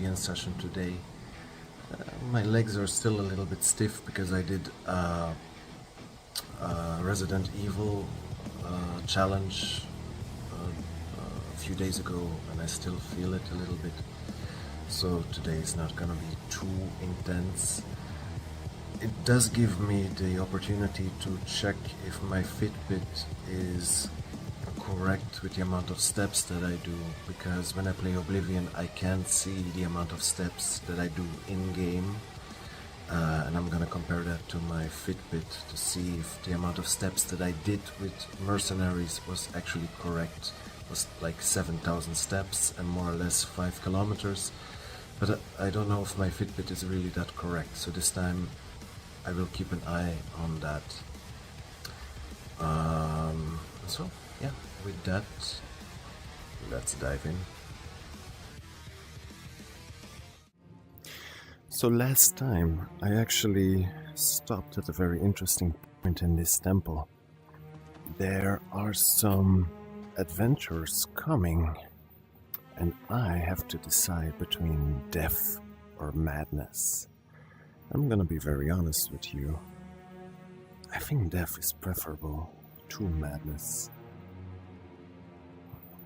Oblivion session today. My legs are still a little bit stiff because I did Resident Evil challenge a few days ago, and I still feel it a little bit. So today is not gonna be too intense. It does give me the opportunity to check if my Fitbit is correct with the amount of steps that I do, because when I play Oblivion I can't see the amount of steps that I do in-game, and I'm gonna compare that to my Fitbit to see if the amount of steps that I did with Mercenaries was actually correct. It was like 7,000 steps and more or less 5 kilometers, but I don't know if my Fitbit is really that correct, so this time I will keep an eye on that. So yeah, with that, let's dive in. So last time I actually stopped at a very interesting point in this temple. There are some adventurers coming, and I have to decide between death or madness. I'm gonna be very honest with you. I think death is preferable to madness.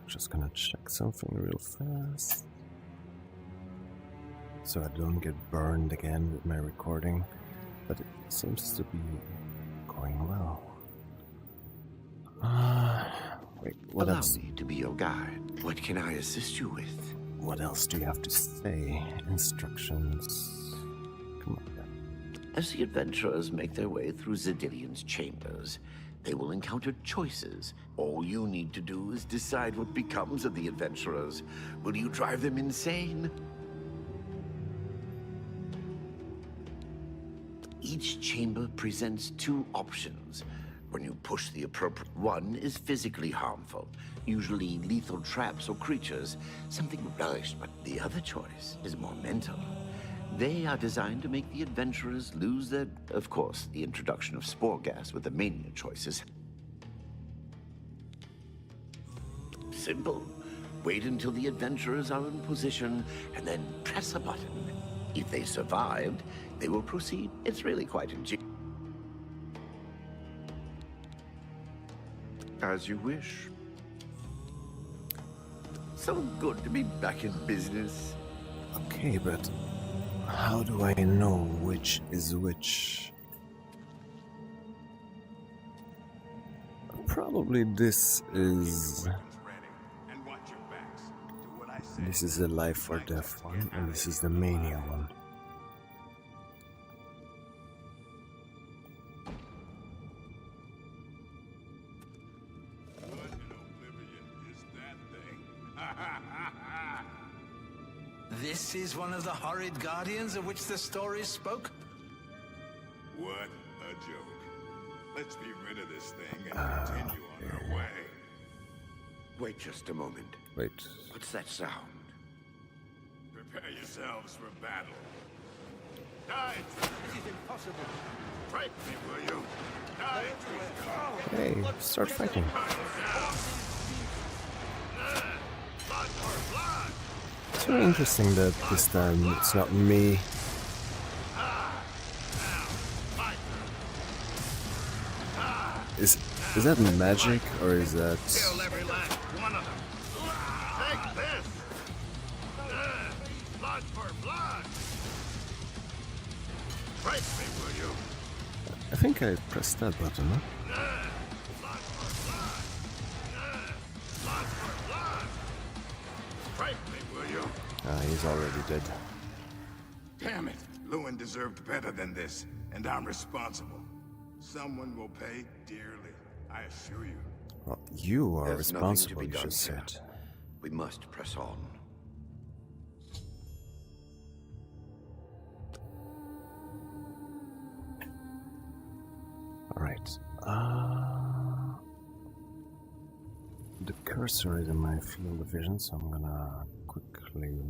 Just gonna check something real fast so I don't get burned again with my recording, but it seems to be going well. Wait, what Allow else? me to be your guide. What can I assist you with? What else do you have to say? Instructions. Come on, then. As the adventurers make their way through Cyradiill's chambers, they will encounter choices. All you need to do is decide what becomes of the adventurers. Will you drive them insane? Each chamber presents two options. When you push the appropriate one is physically harmful, usually lethal traps or creatures, something relished, but the other choice is more mental. They are designed to make the adventurers lose their... Of course, the introduction of spore gas with the mania choices. Simple. Wait until the adventurers are in position, and then press a button. If they survived, they will proceed. It's really quite ingenious. As you wish. So good to be back in business. Okay, but how do I know which is which? Probably this is the life or death one, and this is the mania one. What in Oblivion is that thing? This is one of the horrid guardians of which the stories spoke? What a joke. Let's be rid of this thing and continue on our way. Wait just a moment. Wait. What's that sound? Prepare yourselves for battle. Die! This is impossible. Fight me, will you? Die! Hey, start fighting. Blood for blood! It's very interesting that this time it's not me. Is that magic, or is that... Kill every last one of them! Take this! Blood for blood! Fight me, will you? I think I pressed that button, huh? Blood for blood! Blood for blood! Fight me, will you? Ah, he's already dead. Damn it! Lewin deserved better than this, and I'm responsible. Someone will pay dearly, I assure you. Well, you are There's nothing to responsible, be you done just here. said. We must press on. Alright. The cursor is in my field of vision, so I'm gonna quickly...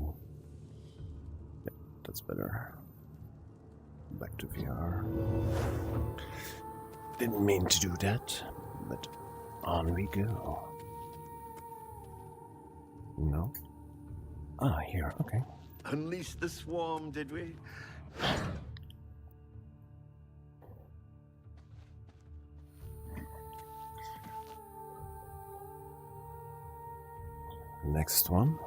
Yep, that's better. Back to VR. Didn't mean to do that, but on we go. No? Ah, here, okay. unleash the swarm, did we? Next one.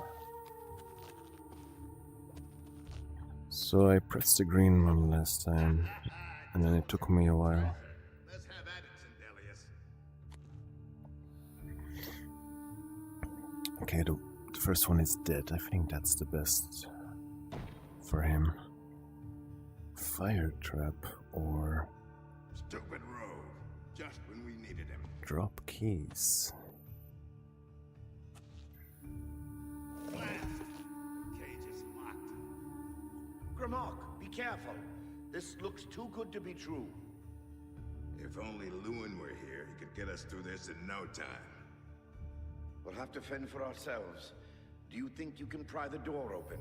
So I pressed the green one last time, and then it took me a while. Let's have at it, Cindelius. Okay, the first one is dead. I think that's the best for him. Fire trap or Stupid rogue. Just when we needed him. drop keys. Blast! Cage is locked. Grimok, be careful. This looks too good to be true. If only Lewin were here, he could get us through this in no time. We'll have to fend for ourselves. Do you think you can pry the door open?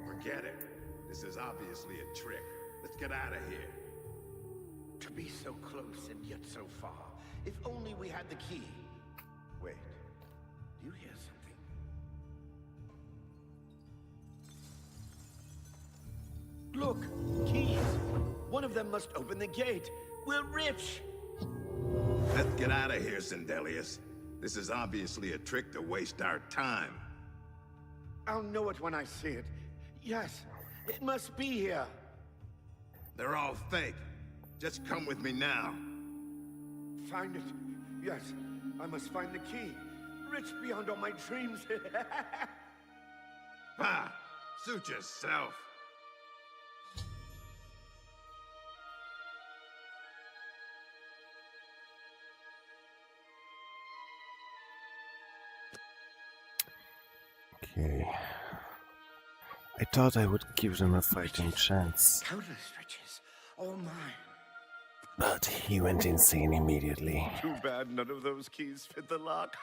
Forget it. This is obviously a trick. Let's get out of here. To be so close and yet so far. If only we had the key. Wait. Do you hear something? Look! Keys! One of them must open the gate. We're rich! Let's get out of here, Cindelius. This is obviously a trick to waste our time. I'll know it when I see it. Yes, it must be here. They're all fake. Just come with me now. Find it. Yes, I must find the key. Rich beyond all my dreams. Ha! Suit yourself. Okay. I thought I would give them a fighting chance, Countless riches. All mine. but he went insane immediately. Too bad none of those keys fit the lock.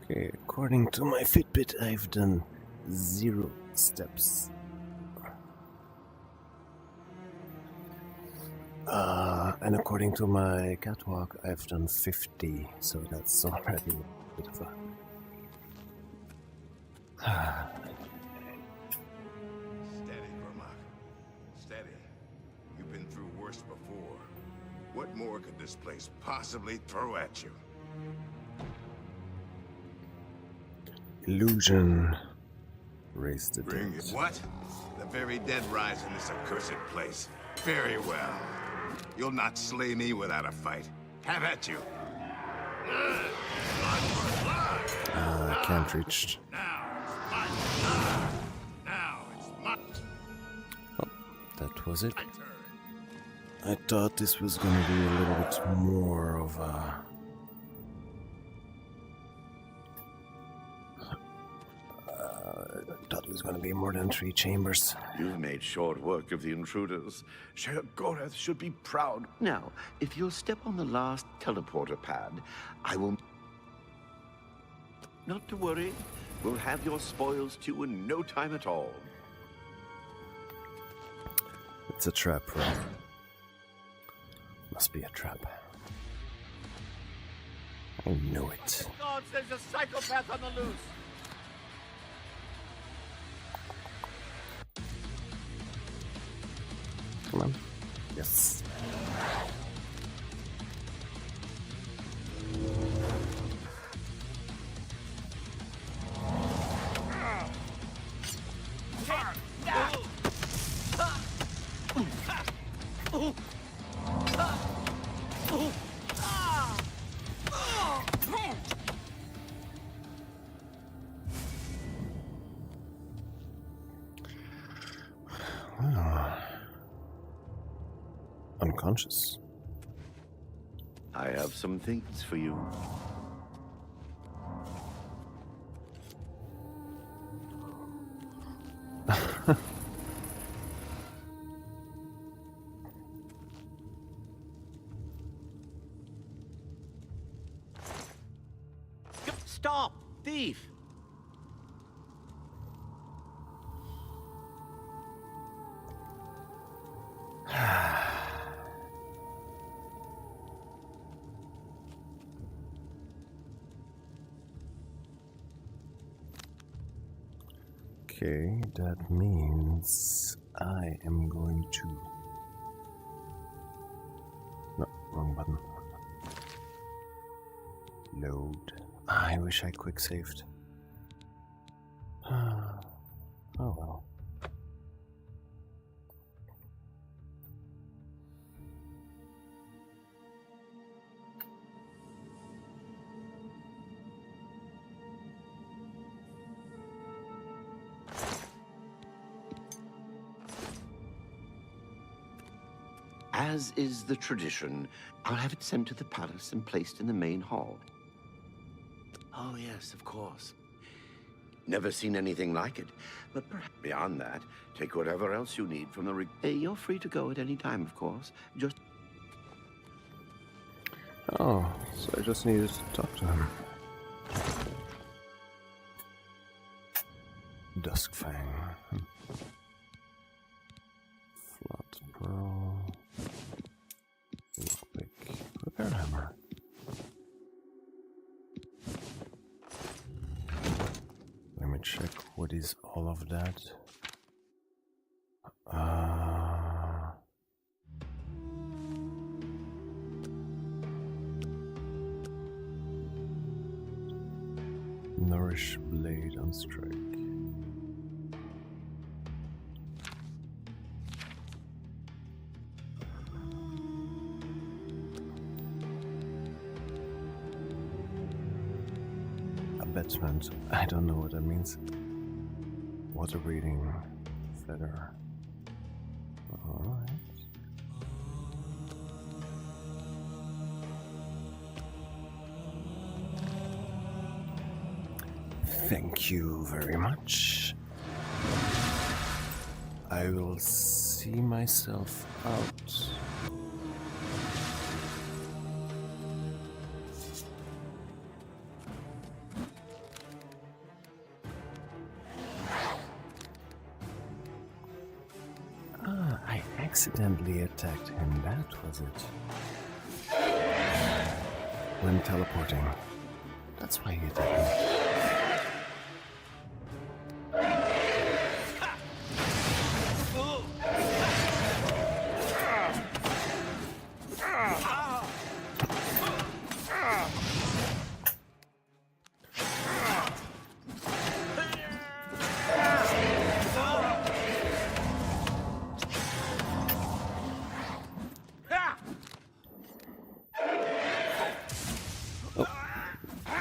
Okay, according to my Fitbit, I've done 0 steps. And according to my catwalk, I've done 50, so that's already a bit of a... Steady, Grimok. Steady. You've been through worse before. What more could this place possibly throw at you? Illusion. Raise the Bring dead. it. What? The very dead rise in this accursed place. Very well. You'll not slay me without a fight. Have at you. Can't reach. Now, it's now it's my Oh, that was it. turn. I thought this was gonna be a little bit more of a... I thought it was gonna be more than 3 chambers. You've made short work of the intruders. Sher Gorath should be proud. Now, if you'll step on the last teleporter pad, I will... Not to worry. We'll have your spoils too in no time at all. It's a trap, right? Must be a trap. I know it. Gods, there's a psychopath on the loose! Come on. Yes. Unconscious. I have some things for you. Stop! Thief! Okay, that means I am going to... No, wrong button. Load. I wish I quick saved. Oh well. As is the tradition, I'll have it sent to the palace and placed in the main hall. Oh, yes, of course. Never seen anything like it. But perhaps beyond that, take whatever else you need from the you're free to go at any time, of course. Just... Oh, so I just needed to talk to him. Duskfang. Flat pearl. Lockpick. Repair hammer. Let me check what is all of that. Nourish blade on strike. Abatement. I don't know what that means. Water breathing. Feather. Alright. Thank you very much. I will see myself out. I accidentally attacked him, that was it. When teleporting. That's why he attacked me.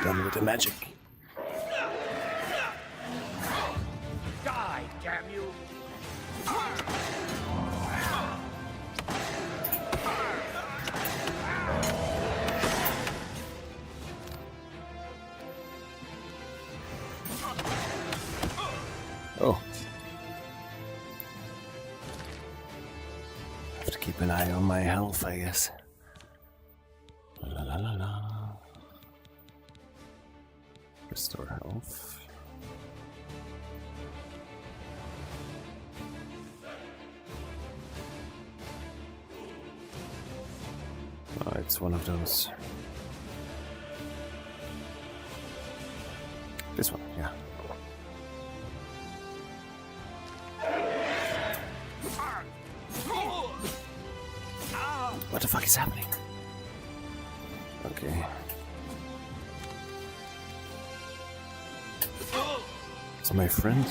Done with the magic. Die, damn you! Oh. Have to keep an eye on my health, I guess. La la la la. Restore health. Oh, it's one of those. This one, yeah. What the fuck is happening? Okay. It's my friend.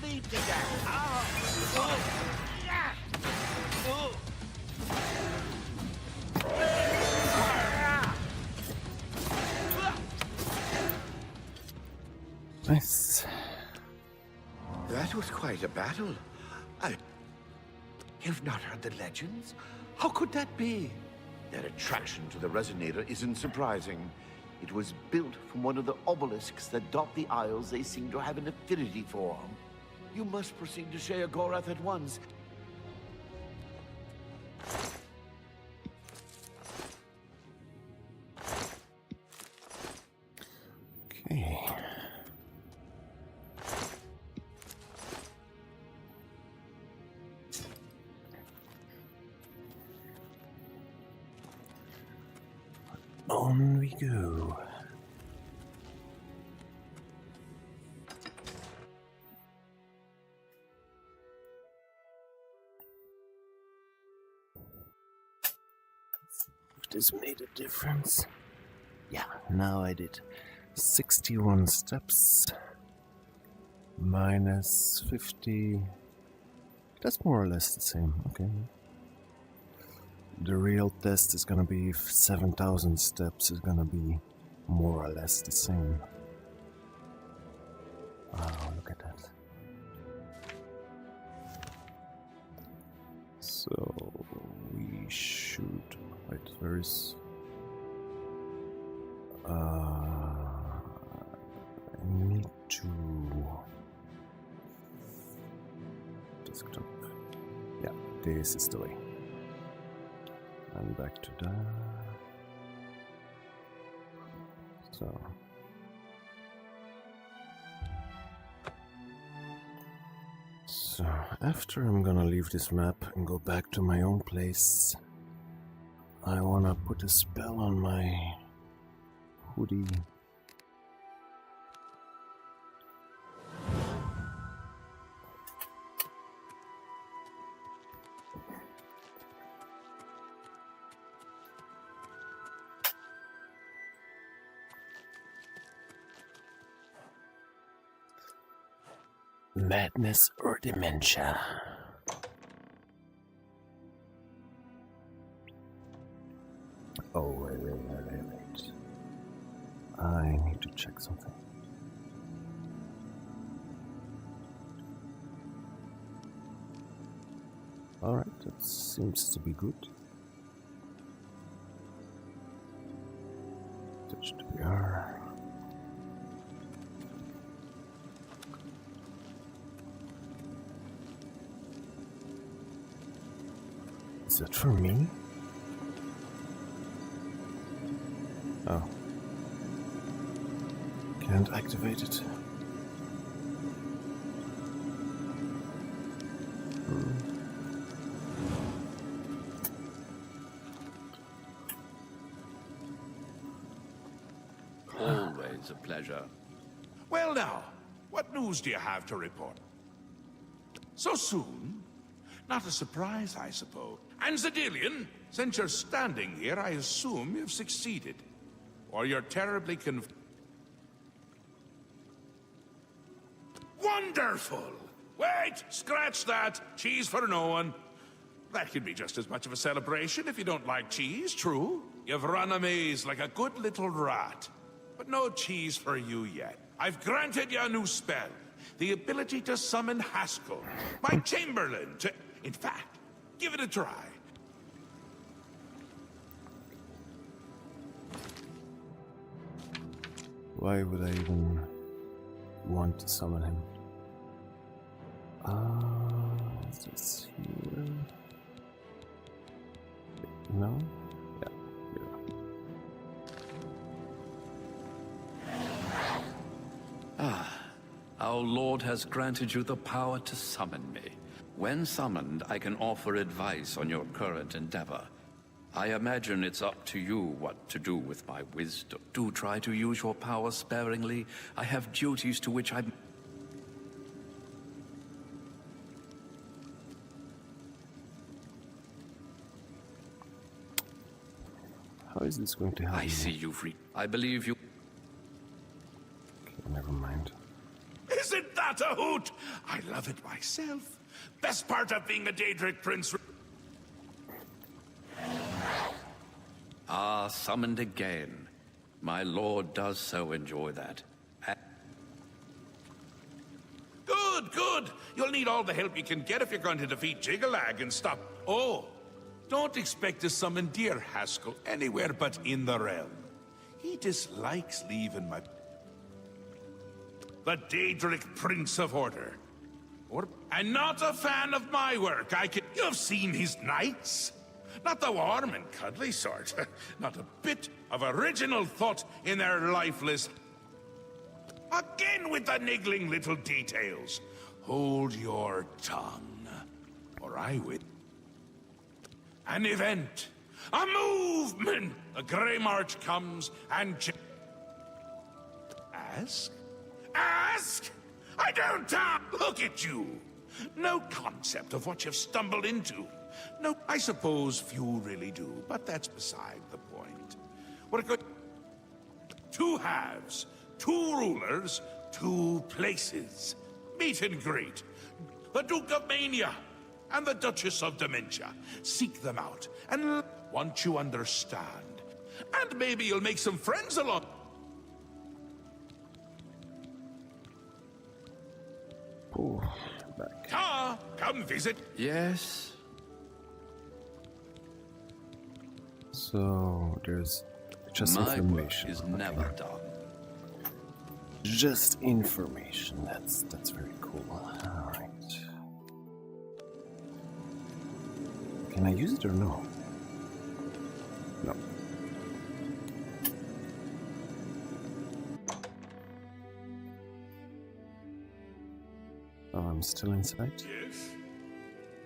bleed to death. Oh. Yeah. Oh. Nice. That was quite a battle. You've not heard the legends? How could that be? Their attraction to the resonator isn't surprising. It was built from one of the obelisks that dot the isles they seem to have an affinity for. You must proceed to Shea Gorath at once. Okay. On we go. If this made a difference. Yeah, now I did. 61 steps. Minus 50. That's more or less the same, okay. The real test is gonna be if 7,000 steps is gonna be more or less the same. Wow, look at that. So we should wait, where is I need to desktop. Yeah, this is the way. And back to that. So after I'm gonna leave this map and go back to my own place, I wanna put a spell on my hoodie. Madness or dementia. Oh, wait. I need to check something. Alright, that seems to be good. Touch to PR. Is that for me? Oh. Can't activate it. Always a pleasure. Well now, what news do you have to report? So soon? Not a surprise, I suppose. And Cyradill, since you're standing here, I assume you've succeeded. Or you're terribly Wonderful! Wait! Scratch that! Cheese for no one. That could be just as much of a celebration if you don't like cheese, true? You've run a maze like a good little rat. But no cheese for you yet. I've granted you a new spell. The ability to summon Haskell, my Chamberlain, to... In fact, give it a try. Why would I even want to summon him? Is this here? No? Yeah, here. Our Lord has granted you the power to summon me. When summoned, I can offer advice on your current endeavor. I imagine it's up to you what to do with my wisdom. Do try to use your power sparingly. I have duties to which I'm... How is this going to help I me? see I believe you... Okay, never mind. Isn't that not a hoot. I love it myself. Best part of being a Daedric prince. Ah, summoned again. My lord does so enjoy that. Good, good. You'll need all the help you can get if you're going to defeat Jiggalag and stop. Oh, don't expect to summon dear Haskell anywhere but in the realm. He dislikes leaving my... The Daedric Prince of Order. And not a fan of my work. You've seen his knights? Not the warm and cuddly sort. Not a bit of original thought in their lifeless... Again with the niggling little details. Hold your tongue, or I will. An event, a movement. A grey march comes and... Ask? Ask? I don't look at you. No concept of what you've stumbled into. No, I suppose few really do, but that's beside the point. We're good. Two halves, two rulers, two places. Meet and greet. The Duke of Mania and the Duchess of Dementia. Seek them out, and once you understand. And maybe you'll make some friends along. Oh, back. Ah, come visit. Yes? So there's just My work information. is Okay. never done. Just information. That's very cool. All right. Can I use it or no? No. Oh, I'm still inside. Yes?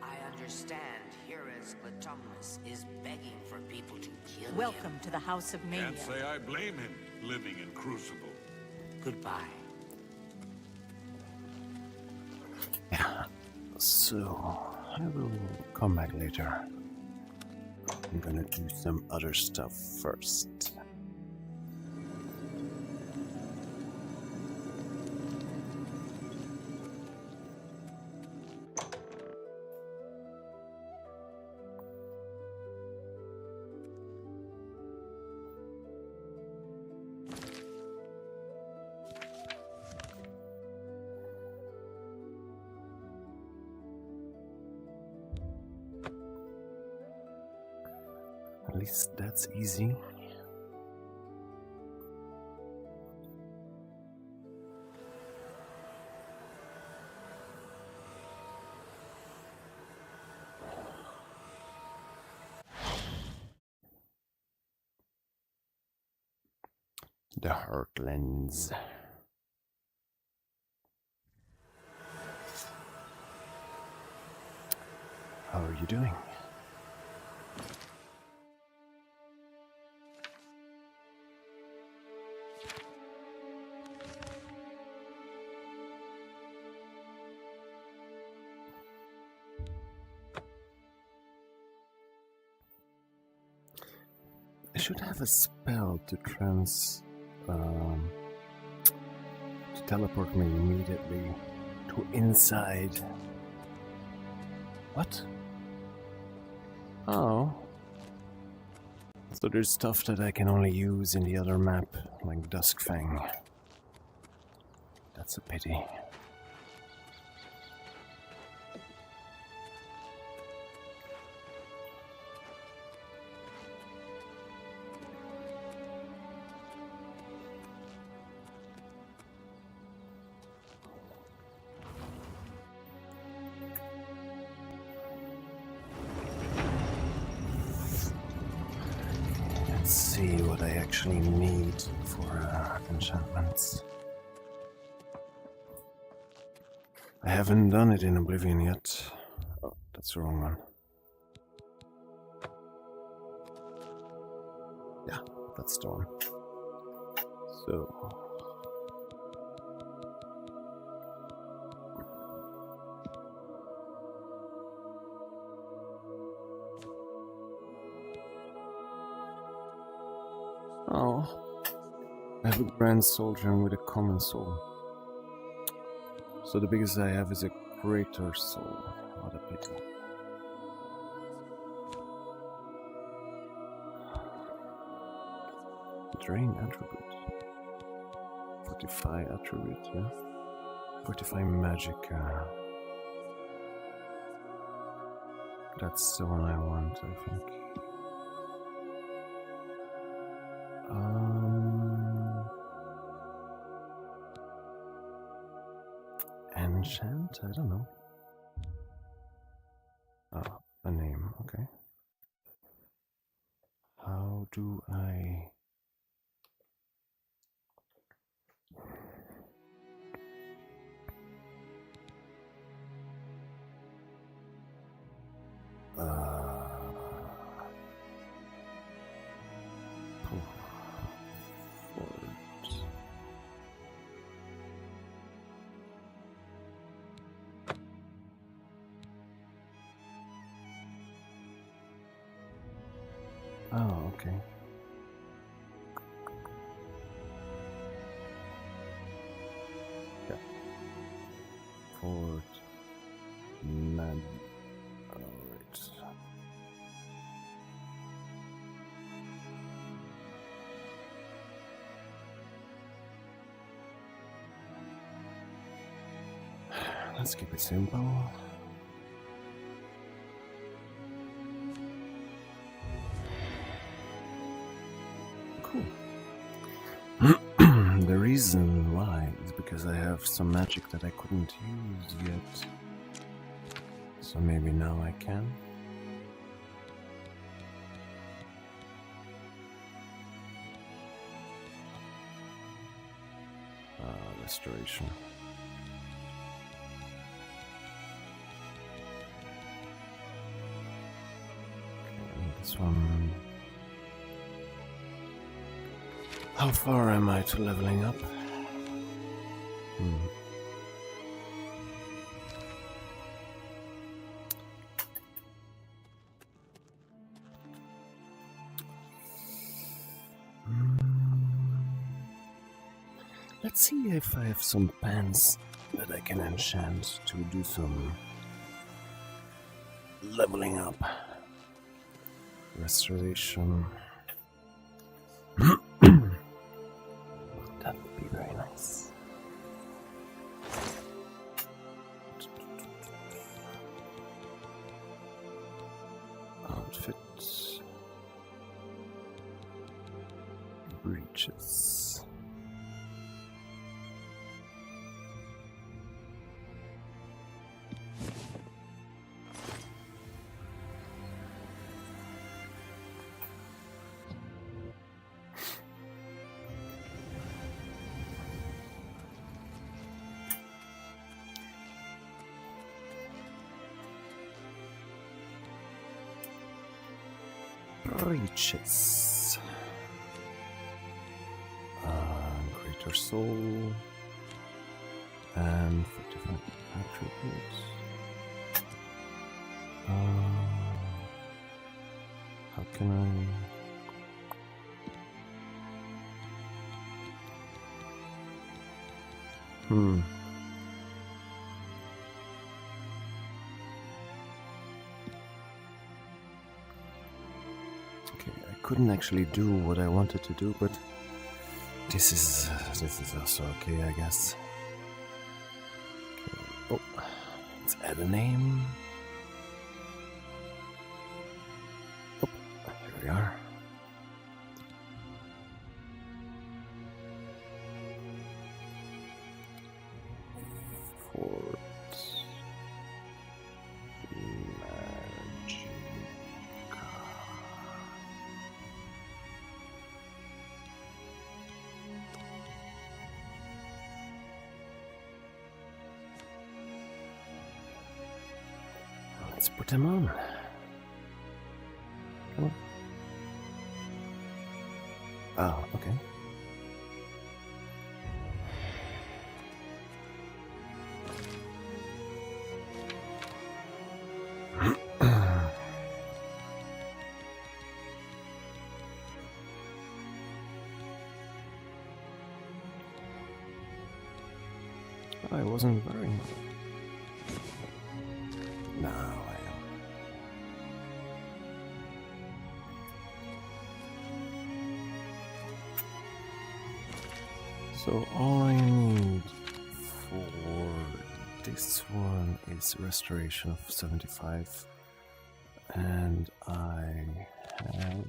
I understand Heroes Latumnus is begging for people to kill him. Welcome to the House of Mania. Can't say I blame him, living in Crucible. Goodbye. Yeah. So I will come back later. I'm gonna do some other stuff first. At least that's easy. The Heartlands. How are you doing? I should have a spell to to teleport me immediately to inside. What? Oh. So there's stuff that I can only use in the other map, like Duskfang. That's a pity. Let's see what I actually need for enchantments. I haven't done it in Oblivion yet. Oh, that's the wrong one. Yeah, that's the one. So... Oh, I have a grand soldier with a common soul. So the biggest I have is a greater soul. What a pity. Drain attribute. 45 attribute, yeah. 45 magic. That's the one I want, I think. Enchant? I don't know. Oh, a name, okay. How do I... Oh, okay. Yeah. Fort Mad. Alright. Let's keep it simple. Cool. The reason why is because I have some magic that I couldn't use yet. So maybe now I can. Restoration. Okay, this one. How far am I to leveling up? Let's see if I have some pants that I can enchant to do some leveling up. Restoration. That would be very nice. Outfit. Breeches. Breeches. Greater soul. And 45 attributes. How can I... couldn't actually do what I wanted to do, but this is also okay, I guess. Okay. Oh, let's add a name. Oh, here we are. Fort Magic. Let's put them on. Come on. Oh, okay. I wasn't very much. Now I am. So all I need for this one is restoration of 75, and I have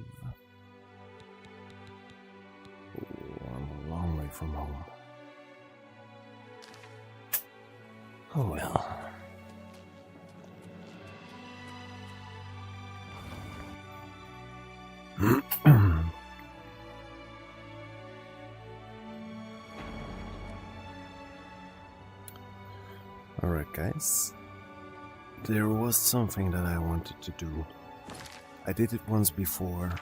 I'm a long way from home. Oh well. Alright guys, there was something that I wanted to do. I did it once before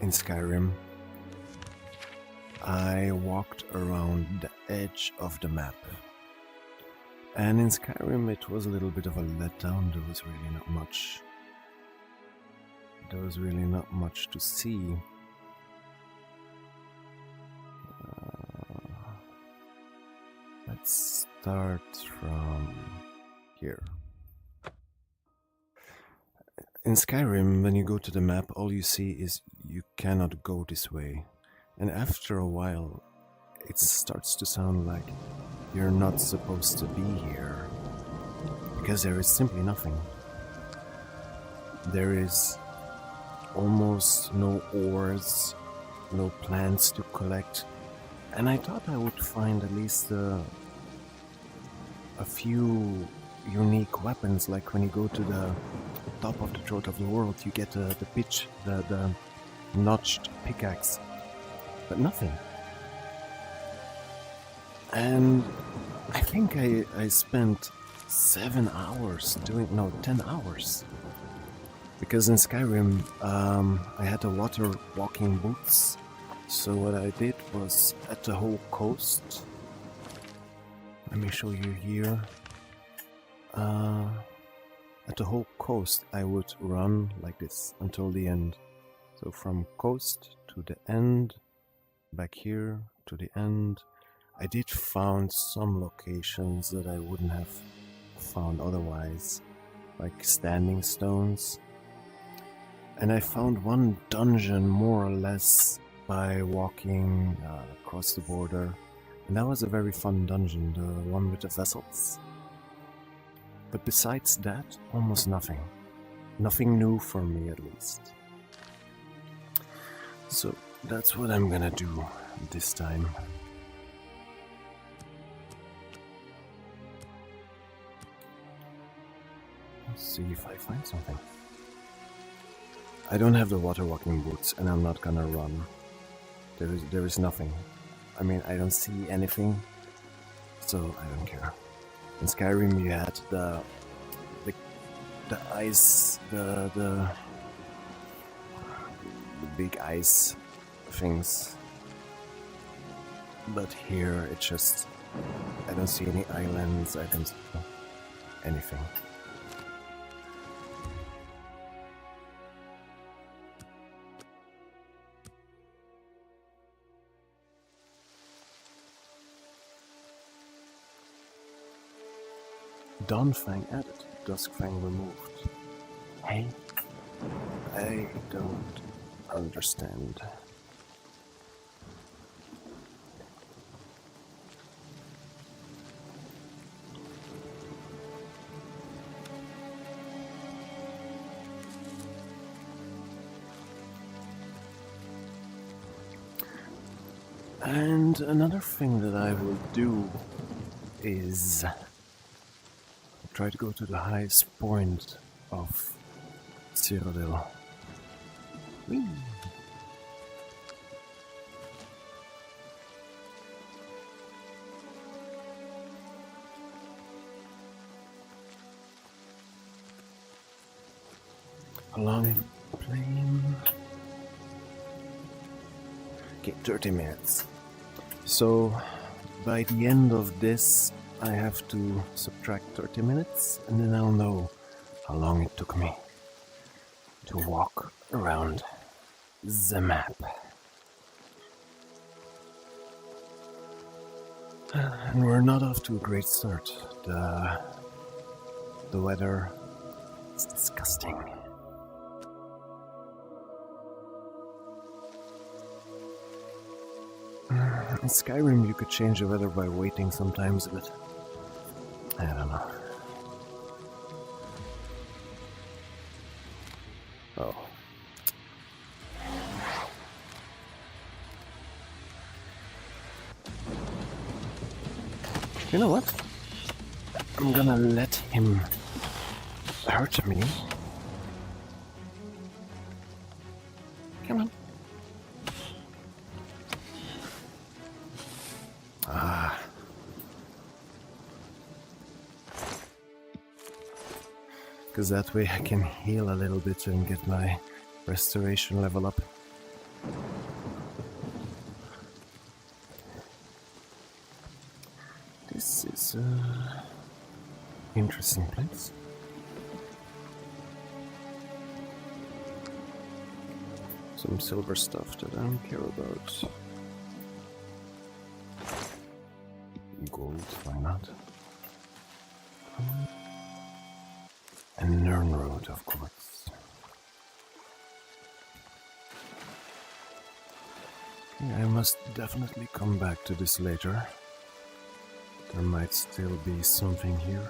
in Skyrim. I walked around the edge of the map. And in Skyrim it was a little bit of a letdown. There was really not much. There was really not much to see. Let's start from here. In Skyrim, when you go to the map, all you see is you cannot go this way. And after a while, it starts to sound like you're not supposed to be here. Because there is simply nothing. There is almost no ores, no plants to collect. And I thought I would find at least a few unique weapons, like when you go to the top of the throat of the world, you get the notched pickaxe, but nothing. And I think I spent 7 hours doing, no, 10 hours. Because in Skyrim, I had the water walking boots. So what I did was, at the whole coast, let me show you here. At the whole coast, I would run like this until the end. So from coast to the end, back here to the end. I did found some locations that I wouldn't have found otherwise, like standing stones. And I found one dungeon more or less by walking across the border. And that was a very fun dungeon, the one with the vessels. But besides that, almost nothing. Nothing new for me, at least. So that's what I'm gonna do this time. Let's see if I find something. I don't have the water walking boots, and I'm not gonna run. There is nothing. I mean, I don't see anything, so I don't care. In Skyrim, you had the ice, the big ice things, but here it's just, I don't see any islands. I don't see anything. Dawnfang added, Duskfang removed. Hey? I don't understand. And another thing that I will do is try to go to the highest point of Cyradill. Whee! How long playing? Okay, 30 minutes. So by the end of this, I have to subtract 30 minutes, and then I'll know how long it took me to walk around the map. And we're not off to a great start. The weather is disgusting. In Skyrim you could change the weather by waiting sometimes, but I don't know. Oh. You know what? I'm gonna let him hurt me. Come on. Ah. Because that way I can heal a little bit and get my restoration level up. This is an interesting place. Some silver stuff that I don't care about. Gold, why not? And Nern Road, of course. Okay, I must definitely come back to this later. There might still be something here.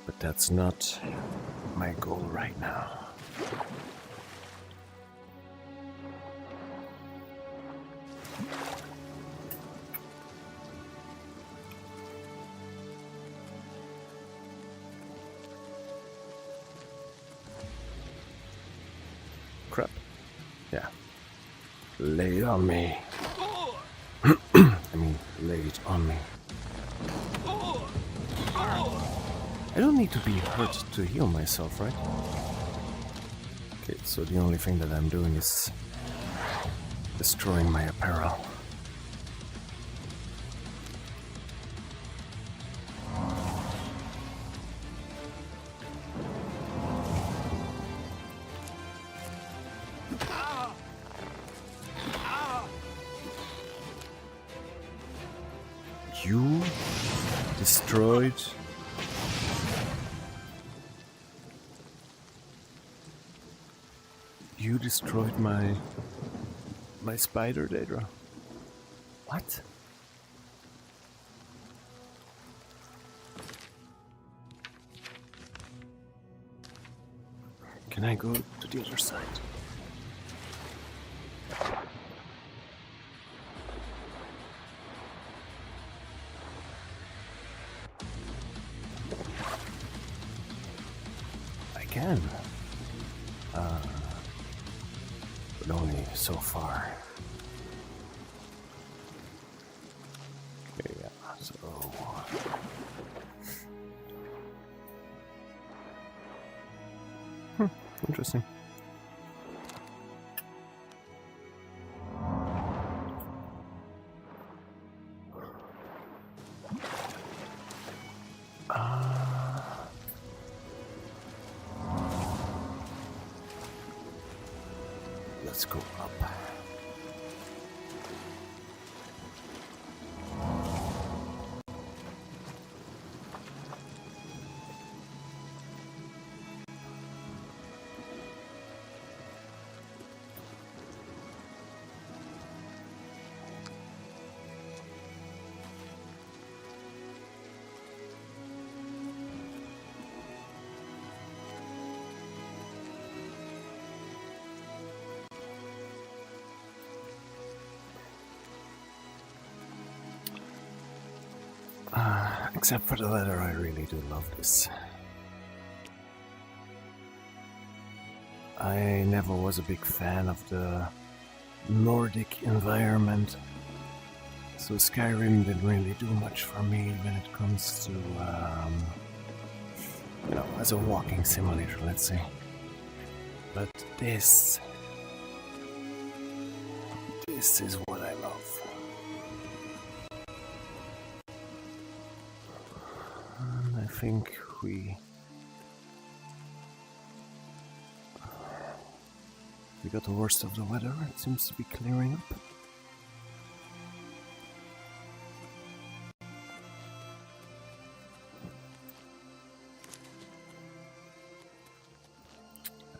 But that's not my goal right now. Crap. Yeah. Lay it on me. I mean, lay it on me. I don't need to be hurt to heal myself, right? Okay, so the only thing that I'm doing is destroying my apparel. You destroyed my spider, Daedra. What? Can I go to the other side? I can. But only so far. Okay, yeah, so... Interesting. Let's go up. Except for the leather, I really do love this. I never was a big fan of the Nordic environment, so Skyrim didn't really do much for me when it comes to, you know, as a walking simulator, let's say. But this is what I love. I think we got the worst of the weather. It seems to be clearing up.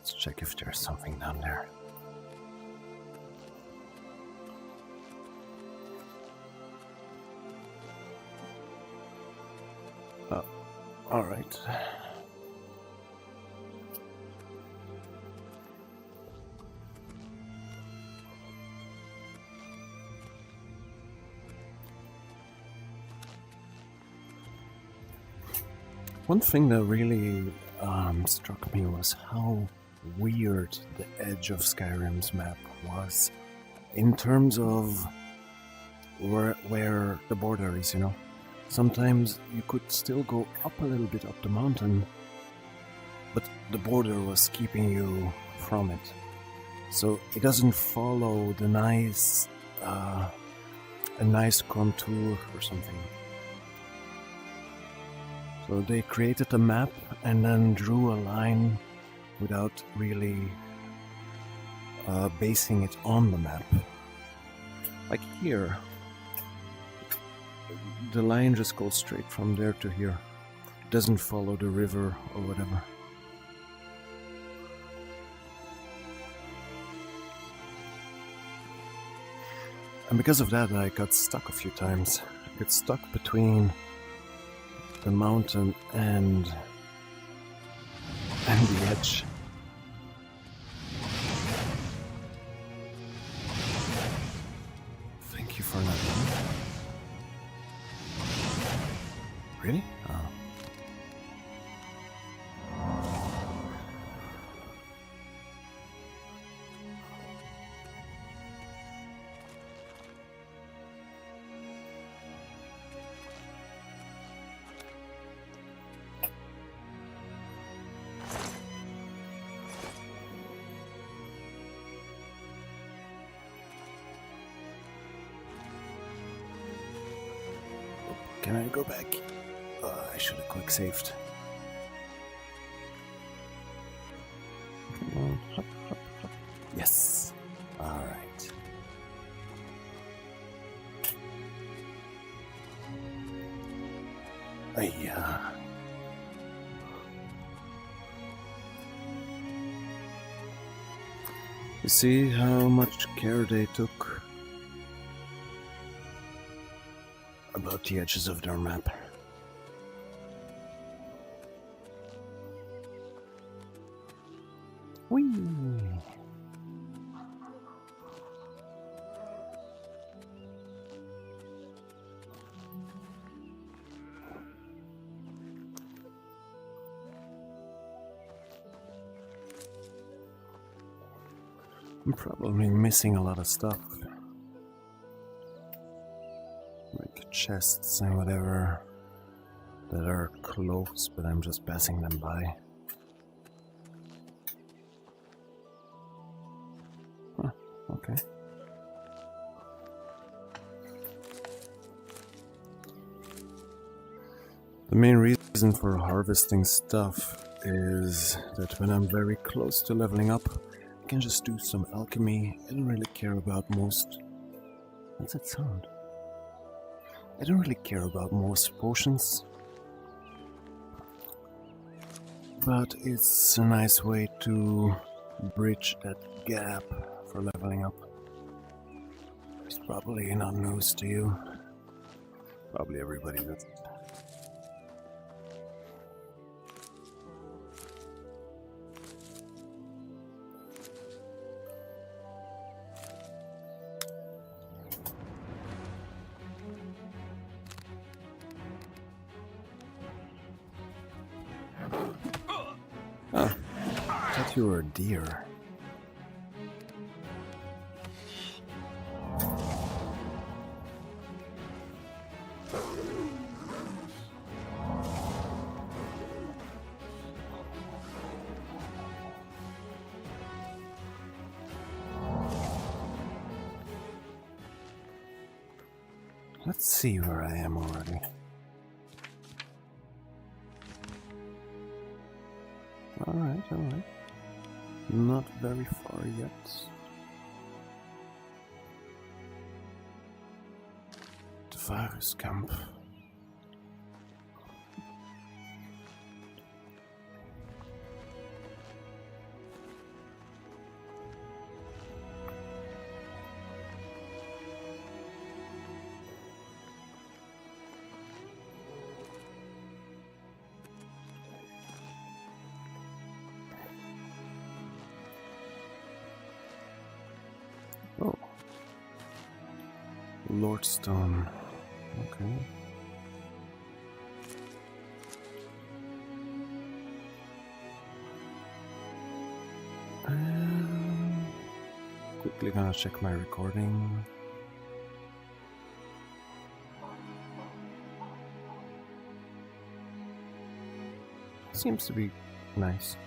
Let's check if there's something down there. Alright. One thing that really struck me was how weird the edge of Skyrim's map was in terms of where the border is, you know. Sometimes you could still go up a little bit up the mountain, but the border was keeping you from it. So it doesn't follow the nice, a nice contour or something. So they created a map and then drew a line without really basing it on the map. Like here, the line just goes straight from there to here. It doesn't follow the river or whatever. And because of that, I got stuck a few times. I got stuck between the mountain and the edge. Thank you for that. Really? Oh. Can I go back? I should have quick saved. Come on, hop, hop, hop. Yes. All right. You see how much care they took about the edges of their map. Whee! I'm probably missing a lot of stuff. Like chests and whatever that are close, but I'm just passing them by. Huh, okay. The main reason for harvesting stuff is that when I'm very close to leveling up, I can just do some alchemy. I don't really care about most... What's that sound? I don't really care about most potions, but it's a nice way to bridge that gap for leveling up. It's probably not news to you. Probably everybody does it. You were a deer. Let's see where I am already. Alright, alright. Not very far yet. The virus camp. Lordstone. Okay. Quickly gonna check my recording. Seems to be nice.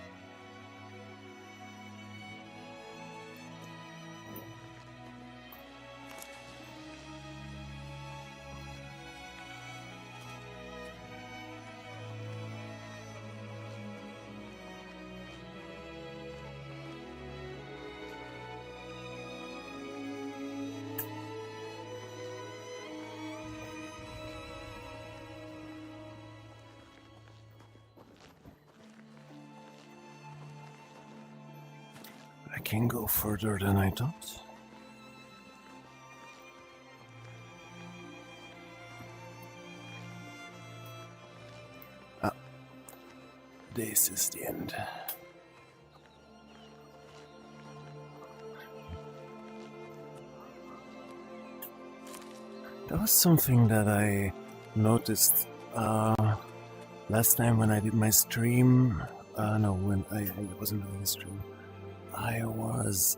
I can go further than I thought. Ah, this is the end. That was something that I noticed last time when I did my stream. No, when I wasn't doing a stream. I was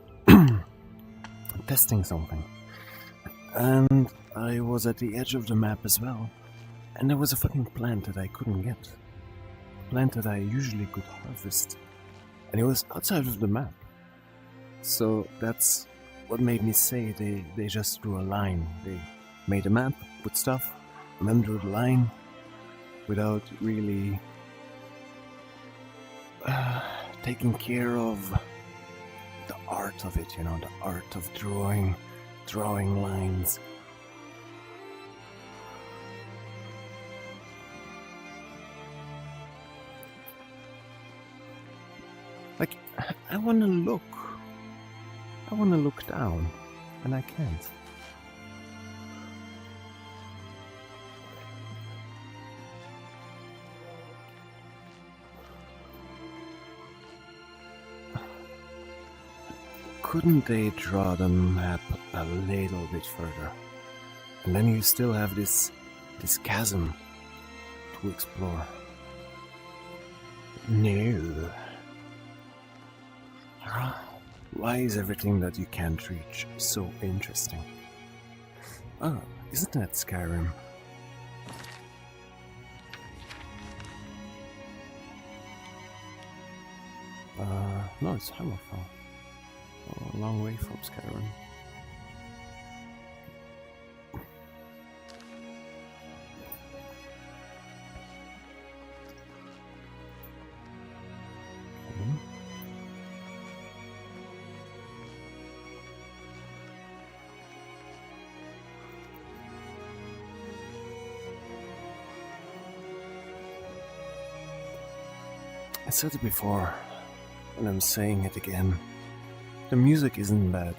testing something, and I was at the edge of the map as well, and there was a fucking plant that I couldn't get, a plant that I usually could harvest, and it was outside of the map. So that's what made me say they just drew a line. They made a map, put stuff, and then drew the line without really taking care of the art of it, you know, the art of drawing lines. Like, I wanna look down, and I can't. Couldn't they draw the map a little bit further? And then you still have this chasm to explore. No. Why is everything that you can't reach so interesting? Oh, isn't that Skyrim? No, it's Hammerfell. A long way from Skyrim. I said it before, and I'm saying it again. The music isn't bad,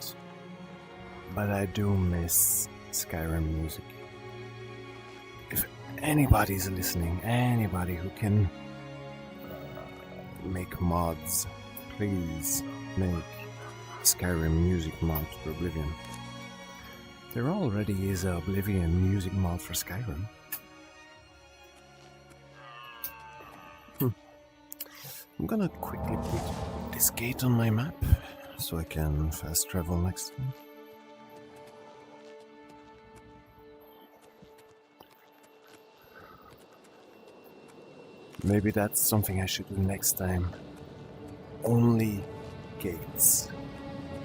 but I do miss Skyrim music. If anybody's listening, anybody who can make mods, please make Skyrim music mod for Oblivion. There already is an Oblivion music mod for Skyrim. I'm gonna quickly put this gate on my map so I can fast travel next time. Maybe that's something I should do next time. Only gates.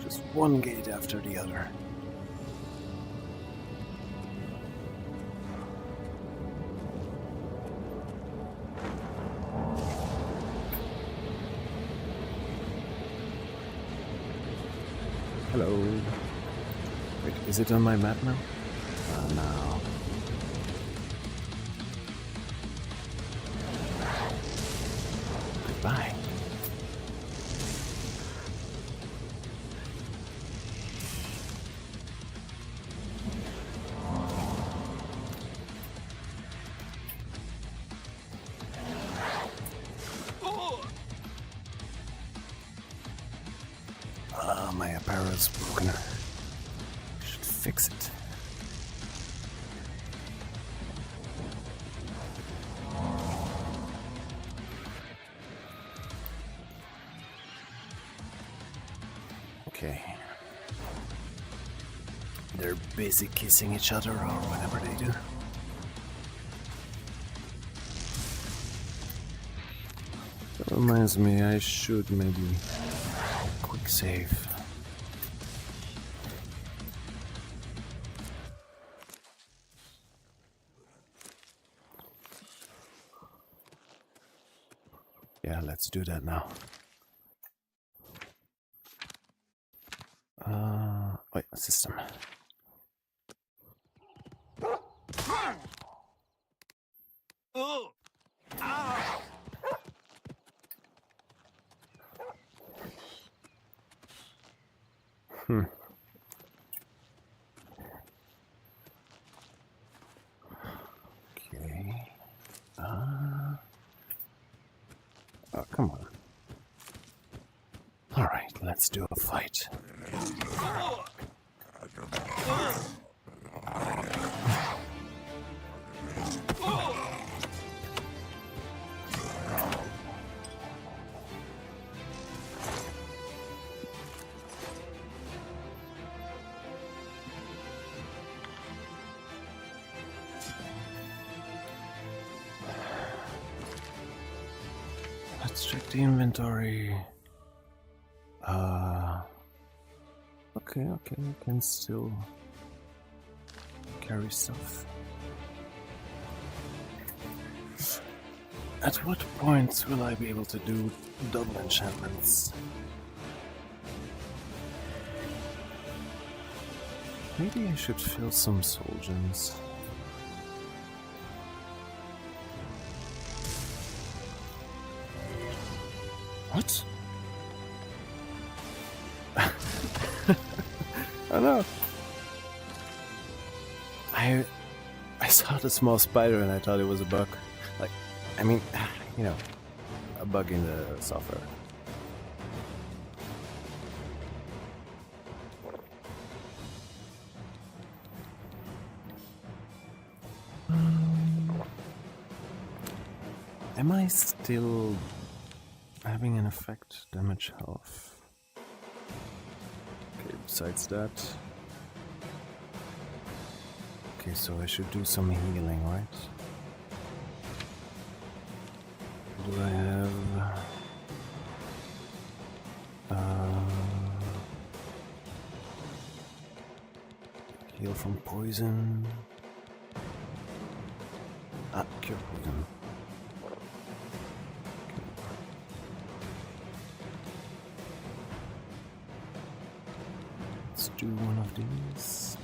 Just one gate after the other. Hello. Wait, is it on my map now? No. Goodbye. My apparel's broken. Should fix it. Okay. They're busy kissing each other or whatever they do. That reminds me, I should maybe quick save. Yeah, let's do that now. Wait, system. Okay. Oh, come on. Alright, let's do a fight. Let's check the inventory. Okay, I can still carry stuff. At what point will I be able to do double enchantments? Maybe I should fill some soul gems. What? Oh no! I saw the small spider and I thought it was a bug. Like, I mean, you know, a bug in the software. Am I still having an effect? Damage health. Okay, besides that. Okay, so I should do some healing, right? Do I have... heal from poison. Cure poison. Let's do one of these.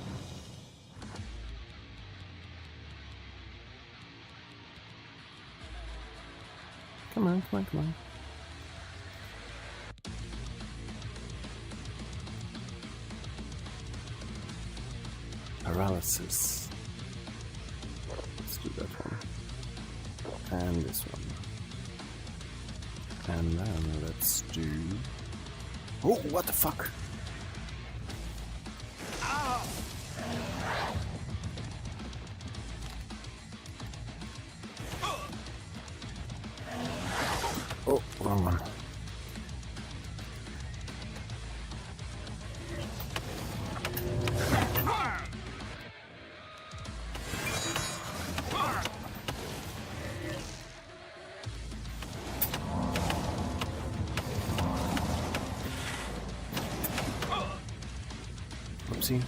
Come on, come on, come on. Paralysis. Let's do that one. And this one. And then let's do... Oh, what the fuck? Oh, wrong one. Oopsie.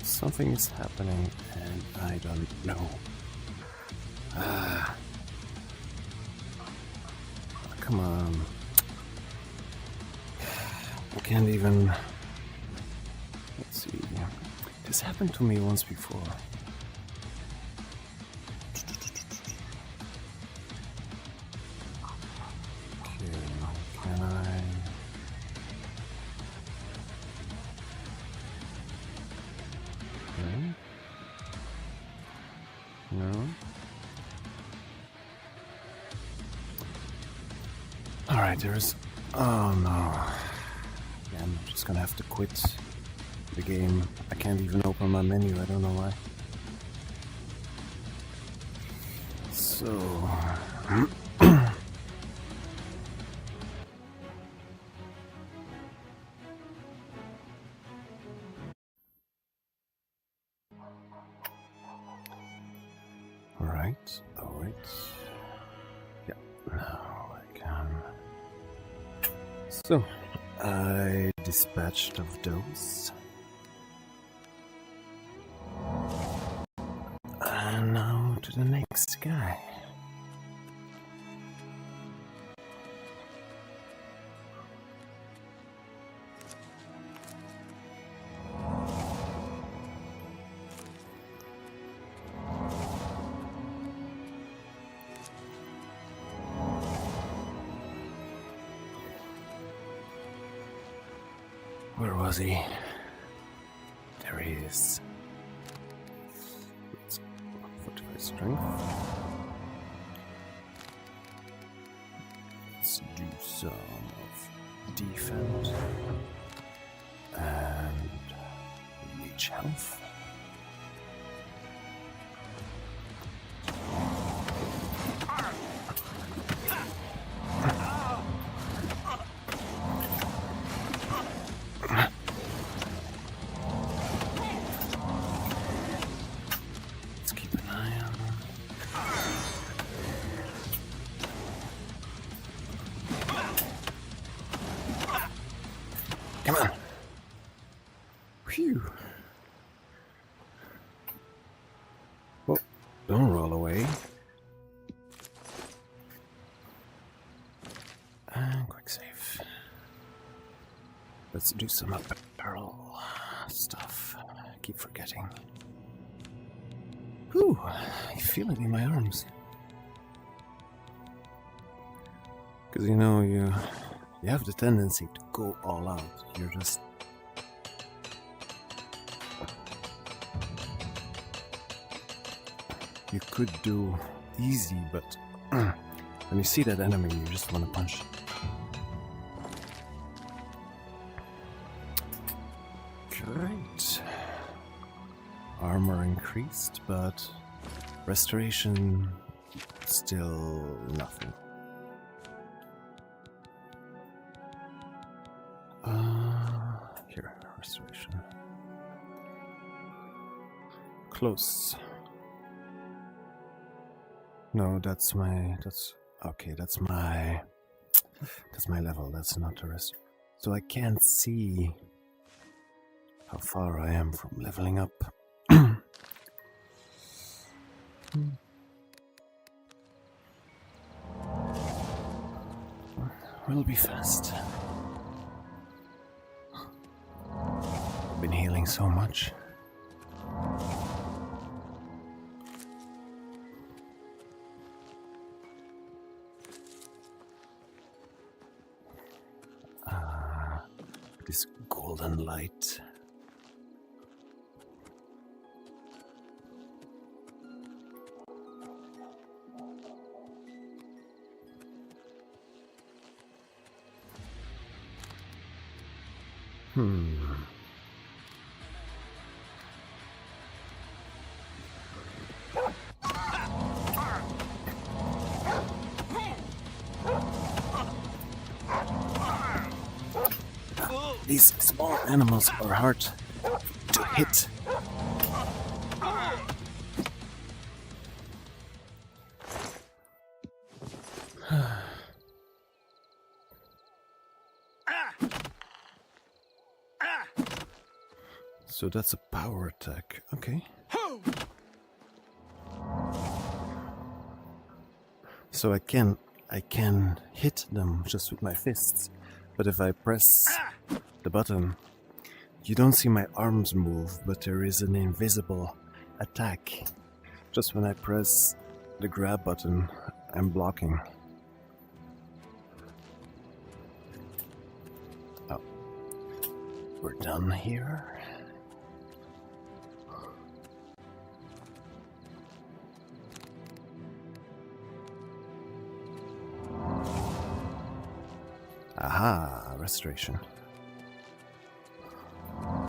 Something is happening and I don't know. Come on. I can't even... Let's see. This happened to me once before. Okay, can I... No. Alright, there's Oh no. Yeah, I'm just gonna have to quit the game. I can't even open my menu, I don't know why. So... Alright, oh wait. Yeah, now I can... So, I dispatched of those. And now to the next guy. Where was he? There he is. Let's fortify strength. Let's do some of defense and leech health. Come on. Phew. Well, don't roll away. And quick save. Let's do some apparel stuff. I keep forgetting. Whew, I feel it in my arms. Because you know, you have the tendency to go all out. You're just... You could do easy, but when you see that enemy, you just want to punch. Great. Armor increased, but restoration still nothing. Here, restoration. Close. No, that's okay, that's my level, that's not the rest. So I can't see how far I am from leveling up. We'll be fast. I've been healing so much. This golden light. These small animals are hard to hit. So that's a power attack. Okay. So I can hit them just with my fists, but if I press the button, you don't see my arms move, but there is an invisible attack. Just when I press the grab button, I'm blocking. Oh, we're done here. Aha, restoration. Oh,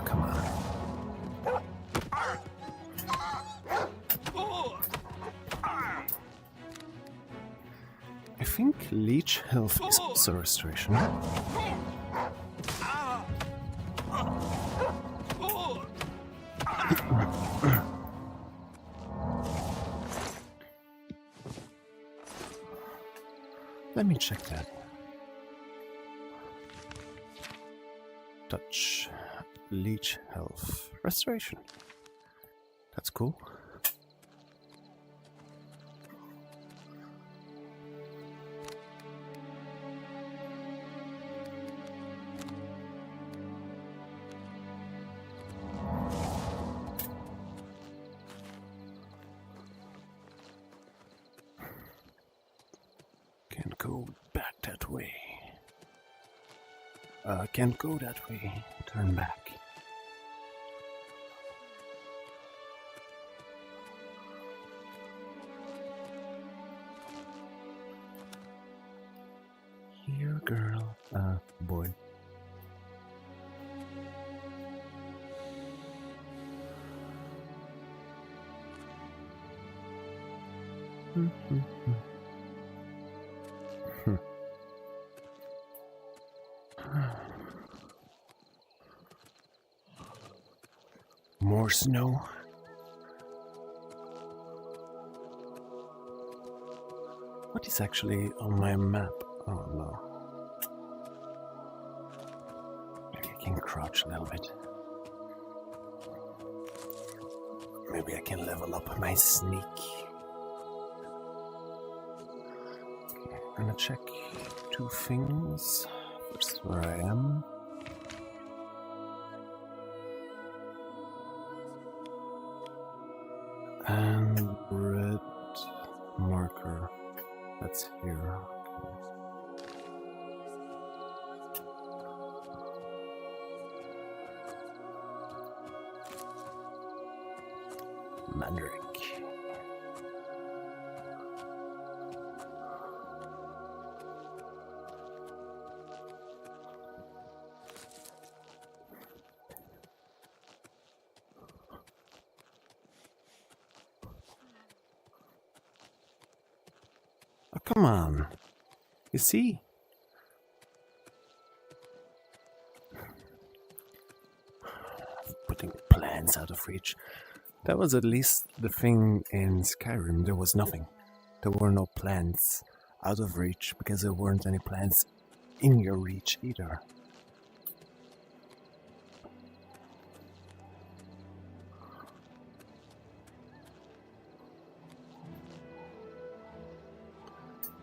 come on. I think leech health is also restoration. Let me check that. Touch. Leech health. Restoration. That's cool. Can't go back that way. Can't go that way. Turn back. Here, girl. Boy. More snow. What is actually on my map? Oh no. Maybe I can crouch a little bit. Maybe I can level up my sneak. Okay, I'm gonna check two things. First, where I am. And red marker. That's here. Mandrake. Oh, come on. You see? Putting plants out of reach. That was at least the thing in Skyrim. There was nothing. There were no plants out of reach because there weren't any plants in your reach either.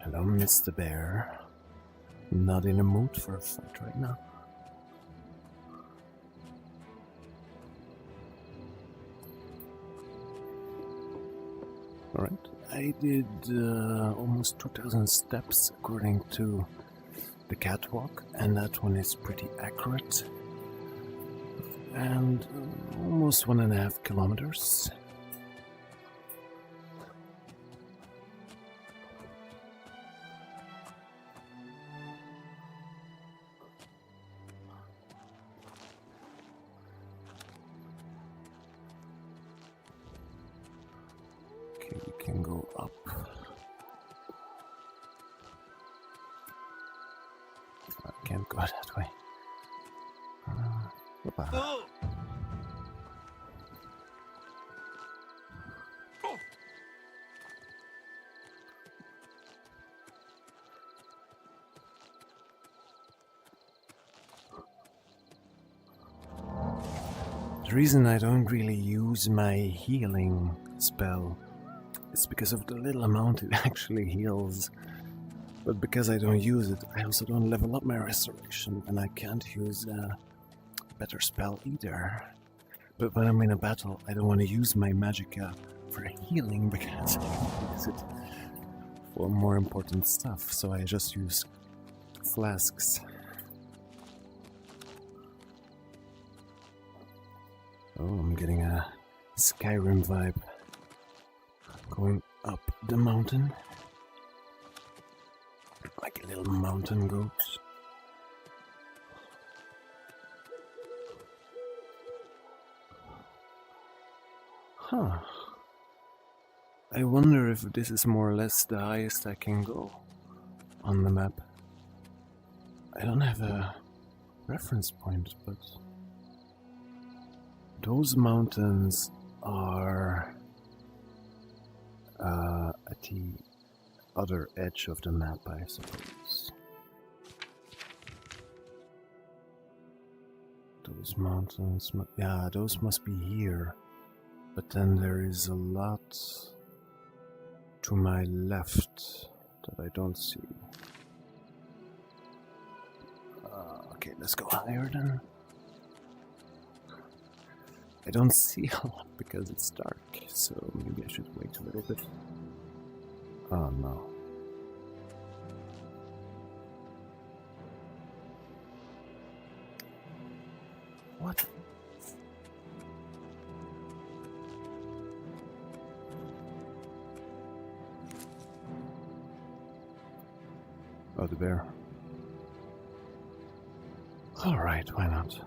Hello, Mr. Bear. Not in a mood for a fight right now. Alright, I did almost 2,000 steps according to the catwalk, and that one is pretty accurate. And almost 1.5 kilometers. Okay, we can go up. I can't go that way. Opa. The reason I don't really use my healing spell is because of the little amount it actually heals. But because I don't use it, I also don't level up my restoration, and I can't use a better spell either. But when I'm in a battle, I don't want to use my magicka for healing because I can use it for more important stuff, so I just use flasks. Oh, I'm getting a Skyrim vibe. Going up the mountain. Like a little mountain goat. Huh. I wonder if this is more or less the highest I can go on the map. I don't have a reference point, but those mountains are at the other edge of the map, I suppose. Those mountains, yeah, those must be here. But then there is a lot to my left that I don't see. Okay, let's go higher then. I don't see a lot because it's dark, so maybe I should wait a little bit. Oh no. What? Oh, the bear. Alright, why not?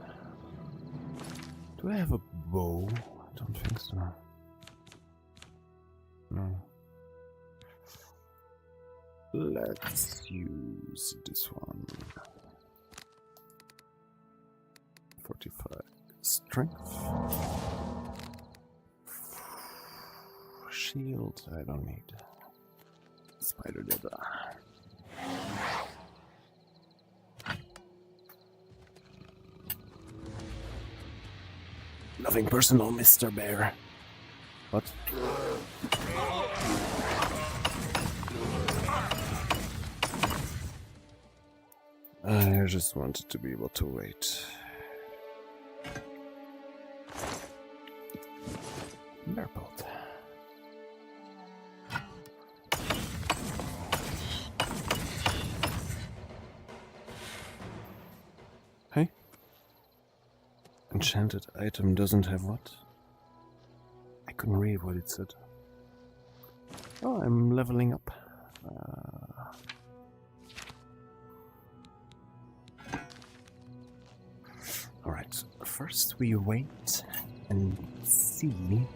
Do I have a bow? I don't think so. No. Let's use this one. 45 strength. Shield, I don't need. Spider leather. Nothing personal, Mr. Bear. What? I just wanted to be able to wait. Bearbolt. Hey? Enchanted item doesn't have what? I couldn't read what it said. Oh, I'm leveling up. Alright, first we wait and see.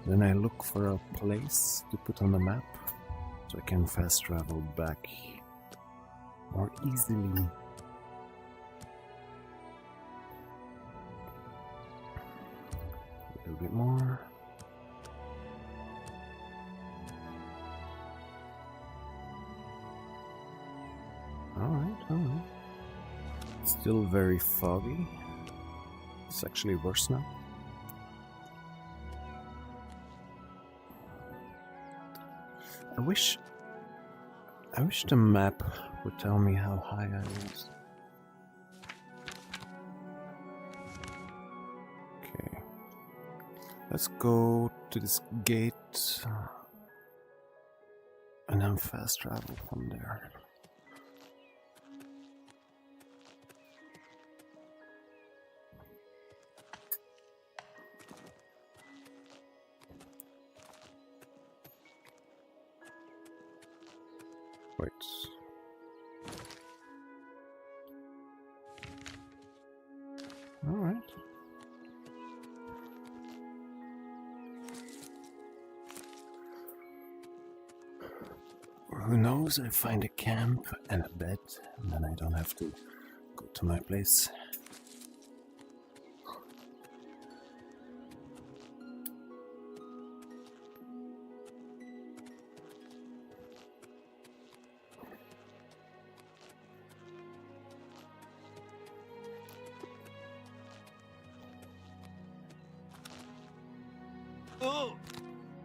Then I look for a place to put on the map so I can fast travel back more easily. A little bit more. Alright. Still very foggy. It's actually worse now. I wish the map would tell me how high I was. Okay. Let's go to this gate and then fast travel from there. Wait. All right. Who knows? I find a camp and a bed, and then I don't have to go to my place.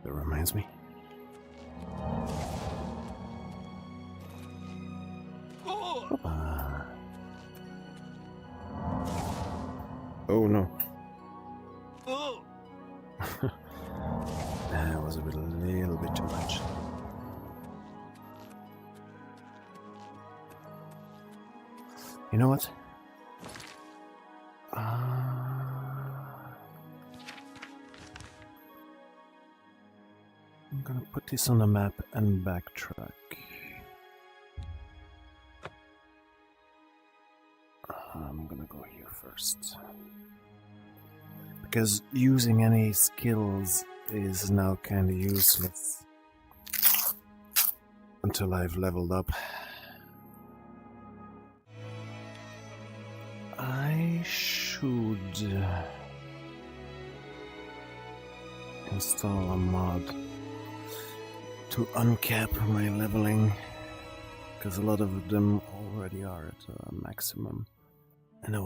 That reminds me. Oh no. That was a little bit too much. You know what? I'm gonna put this on the map and backtrack. I'm gonna go here first. Because using any skills is now kinda useless. Until I've leveled up. I should install a mod to uncap my leveling, because a lot of them already are at a maximum, and the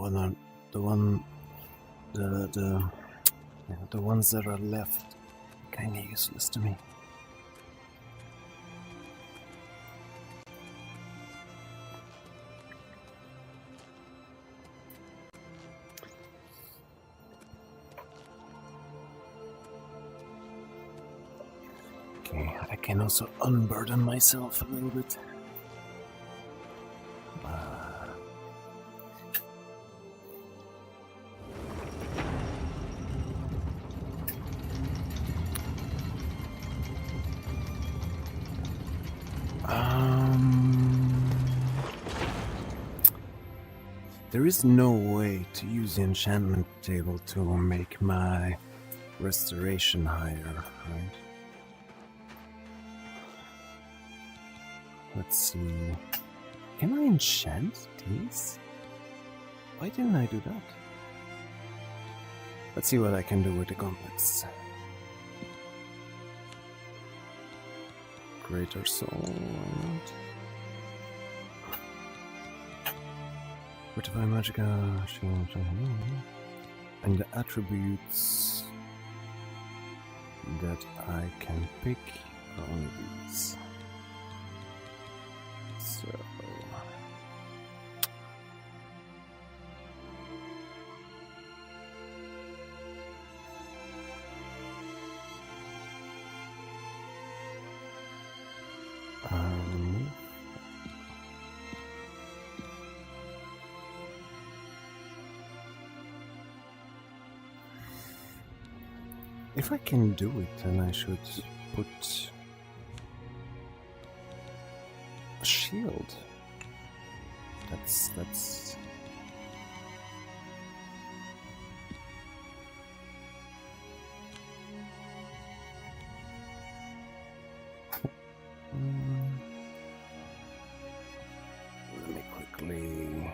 ones that are left kinda useless to me. Okay, I can also unburden myself a little bit. There is no way to use the enchantment table to make my restoration higher, right? Let's see. Can I enchant these? Why didn't I do that? Let's see what I can do with the complex. Greater soul, why not? Fortify Magica, shield, and the attributes that I can pick are only these. So remove. If I can do it, then I should put a shield. That's let me quickly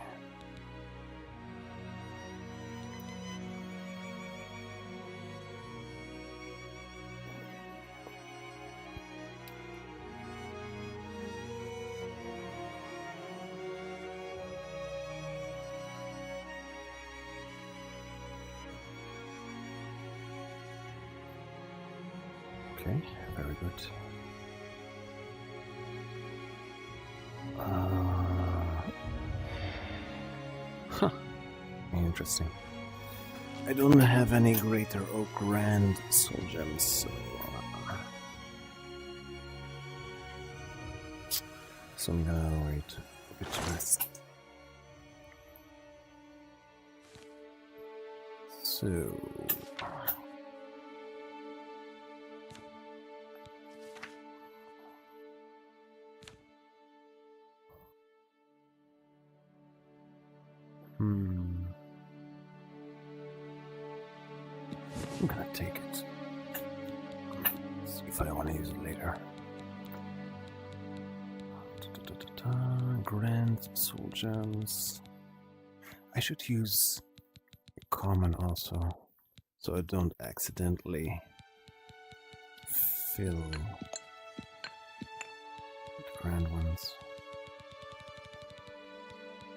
okay, very good. Huh. Interesting. I don't have any greater or grand soul gems, so I'm gonna wait a bit rest. So I'm gonna take it. See if I want to use it later. Grand soul gems. I should use common also, so I don't accidentally fill the grand ones.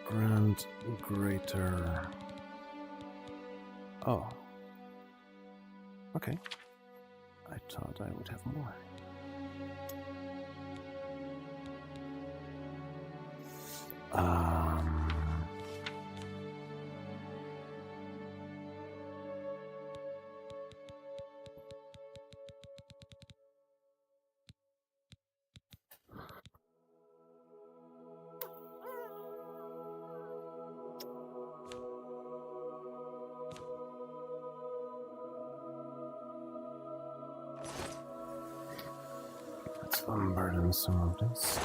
Grand, greater. Oh. Okay. I thought I would have more. Let's unburden some of this.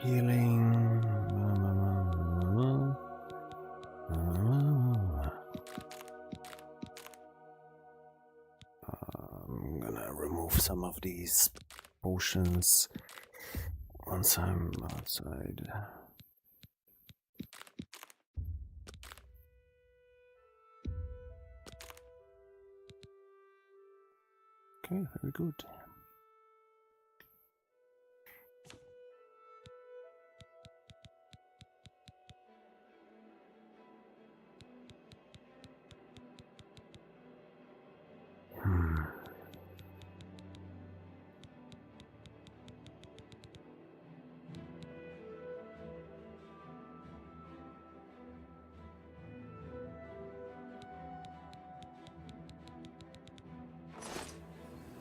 Healing. I'm gonna remove some of these potions once I'm outside. Okay, very good.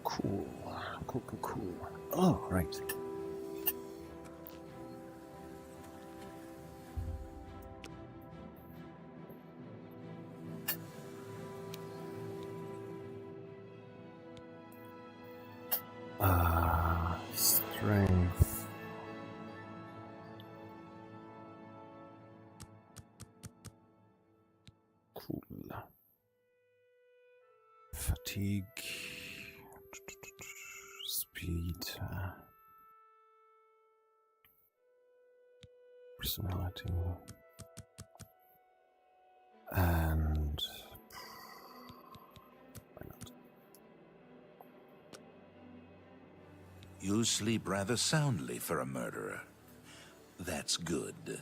Cool. Cool. Oh, right. Strength. Cool. Fatigue. Speed. Personality. And why not? You sleep rather soundly for a murderer. That's good.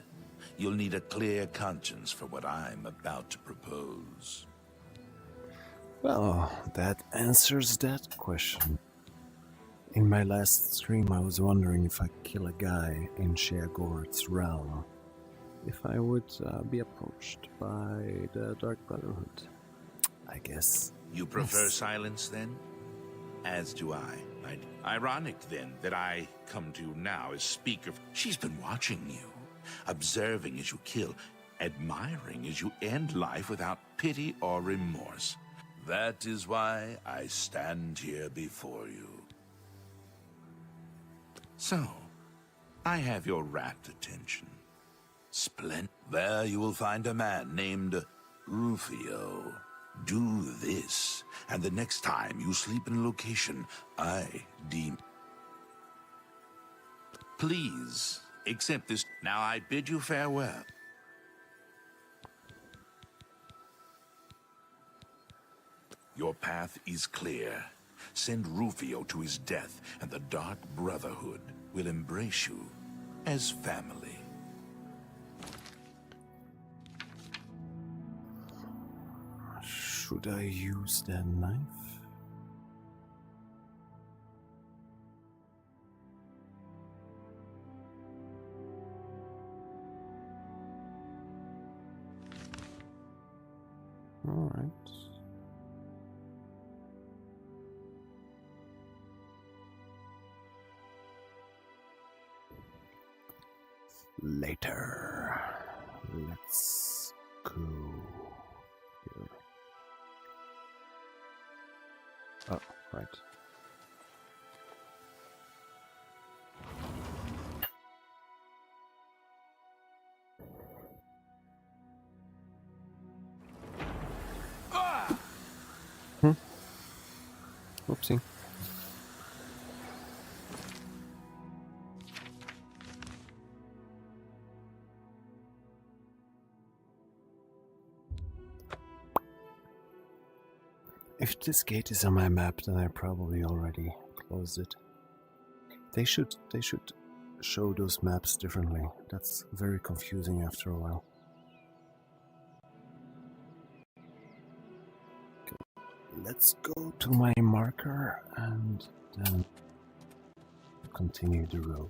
You'll need a clear conscience for what I'm about to propose. Well, that answers that question. In my last stream, I was wondering if I kill a guy in Sheagor's realm, if I would be approached by the Dark Brotherhood. I guess. You prefer Yes. silence, then? As do I. Ironic, then, that I come to you now as speaker. She's been watching you, observing as you kill, admiring as you end life without pity or remorse. That is why I stand here before you. So, I have your rapt attention. There you will find a man named Rufio. Do this, and the next time you sleep in a location I deem... Please, accept this. Now I bid you farewell. Your path is clear. Send Rufio to his death, and the Dark Brotherhood will embrace you as family. Should I use that knife? All right. Later. Let's go here. Oh, right. Oopsie. If this gate is on my map, then I probably already closed it. They should show those maps differently. That's very confusing after a while. Okay. Let's go to my marker and then continue the road.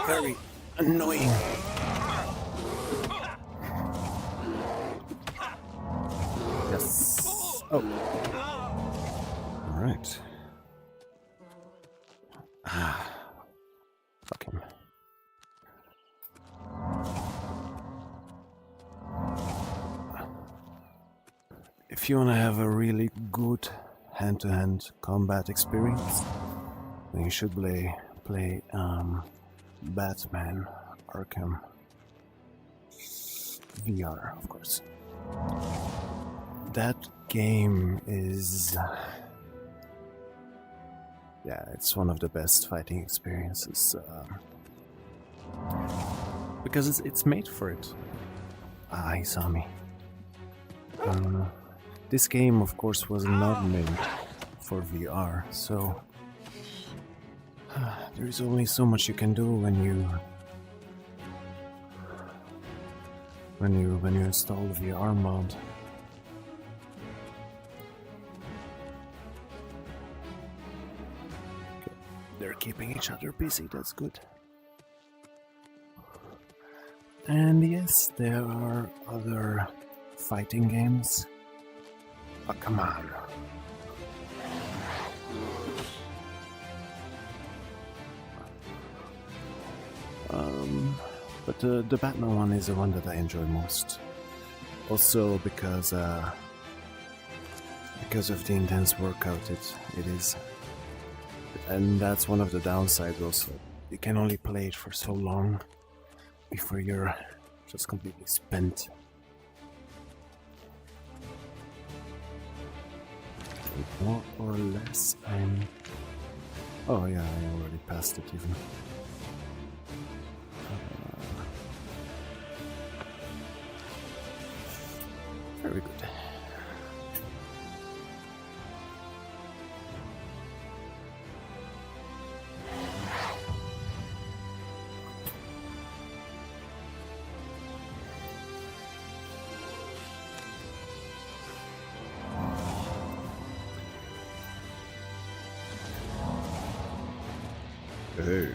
very annoying. Yes. Oh. All right. Fuck him. If you want to have a really good hand-to-hand combat experience, then you should play Batman Arkham VR, of course. That game is... yeah, it's one of the best fighting experiences. Because it's made for it. Ah, he saw me. This game, of course, was not made for VR, so... there is only so much you can do when you install the VR mod. Okay. They're keeping each other busy, that's good. And yes, there are other fighting games. Oh, come on. But the Batman one is the one that I enjoy most. Also because of the intense workout it is. And that's one of the downsides also. You can only play it for so long before you're just completely spent. More or less oh yeah, I already passed it even. Very good. Hey.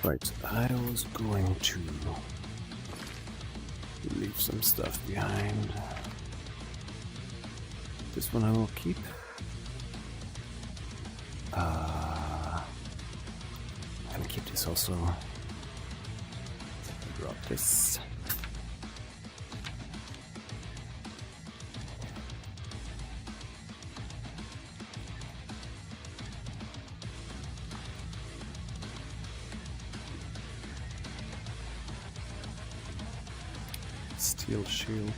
Right, I was going to leave some stuff behind. This one I will keep. I'm gonna keep this also. Drop this. Steel shield.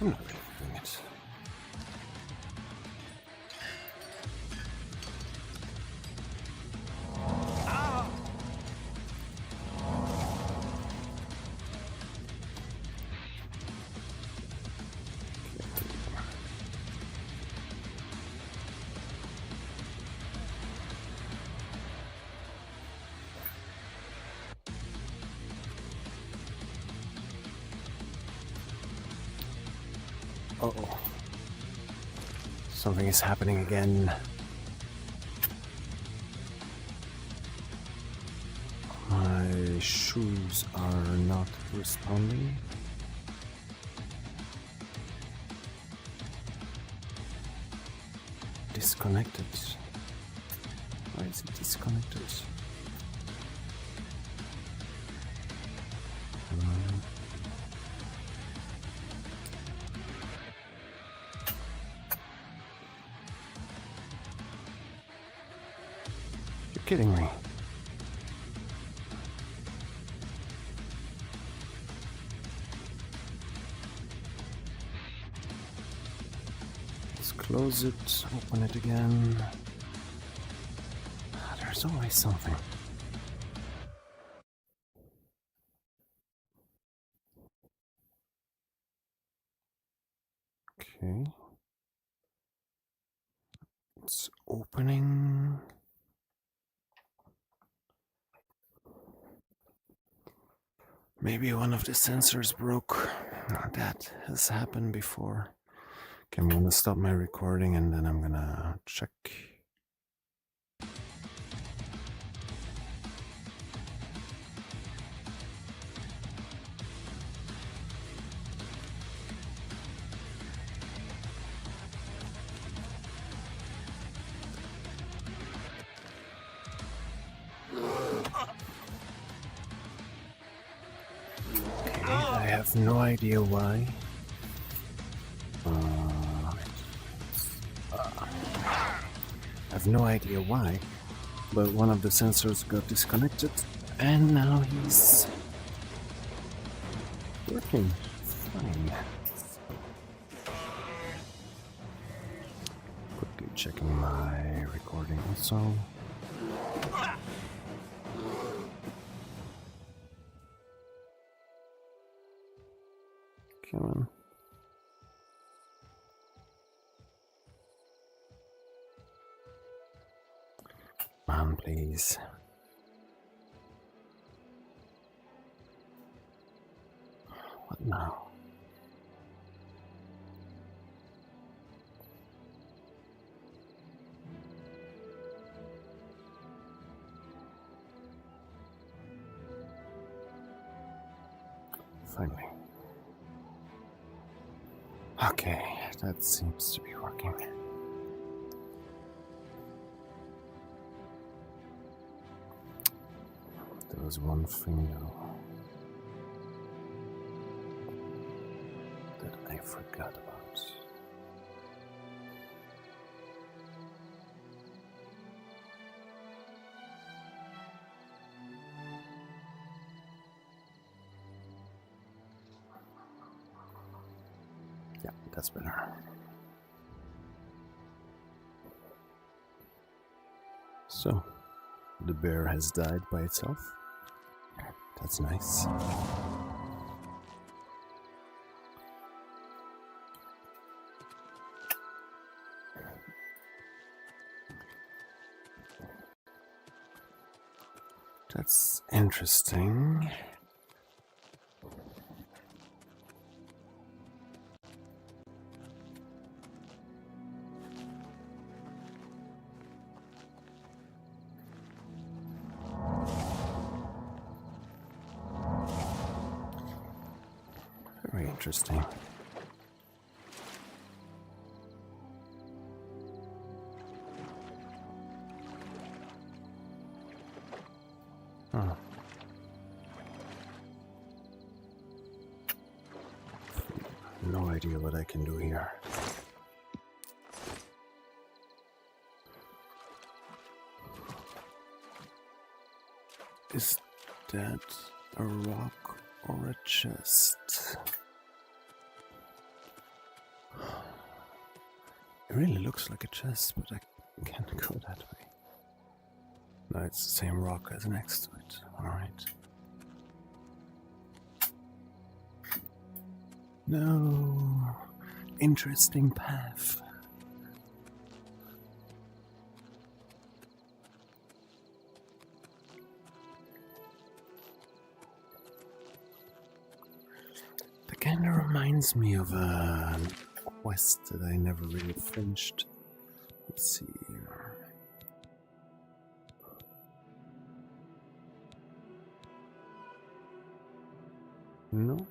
I'm not really doing it. Uh-oh. Something is happening again. My shoes are not responding. Disconnected. Why is it disconnected? You're kidding me. Let's close it, open it again. There's always something. Okay. It's opening. Maybe one of the sensors broke. That has happened before. Okay, I'm gonna stop my recording and then I'm gonna check. I have no idea why. I have no idea why, but one of the sensors got disconnected and now he's working fine. Quickly checking my recording also. Come on. Come on, please. What now? Finally. Okay, that seems to be working. There was one thing though that I forgot about. Yeah, that's better. So, the bear has died by itself. That's nice. That's interesting. Very interesting. Huh. No idea what I can do here. Is that a rock or a chest? It really looks like a chest, but I can't go that way. No, it's the same rock as next to it. Alright. No. Interesting path. That kind of reminds me of a quest that I never really finished. Let's see here. No.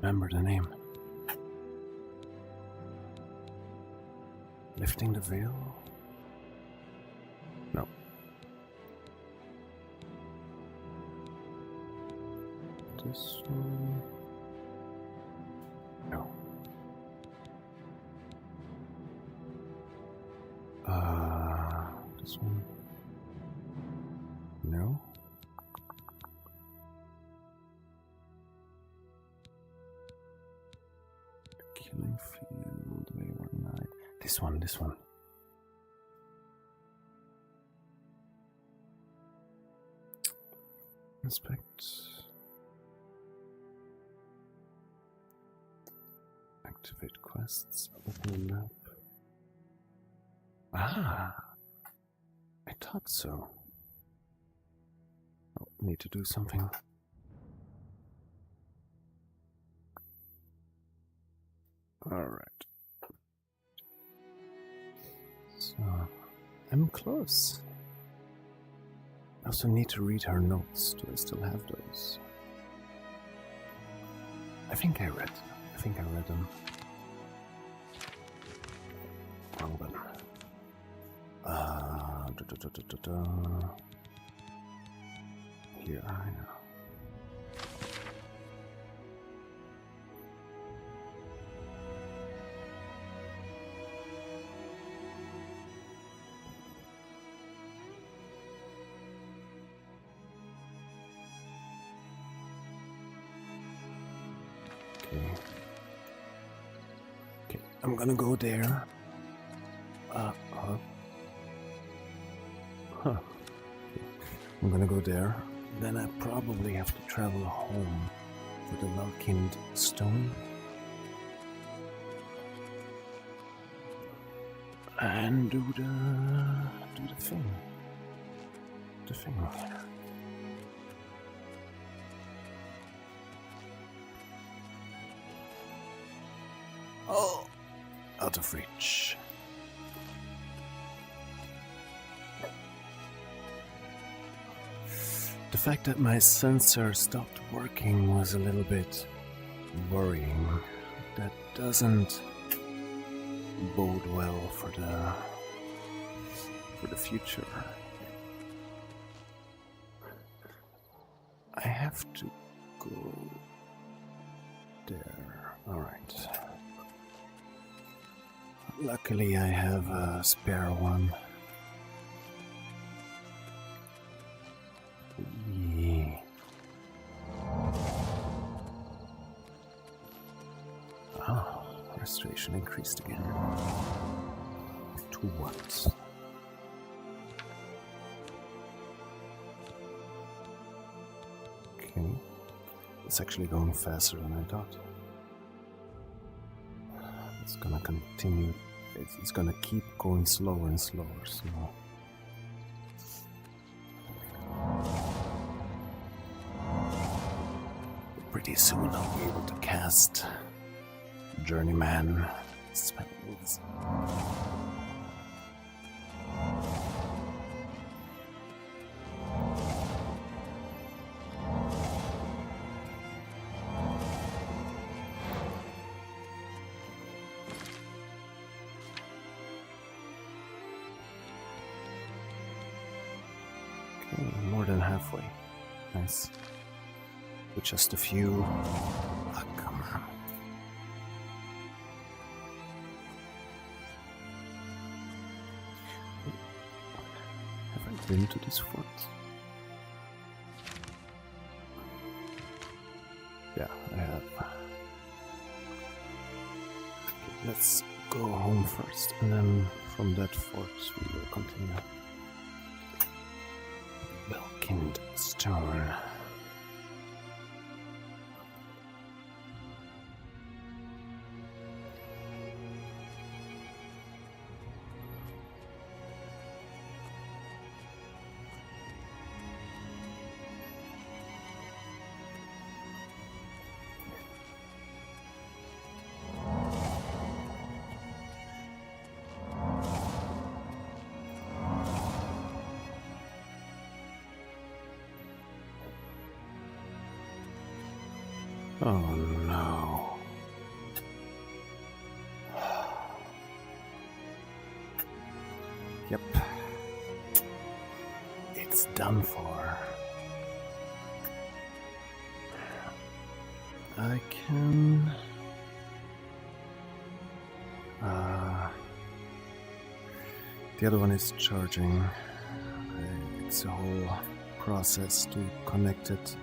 Remember the name. Lifting the veil? No. This one? No. This one? No. Killing field, wayward night. This one. Inspect. Activate quests. Open a map. Ah! I thought so. Oh, need to do something. Alright. So, I'm close. I also need to read her notes. Do I still have those? I think I read them. Wrong one. Here I know. Okay, I'm gonna go there. I'm gonna go there. Then I probably have to travel home for the Valkind stone. And do the thing. The thing. Oh, out of reach. The fact that my sensor stopped working was a little bit worrying. That doesn't bode well for the future. I have to go there. Alright. Luckily I have a spare one. Yeah. Oh, restoration increased again. To what? Okay. It's actually going faster than I thought. It's gonna continue. It's gonna keep going slower and slower, so... Pretty soon I'll be able to cast Journeyman spells. Okay, more than halfway. Nice. With just a few. Oh, come on. Have I been to this fort? Yeah, I have. Okay, let's go home first, and then from that fort we will continue. Valkind Stone. Oh no. Yep. It's done for. I can... the other one is charging. It's a whole process to connect it.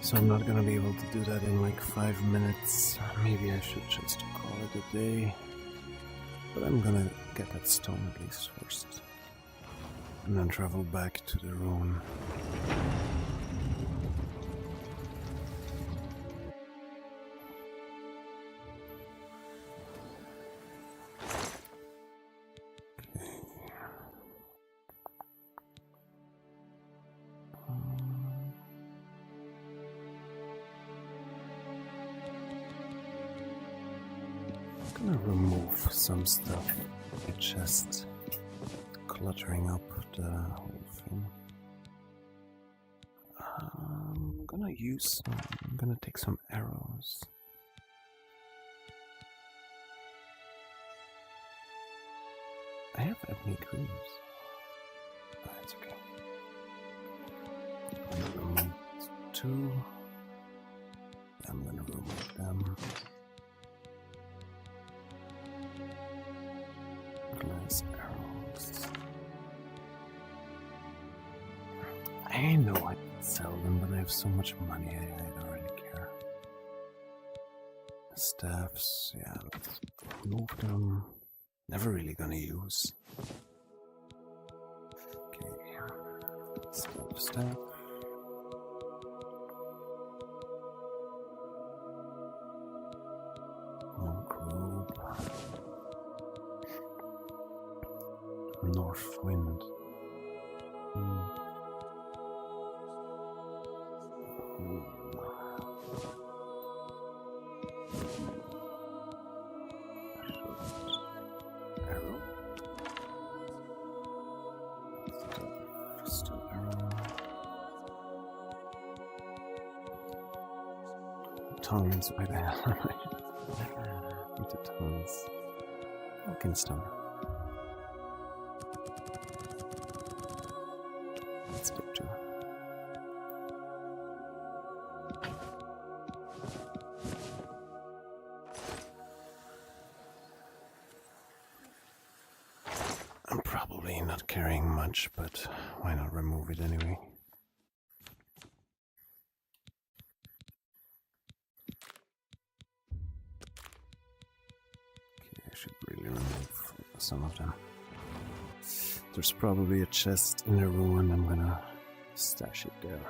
So I'm not gonna be able to do that in like 5 minutes. Maybe I should just call it a day. But I'm gonna get that stone at least first. And then travel back to the ruin. gonna remove some stuff. It's just cluttering up the whole thing. I'm gonna take some arrows. I have ebony greaves. Oh, it's okay. I'm gonna remove 2. I'm gonna remove them. Glass arrows. I know I can sell them, but I have so much money I don't really care. Staffs, yeah, let's remove them. Never really gonna use. Okay. Staff. Monk robe. North wind. Arrow. Still arrow. Tongues, why the hell am I? With the tongues. Alkenstone. Let's do 2. I'm probably not carrying much, but why not remove it anyway? Okay, I should really remove some of them. There's probably a chest in the ruin. I'm gonna stash it there.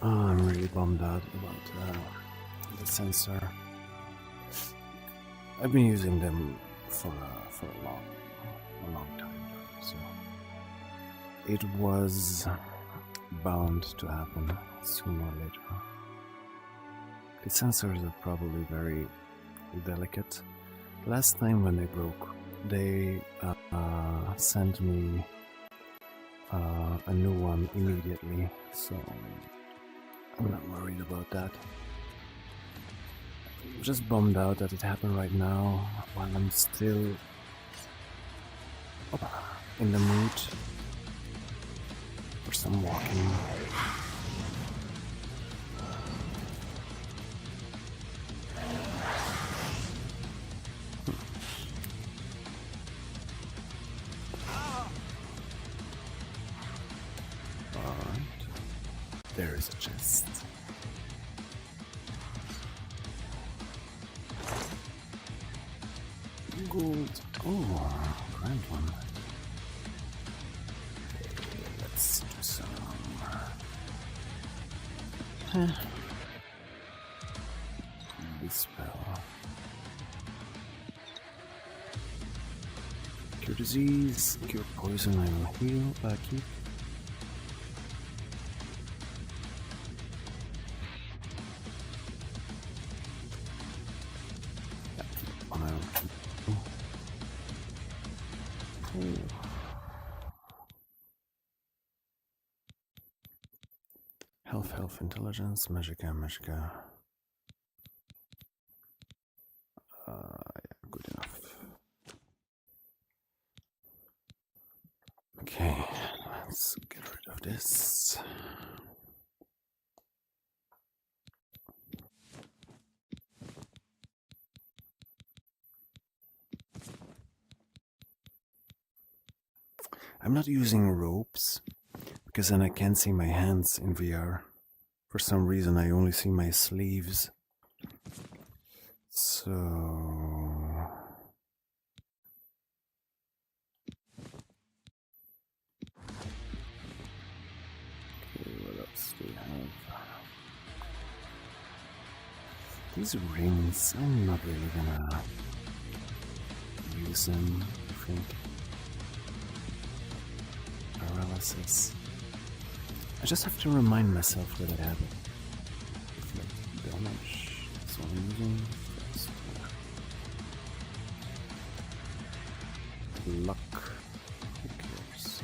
Oh, I'm really bummed out about the sensor. I've been using them for a long time now, so it was bound to happen sooner or later. The sensors are probably very delicate. Last time when they broke, they sent me a new one immediately, so I'm not worried about that. I'm just bummed out that it happened right now while I'm still in the mood for some walking. There is a chest. Gold. Oh, grand one. Let's do some. Dispel. Cure disease. Cure poison. I will heal. Keep. Health, intelligence, magica. Yeah, good enough. Okay, let's get rid of this. I'm not using ropes because then I can't see my hands in VR. For some reason, I only see my sleeves. So... okay, what else do we have? These rings, I'm not really gonna use them, I think. Paralysis. I just have to remind myself that I have it. Reflect damage. It's one using first. Luck. Who cares?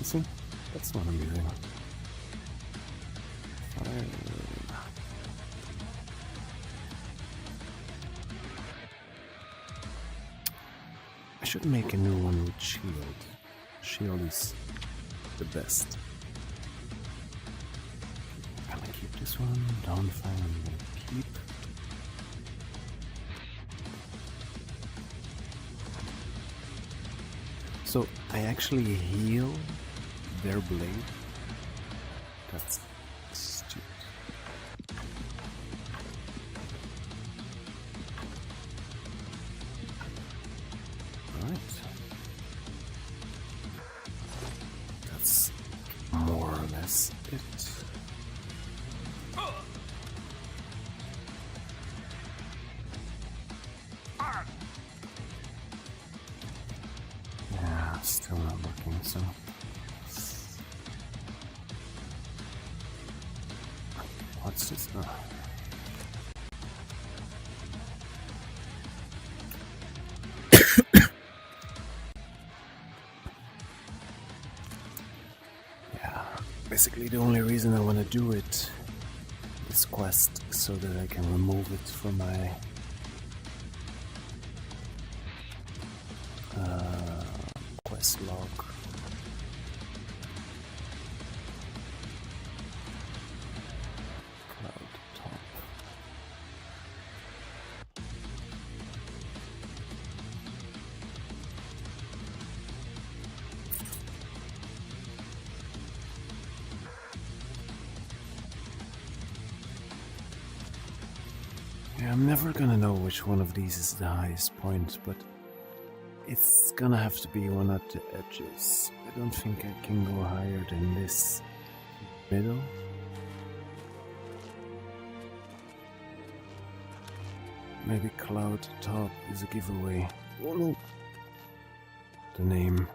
See? That's what I'm using. Fire. I should make a new one with shield. Shield is the best. I'm gonna keep this one. Downfire I'm gonna keep. So I actually heal their blade. That's stupid. Alright. That's more or less it. Yeah, still not working, so. What's this? Oh. Yeah, basically the only reason I want to do it, this quest, so that I can remove it from my quest log. Cloud top. Yeah, I'm never gonna know which one of these is the highest point, but it's gonna have to be one at the edges. I don't think I can go higher than this middle. Maybe Cloud Top is a giveaway. Oh no! The name.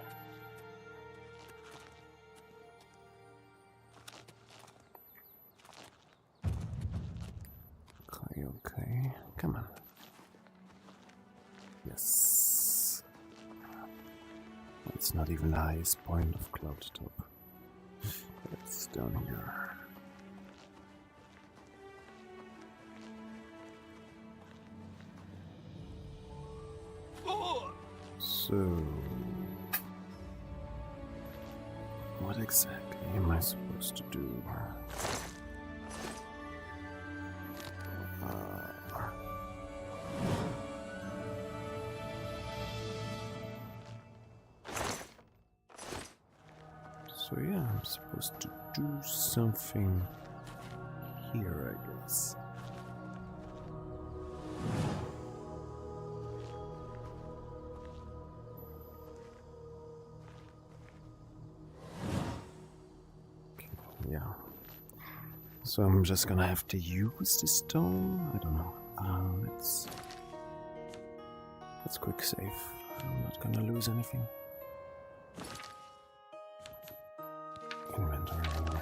Okay, okay. Come on. Yes. It's not even the highest point of Cloud Top. It's down here. So, what exactly am I supposed to do? So yeah, I'm supposed to do something here, I guess. Yeah. So I'm just gonna have to use the stone? I don't know. Let's quick save. I'm not gonna lose anything. Inventory anyway.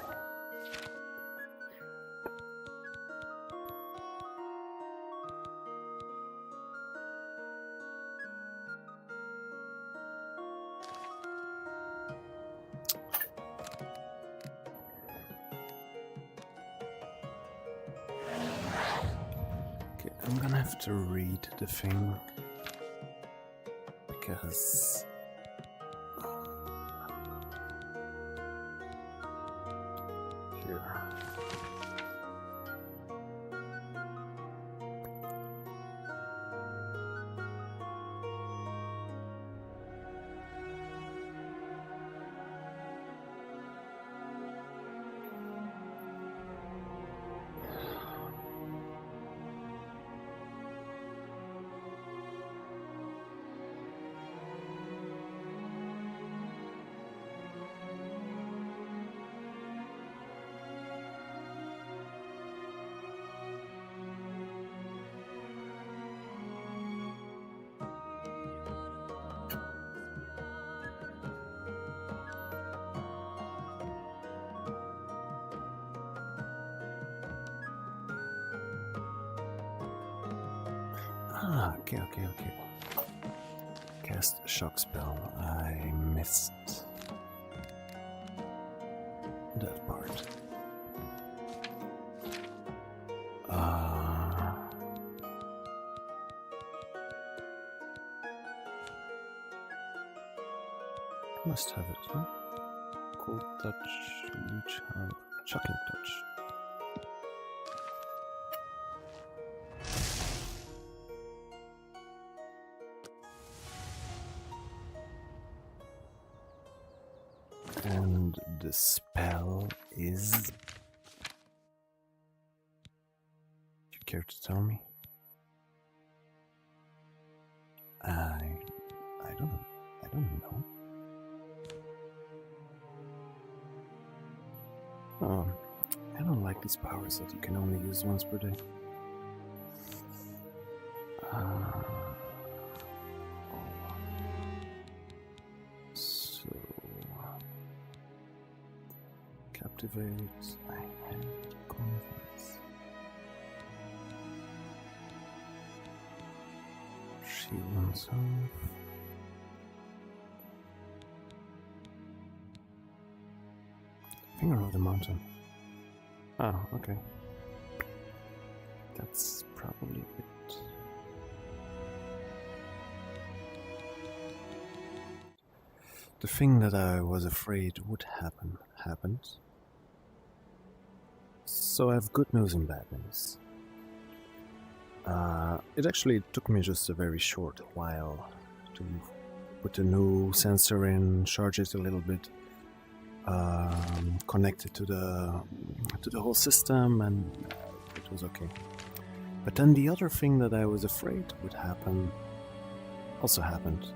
I'm gonna have to read the thing because here. Ah, okay. Cast a shock spell. I missed that part. Must have it, huh? Cold touch, leech hand, shocking touch. And the spell is... You care to tell me? I don't know. Oh, I don't like these powers that you can only use once per day. So... Captivate... I had confidence. Shield oneself... Finger of the mountain. Ah, okay. That's probably it. The thing that I was afraid would happen, happened. So I have good news and bad news. It actually took me just a very short while to put a new sensor in, charge it a little bit. Connected to the whole system, and it was okay. But then the other thing that I was afraid would happen also happened.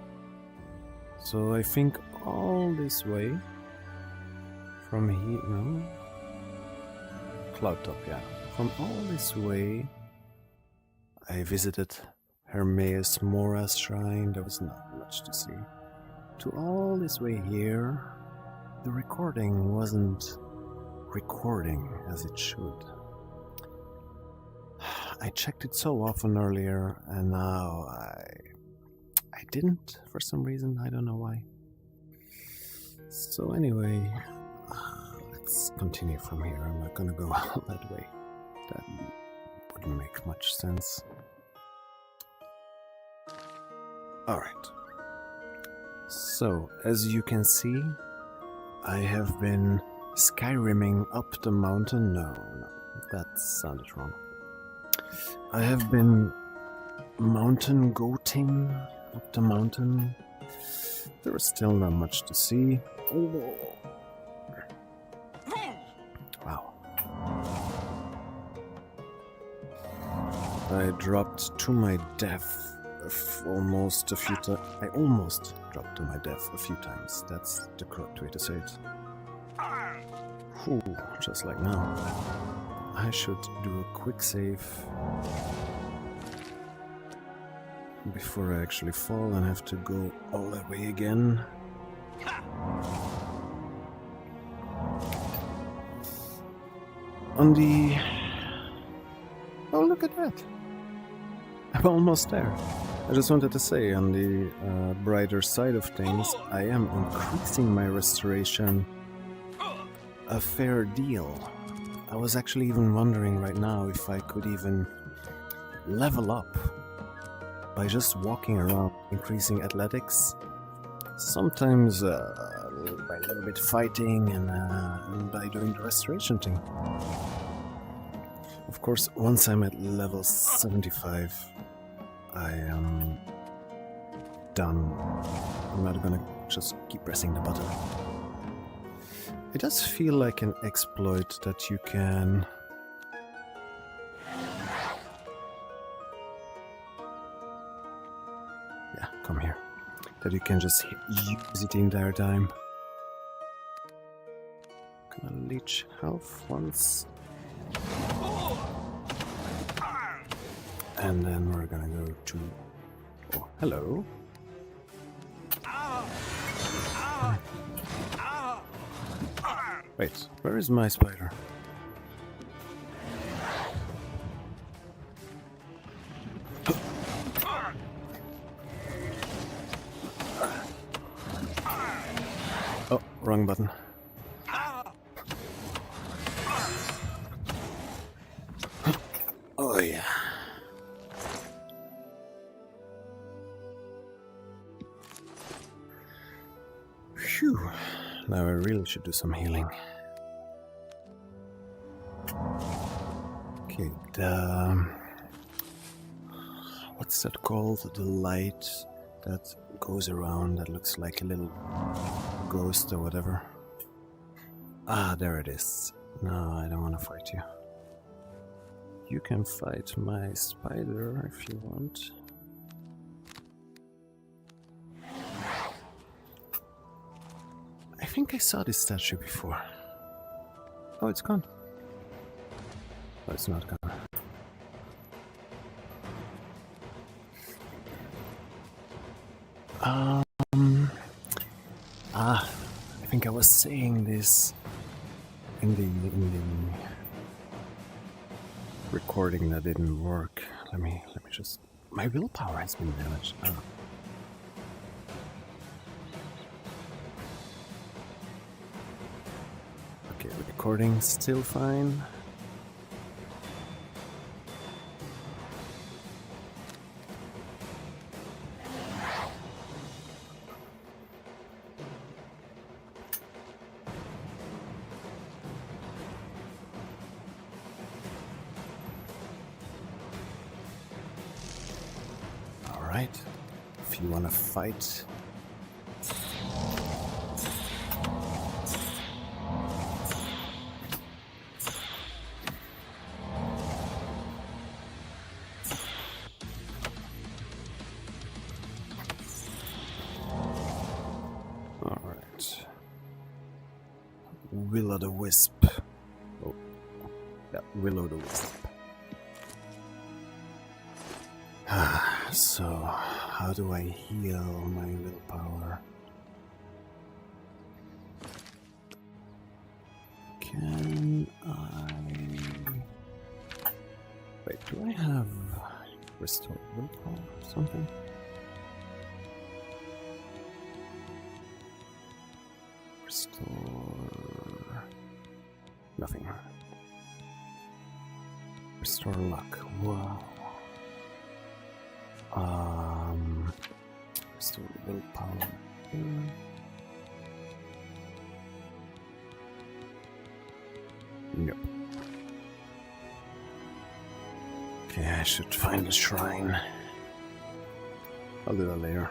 So I think all this way from here, no, Cloud Top, yeah. From all this way, I visited Hermaeus Mora's shrine. There was not much to see. To all this way here. The recording wasn't recording as it should. I checked it so often earlier, and now I didn't for some reason. I don't know why. So anyway, let's continue from here. I'm not gonna go out that way. That wouldn't make much sense. Alright. So, as you can see, I have been Skyrimming up the mountain. No, that sounded wrong. I have been mountain goating up the mountain. There is still not much to see. Oh. Wow. I dropped to my death almost a few times. I almost dropped to my death a few times. That's the correct way to say it. Ooh, just like now. I should do a quick save before I actually fall and have to go all that way again. On the... Oh, look at that! I'm almost there. I just wanted to say, on the brighter side of things, I am increasing my restoration a fair deal. I was actually even wondering right now if I could even level up by just walking around, increasing athletics. Sometimes by a little bit fighting and by doing the restoration thing. Of course, once I'm at level 75, I am done. I'm not gonna just keep pressing the button. It does feel like an exploit that you can... Yeah, come here. That you can just use it the entire time. Gonna leech health once. And then we're gonna go to... Oh, hello. Wait, where is my spider? Wrong button. Oh yeah. Phew. Now I really should do some healing. Okay, what's that called? The light that goes around that looks like a little ghost or whatever. Ah, there it is. No, I don't want to fight you. You can fight my spider if you want. I think I saw this statue before. Oh, it's gone. Oh, it's not gone. I think I was saying this in the recording that didn't work. Let me just. My willpower has been damaged. Oh. Okay, the recording's still fine. Alright, if you wanna fight. Alright. Will-o'-the-wisp. Oh, yeah, will-o'-the-wisp. So, how do I heal my willpower? Can I... Wait, do I have restore willpower or something? Restore... Nothing. Restore luck. Wow. Restore willpower. Yep. Okay, I should find a shrine. I'll do that later.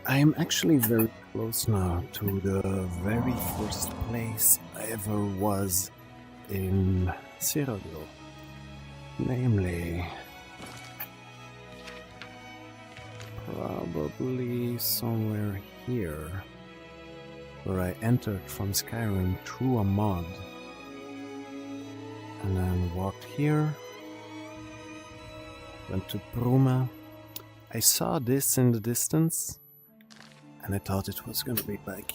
I am actually very close now to the very first place I ever was in Cyradill. Namely, probably somewhere here, where I entered from Skyrim through a mod, and then walked here, went to Bruma. I saw this in the distance, and I thought it was gonna be like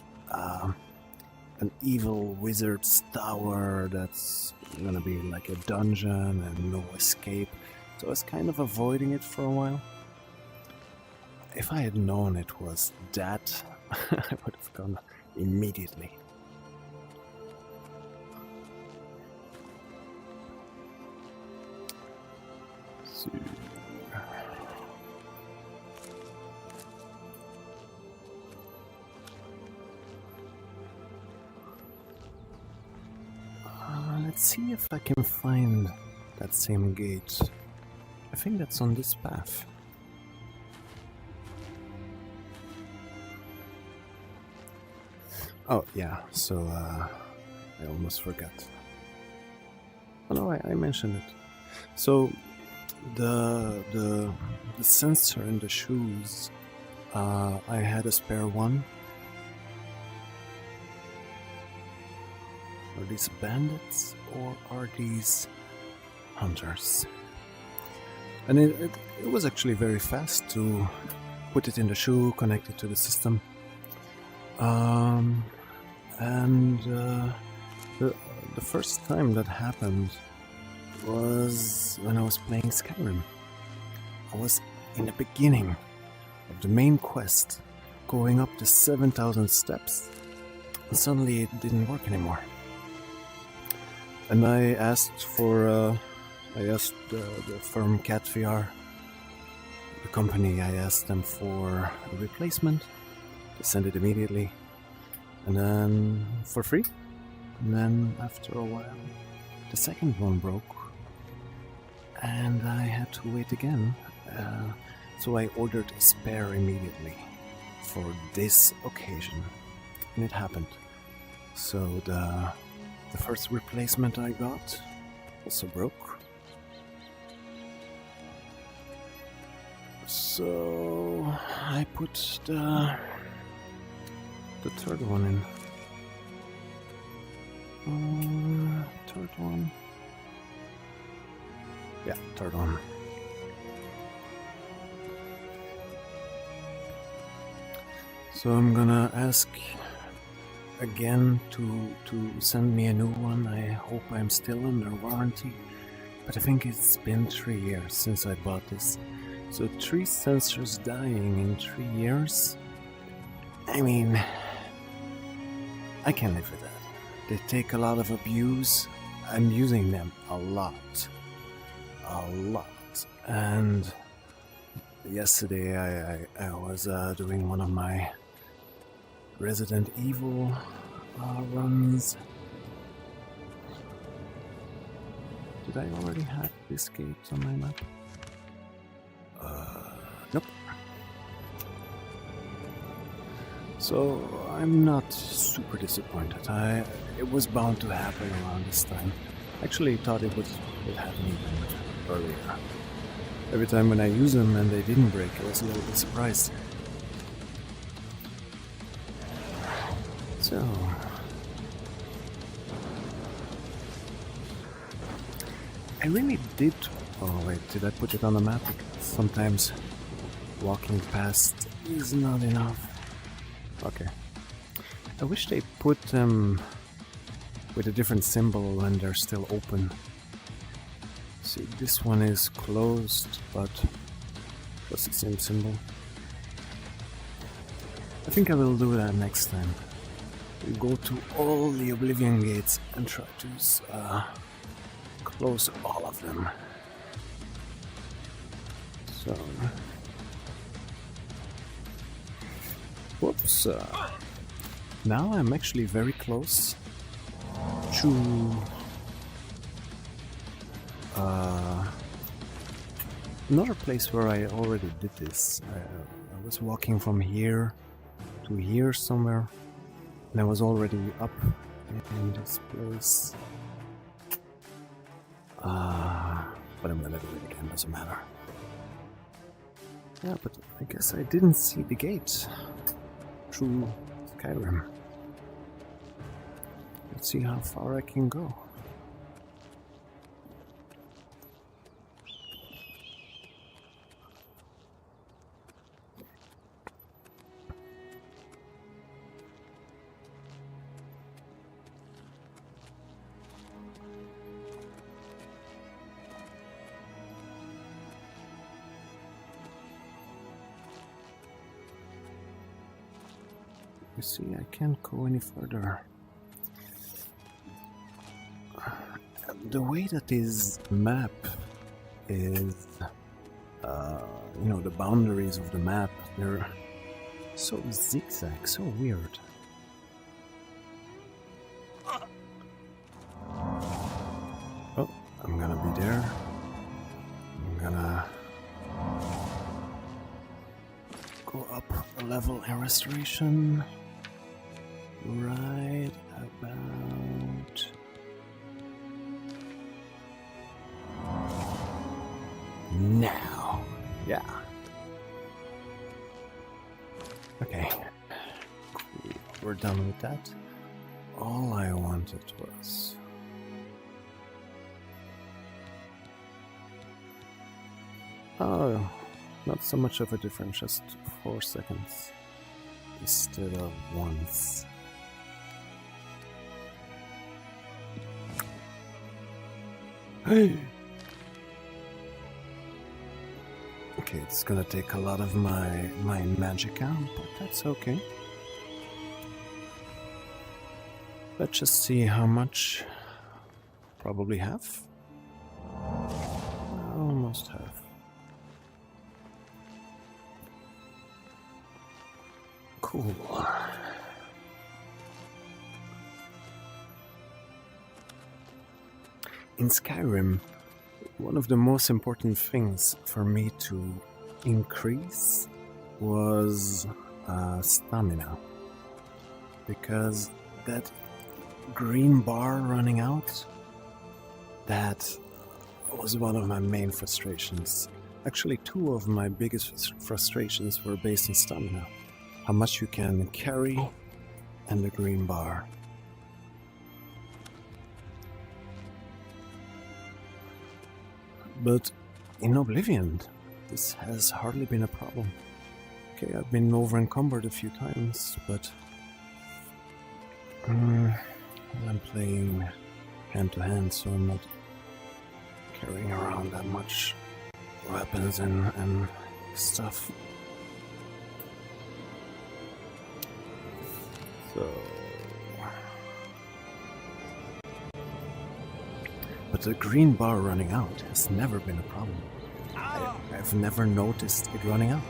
an evil wizard's tower that's gonna be like a dungeon and no escape. So I was kind of avoiding it for a while. If I had known it was that, I would have gone immediately. So. Let's see if I can find that same gate. I think that's on this path. Oh, yeah, so, I almost forgot. Oh no, I mentioned it. So, the sensor in the shoes, I had a spare one. Are these bandits or are these hunters? And it was actually very fast to put it in the shoe, connect it to the system. The first time that happened was when I was playing Skyrim. I was in the beginning of the main quest, going up the 7,000 steps, and suddenly it didn't work anymore. And I asked the firm Cat VR, the company, I asked them for a replacement. They sent it immediately, and then for free. And then after a while, the second one broke, and I had to wait again. So I ordered a spare immediately for this occasion, and it happened. So the first replacement I got also broke. So I put the third one in. Third one. Yeah, third one. So I'm gonna ask again to send me a new one. I hope I'm still under warranty, but I think it's been 3 years since I bought this. So 3 sensors dying in 3 years? I mean, I can live with that. They take a lot of abuse. I'm using them a lot. And yesterday I was doing one of my Resident Evil runs. Did I already have this gate on my map? Nope. So I'm not super disappointed. It was bound to happen around this time. Actually, thought it would happen even earlier. Every time when I use them and they didn't break, I was a little bit surprised. So I really did. Oh wait, did I put it on the map? Sometimes walking past is not enough. Okay. I wish they put them with a different symbol when they're still open. See, this one is closed, but that's the same symbol. I think I will do that next time. We'll go to all the Oblivion gates and try to close all of them. So... Whoops. Now I'm actually very close to another place where I already did this. I was walking from here to here somewhere, and I was already up in this place. But I'm gonna do it again, doesn't matter. Yeah, but I guess I didn't see the gate through Skyrim. Let's see how far I can go. You see, I can't go any further. The way that this map is, the boundaries of the map, they're so zigzag, so weird. Oh, I'm gonna be there. I'm gonna go up a level in restoration. Right about now. Yeah. Okay. Cool. We're done with that. All I wanted was... Oh, not so much of a difference, just 4 seconds instead of once. Hey! Okay, it's gonna take a lot of my magic out, but that's okay. Let's just see how much. Probably half. Almost half. Cool. In Skyrim, one of the most important things for me to increase was stamina. Because that green bar running out, that was one of my main frustrations. Actually, two of my biggest frustrations were based on stamina. How much you can carry and the green bar. But in Oblivion, this has hardly been a problem. Okay, I've been over-encumbered a few times, but I'm playing hand-to-hand, so I'm not carrying around that much weapons and stuff. So... But the green bar running out has never been a problem. I've never noticed it running out.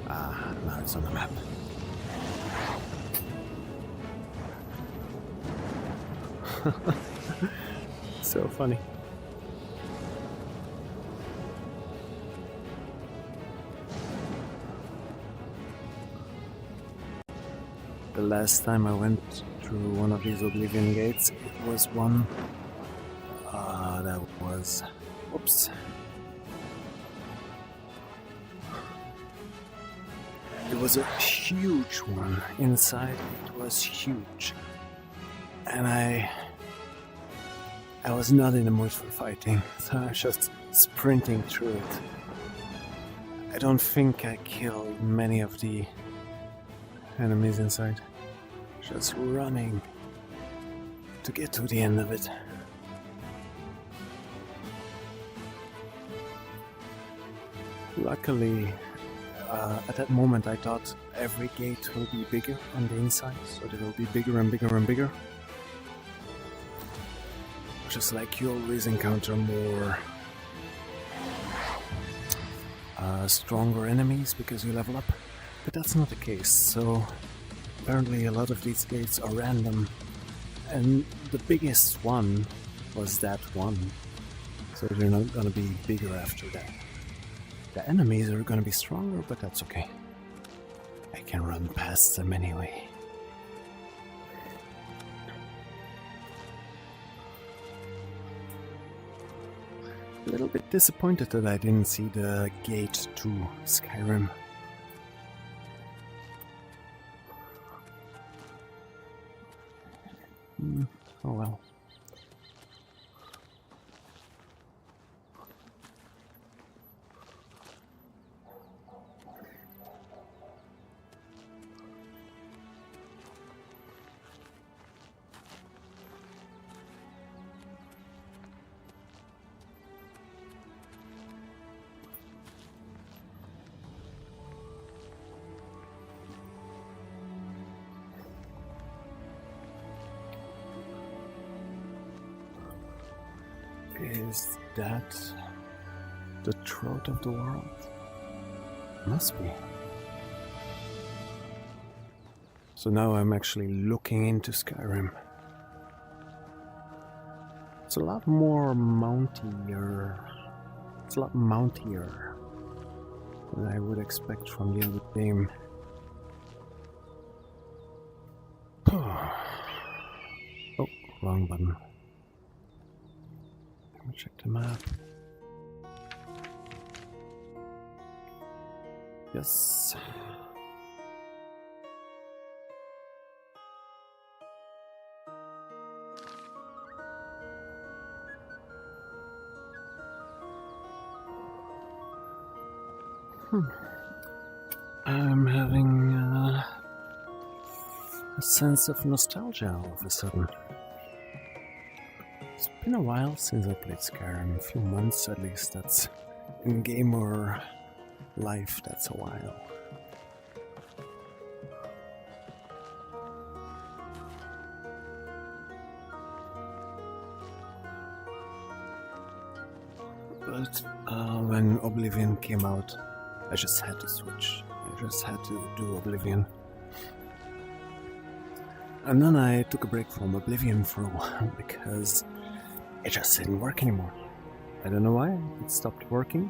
Ah, now it's on the map. So funny. The last time I went through one of these Oblivion gates, it was one that was... Oops. It was a huge one. Inside it was huge. And I was not in the mood for fighting, so I was just sprinting through it. I don't think I killed many of the enemies inside. Just running to get to the end of it. Luckily, at that moment I thought every gate will be bigger on the inside, so they will be bigger and bigger and bigger. Just like you always encounter more stronger enemies because you level up. But that's not the case, so apparently a lot of these gates are random, and the biggest one was that one, so they're not gonna be bigger after that. The enemies are gonna be stronger, but that's okay. I can run past them anyway. A little bit disappointed that I didn't see the gate to Skyrim. Oh well. Is that the throat of the world? Must be. So now I'm actually looking into Skyrim. It's a lot more mountier. It's a lot mountier than I would expect from the other game. Oh, wrong button. Let me check the map. Yes. I'm having a sense of nostalgia all of a sudden. It's been a while since I played Skyrim, a few months at least. That's in gamer life, that's a while. But when Oblivion came out, I just had to switch. I just had to do Oblivion. And then I took a break from Oblivion for a while because it just didn't work anymore. I don't know why, it stopped working.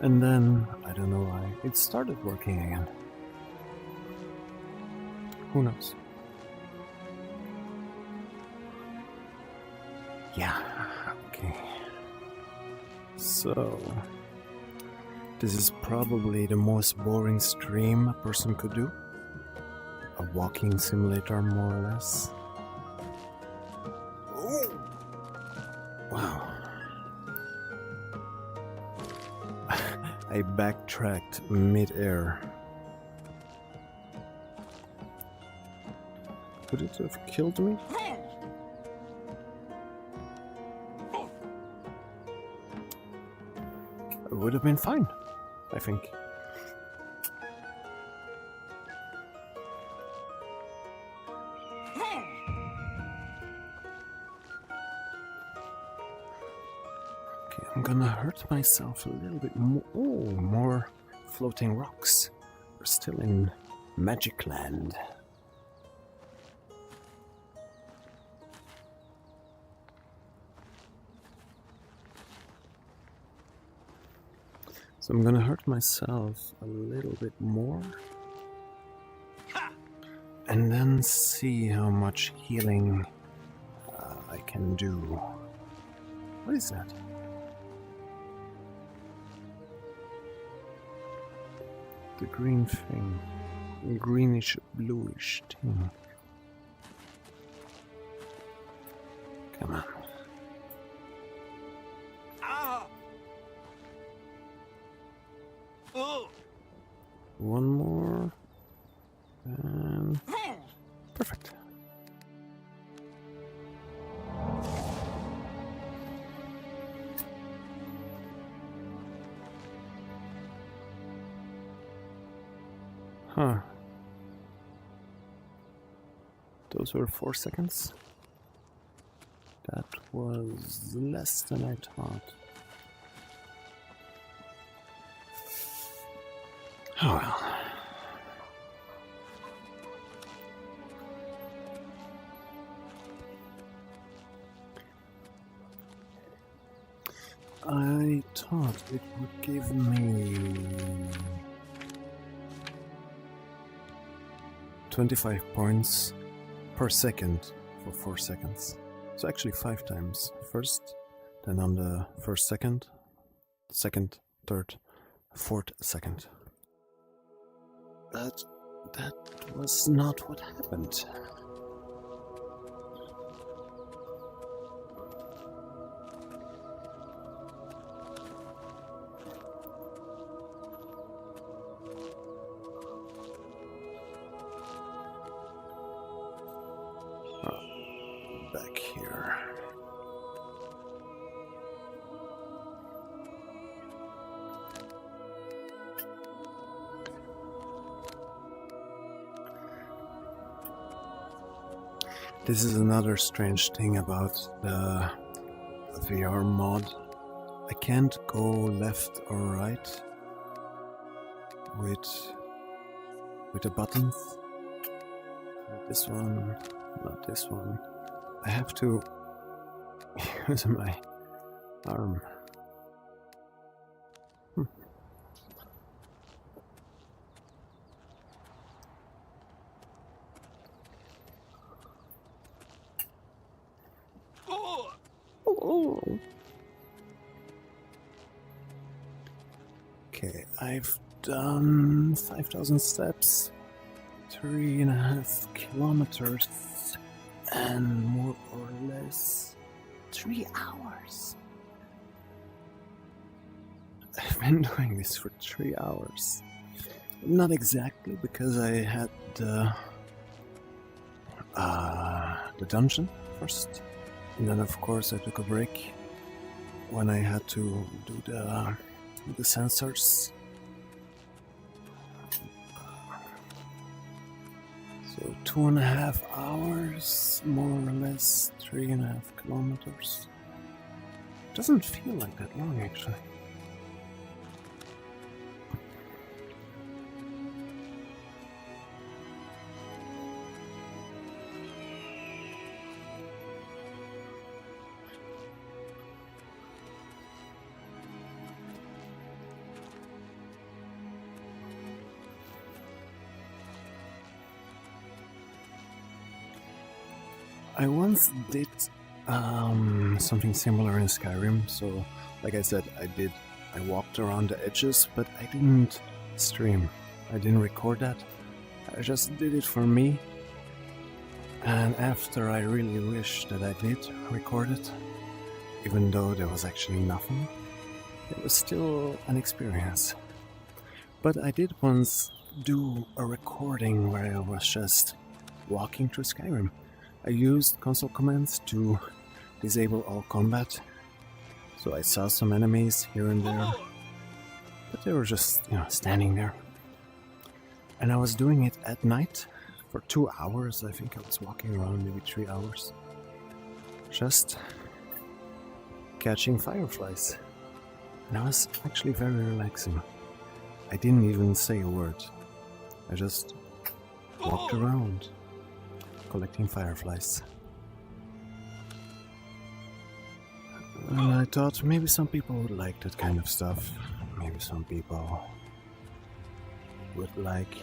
And then, I don't know why, it started working again. Who knows? Yeah, okay. So, this is probably the most boring stream a person could do. A walking simulator, more or less. Ooh. Wow. I backtracked mid-air. Could it have killed me? It would have been fine, I think. Okay, I'm gonna hurt myself a little bit more. Oh, more floating rocks. We're still in Magic Land. So I'm gonna hurt myself a little bit more. And then see how much healing I can do. What is that? The green thing. Greenish bluish thing. Come on. One more. And perfect. Huh. Those were 4 seconds. That was less than I thought. Oh well. I thought it would give me 25 points per second for 4 seconds. So actually 5 times. First, then on the first second, second, third, fourth second. But that was not what happened. Back here. This is another strange thing about the VR mod. I can't go left or right with the buttons. Not this one, not this one. I have to use my arm. Oh. Okay, I've done 5,000 steps, 3.5 kilometers, and more or less 3 hours. I've been doing this for 3 hours. Not exactly, because I had the dungeon first. And then, of course, I took a break when I had to do the sensors. So 2.5 hours, more or less 3.5 kilometers. Doesn't feel like that long, actually. I once did something similar in Skyrim, so like I said, I walked around the edges, but I didn't stream. I didn't record that. I just did it for me. And after I really wish that I did record it, even though there was actually nothing, it was still an experience. But I did once do a recording where I was just walking through Skyrim. I used console commands to disable all combat, so I saw some enemies here and there, but they were just, standing there. And I was doing it at night for 2 hours. I think I was walking around maybe 3 hours, just catching fireflies. And it was actually very relaxing. I didn't even say a word. I just walked around, collecting fireflies. And I thought maybe some people would like that kind of stuff. Maybe some people would like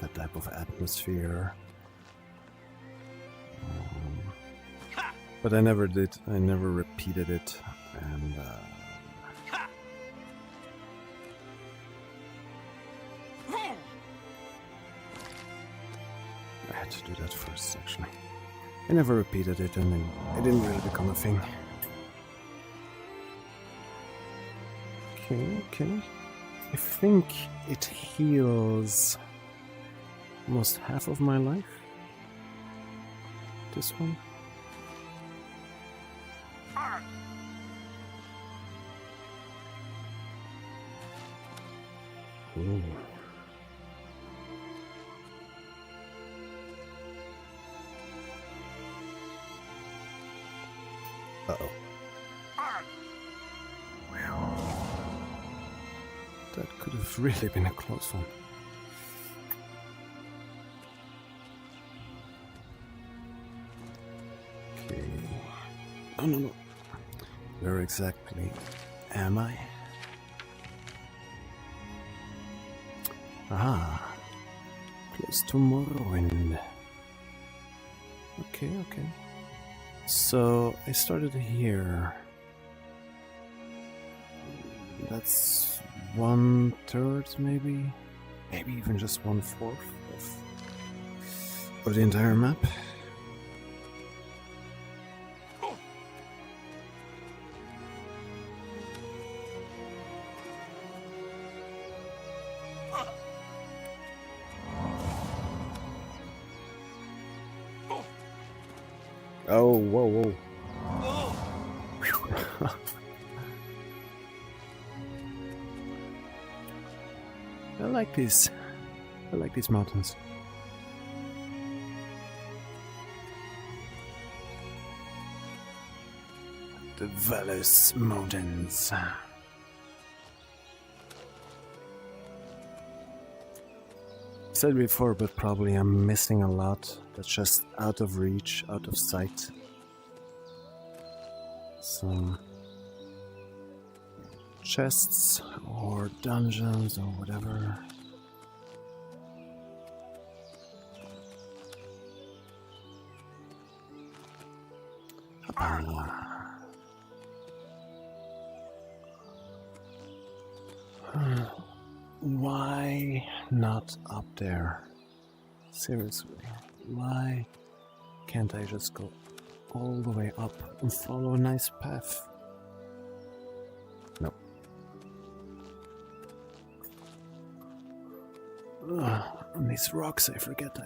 that type of atmosphere. But I never did. I never repeated it. And I had to do that first, actually. I never repeated it, and then it didn't really become a thing. Okay. I think it heals almost half of my life. This one. Ooh. Uh-oh. That could have really been a close one. Okay. Oh, no. Where exactly am I? Aha. Close to Morrowind. Okay. So, I started here. That's 1/3 maybe even just 1/4 of the entire map. Oh, whoa. I like these mountains. The Valus Mountains. Said before, but probably I'm missing a lot that's just out of reach, out of sight. Some chests or dungeons or whatever. Why not up there? Seriously, why can't I just go all the way up and follow a nice path? No. On these rocks I forget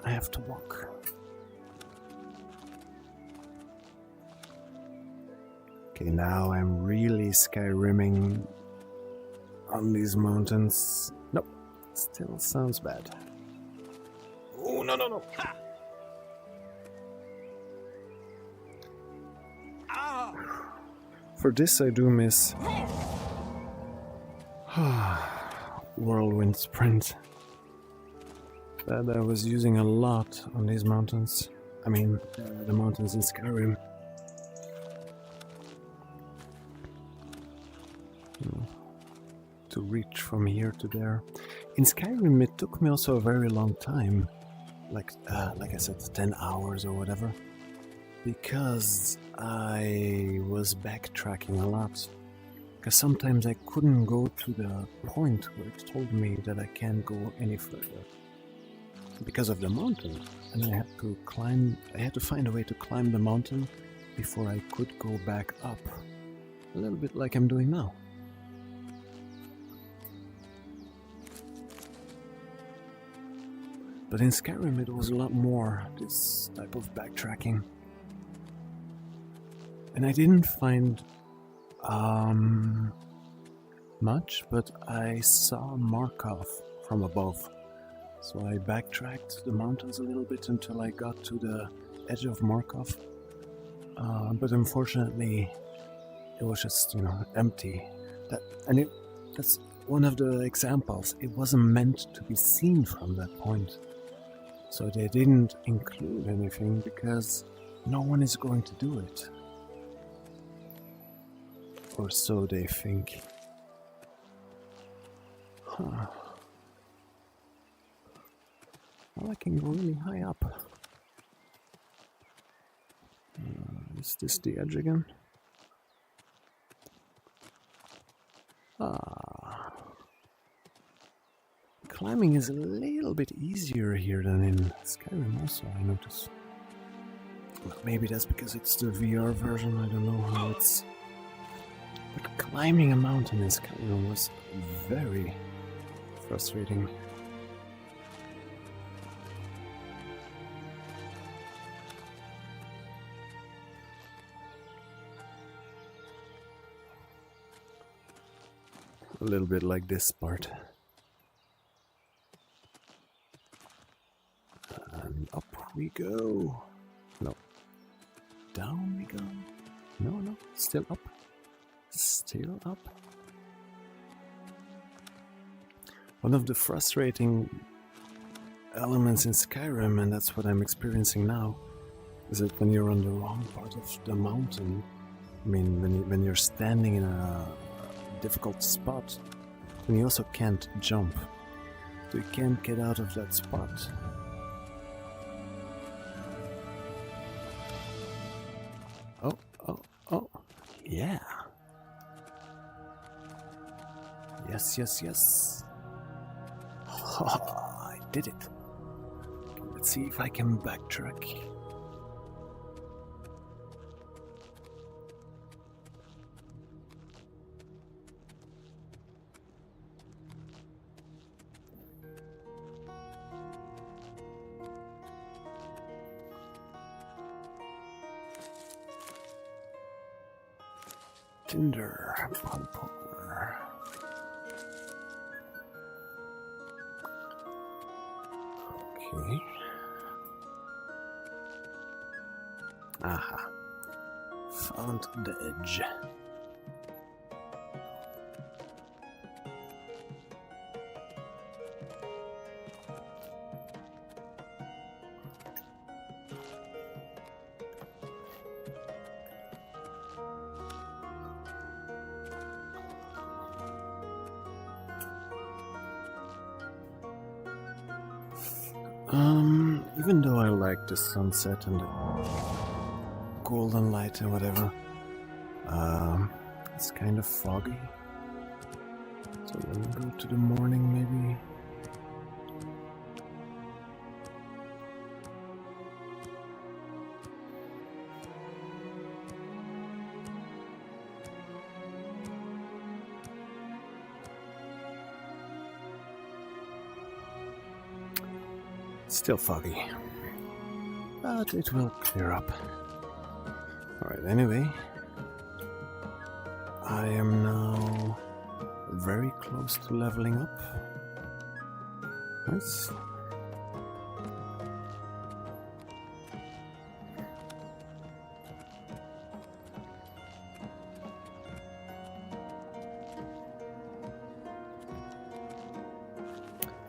I have to walk. Okay, now I'm really skyrimming on these mountains. Nope, still sounds bad. Oh, no, no, no. For this I do miss Whirlwind Sprint. That I was using a lot on these mountains. I mean, the mountains in Skyrim. To reach from here to there. In Skyrim it took me also a very long time. Like I said, 10 hours or whatever. Because I was backtracking a lot. Because sometimes I couldn't go to the point where it told me that I can't go any further. Because of the mountain. And I had to find a way to climb the mountain before I could go back up. A little bit like I'm doing now. But in Skyrim it was a lot more this type of backtracking. And I didn't find much, but I saw Markov from above. So I backtracked the mountains a little bit until I got to the edge of Markov. But unfortunately, it was just, empty. That's one of the examples. It wasn't meant to be seen from that point. So they didn't include anything because no one is going to do it. Or so they think. Huh. Well, I can go really high up. Is this the edge again? Climbing is a little bit easier here than in Skyrim also, I notice. Well, maybe that's because it's the VR version, I don't know how it's... But climbing a mountain in Skyrim was very frustrating. A little bit like this part. And up we go. No. Down we go. No, still up. Still up. One of the frustrating elements in Skyrim, and that's what I'm experiencing now, is that when you're on the wrong part of the mountain, I mean, when you're standing in a difficult spot, then you also can't jump. So you can't get out of that spot. Oh, yeah. Yes. I did it. Let's see if I can backtrack. Tinder, Pumper. Okay. Aha. Found the edge. Even though I like the sunset and the golden light and whatever, it's kind of foggy. So let me go to the morning maybe. Still foggy, but it will clear up. Alright, anyway, I am now very close to leveling up. Nice.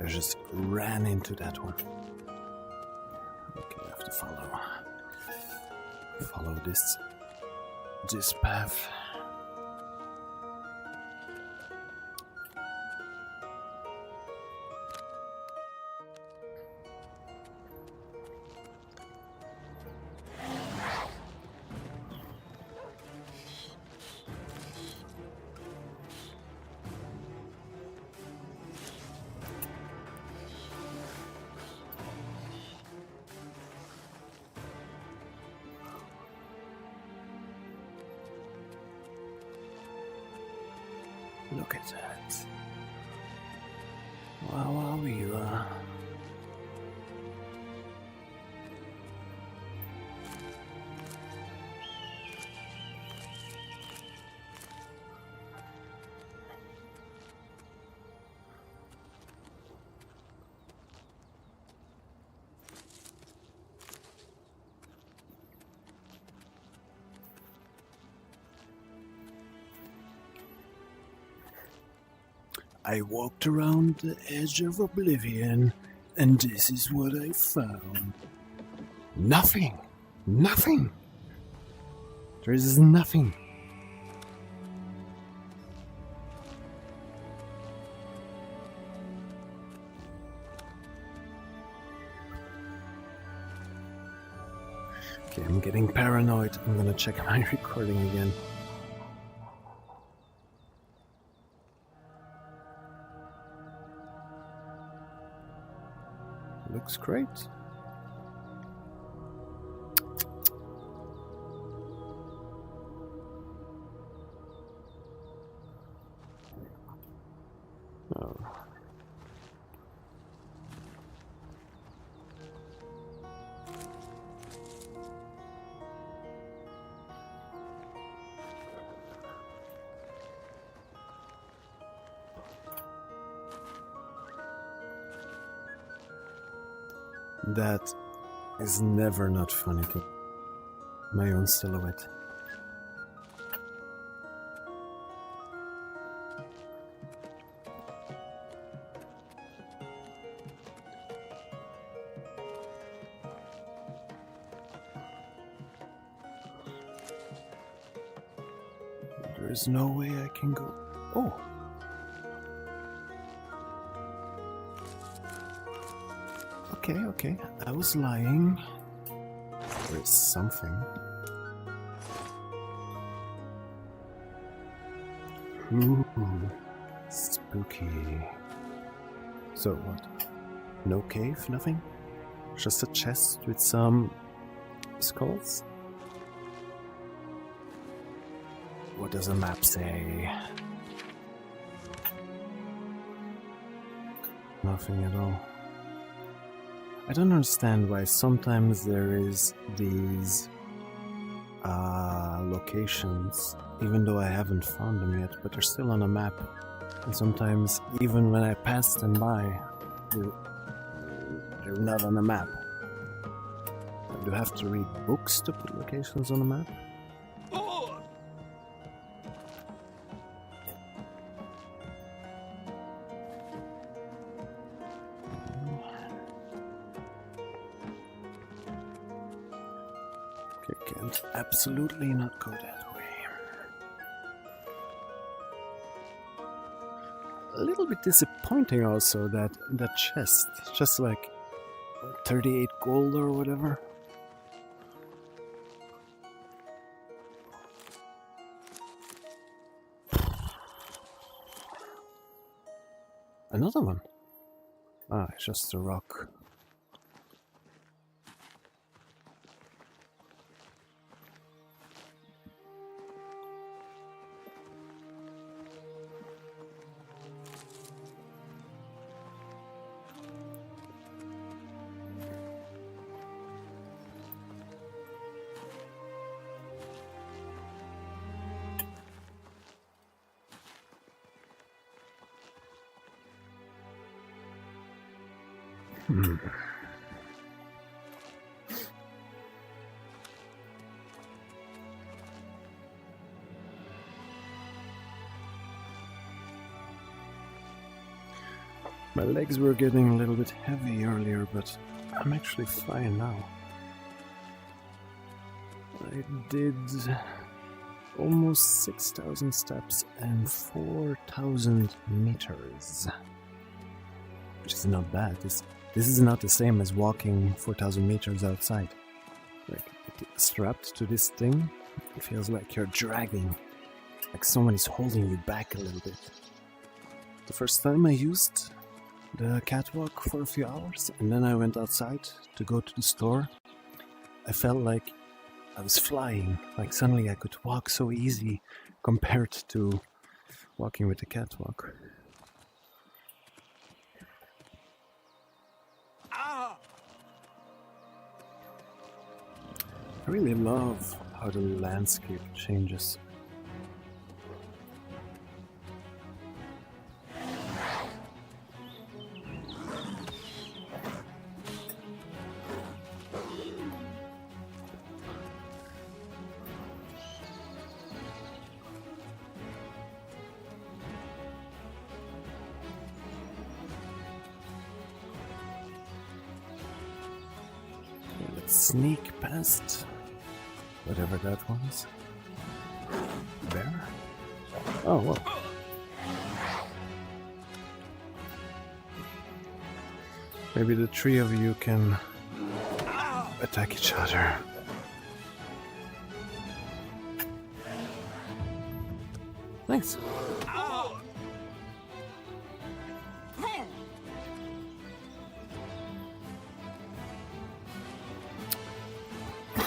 I just ran into that one. Okay, I have to follow this path. Look at that. Wow, you are. I walked around the edge of Oblivion, and this is what I found. Nothing! Nothing! There is nothing. Okay, I'm getting paranoid. I'm gonna check my recording again. Looks great. Oh. That is never not funny to my own silhouette. There is no way I can go. Oh! Okay, I was lying. There is something. Ooh, spooky. So what? No cave, nothing? Just a chest with some skulls? What does a map say? Nothing at all. I don't understand why sometimes there is these locations, even though I haven't found them yet, but they're still on a map. And sometimes, even when I pass them by, they're not on a map. Do I have to read books to put locations on a map? Can't absolutely not go that way. A little bit disappointing also that chest, just like 38 gold or whatever. Another one. Ah, it's just a rock. My legs were getting a little bit heavy earlier, but I'm actually fine now. I did almost 6,000 steps and 4,000 meters, which is not bad. This is not the same as walking 4,000 meters outside. Like, strapped to this thing, it feels like you're dragging, like someone is holding you back a little bit. The first time I used the catwalk for a few hours, and then I went outside to go to the store, I felt like I was flying. Like suddenly I could walk so easy compared to walking with the catwalk. I really love how the landscape changes. Sneak past whatever that was. Bear? Oh, well. Maybe the three of you can attack each other. Thanks.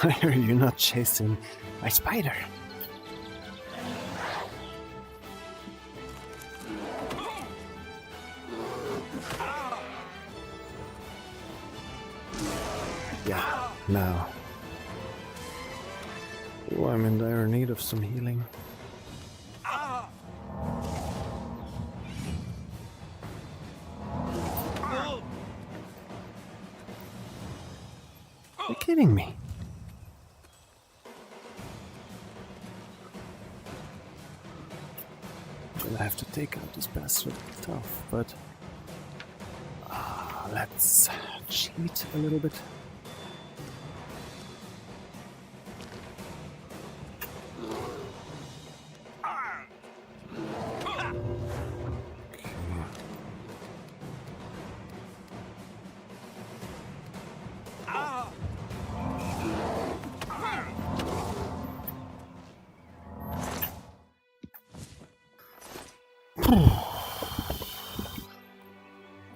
Why are you not chasing my spider? Yeah, now. Oh, I'm in dire need of some healing. You're kidding me. I have to take out this bastard tough, but let's cheat a little bit.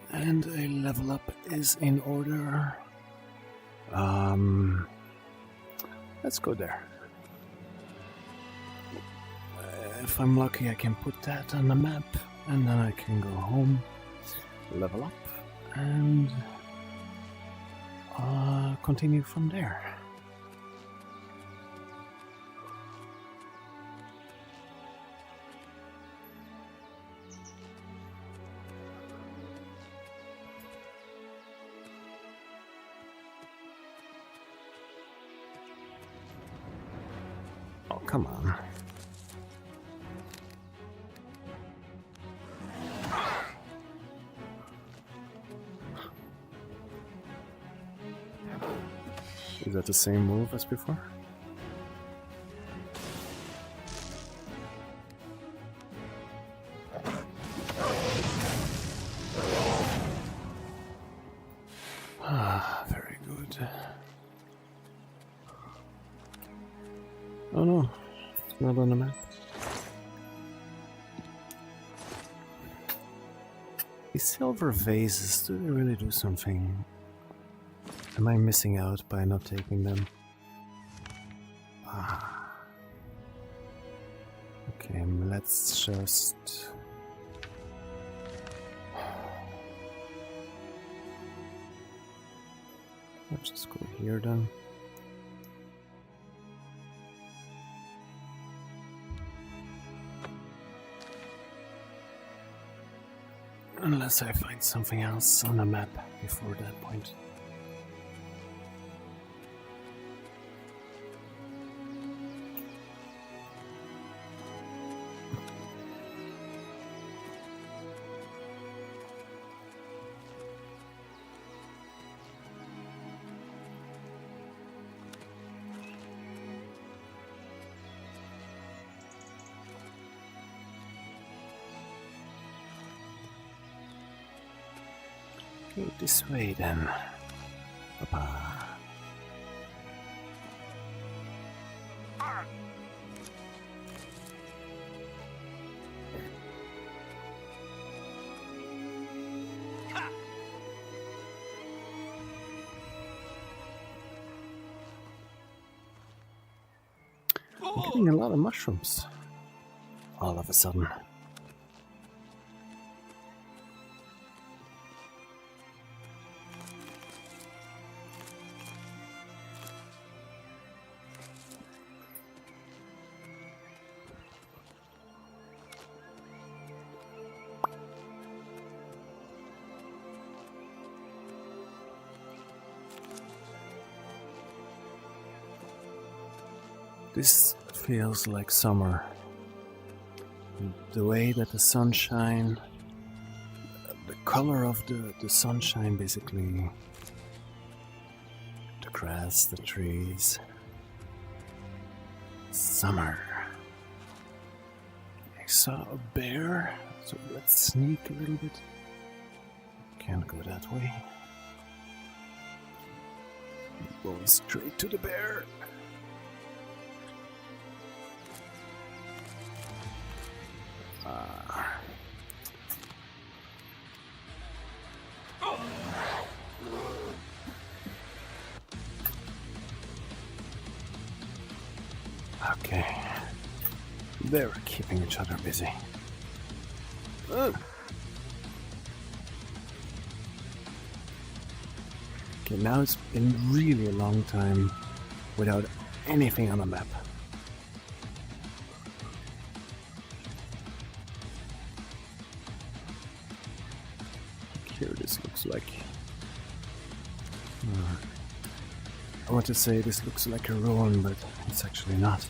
And a level up is in order. Let's go there. If I'm lucky, I can put that on the map, and then I can go home, level up, and continue from there. Oh, come on. Is that the same move as before? Very good. Oh no, it's not on the map. These silver vases, do they really do something? Am I missing out by not taking them? Okay, let's just... Let's just go here then. Unless I find something else on the map before that point. Go this way then. Papa. I'm getting a lot of mushrooms all of a sudden. This feels like summer. The way that the sunshine, the color of the sunshine basically, the grass, the trees. Summer. I saw a bear, so let's sneak a little bit. Can't go that way. Going straight to the bear. Okay. They're keeping each other busy. Okay, now it's been really a long time without anything on the map. Here this looks like... I want to say this looks like a ruin, but it's actually not.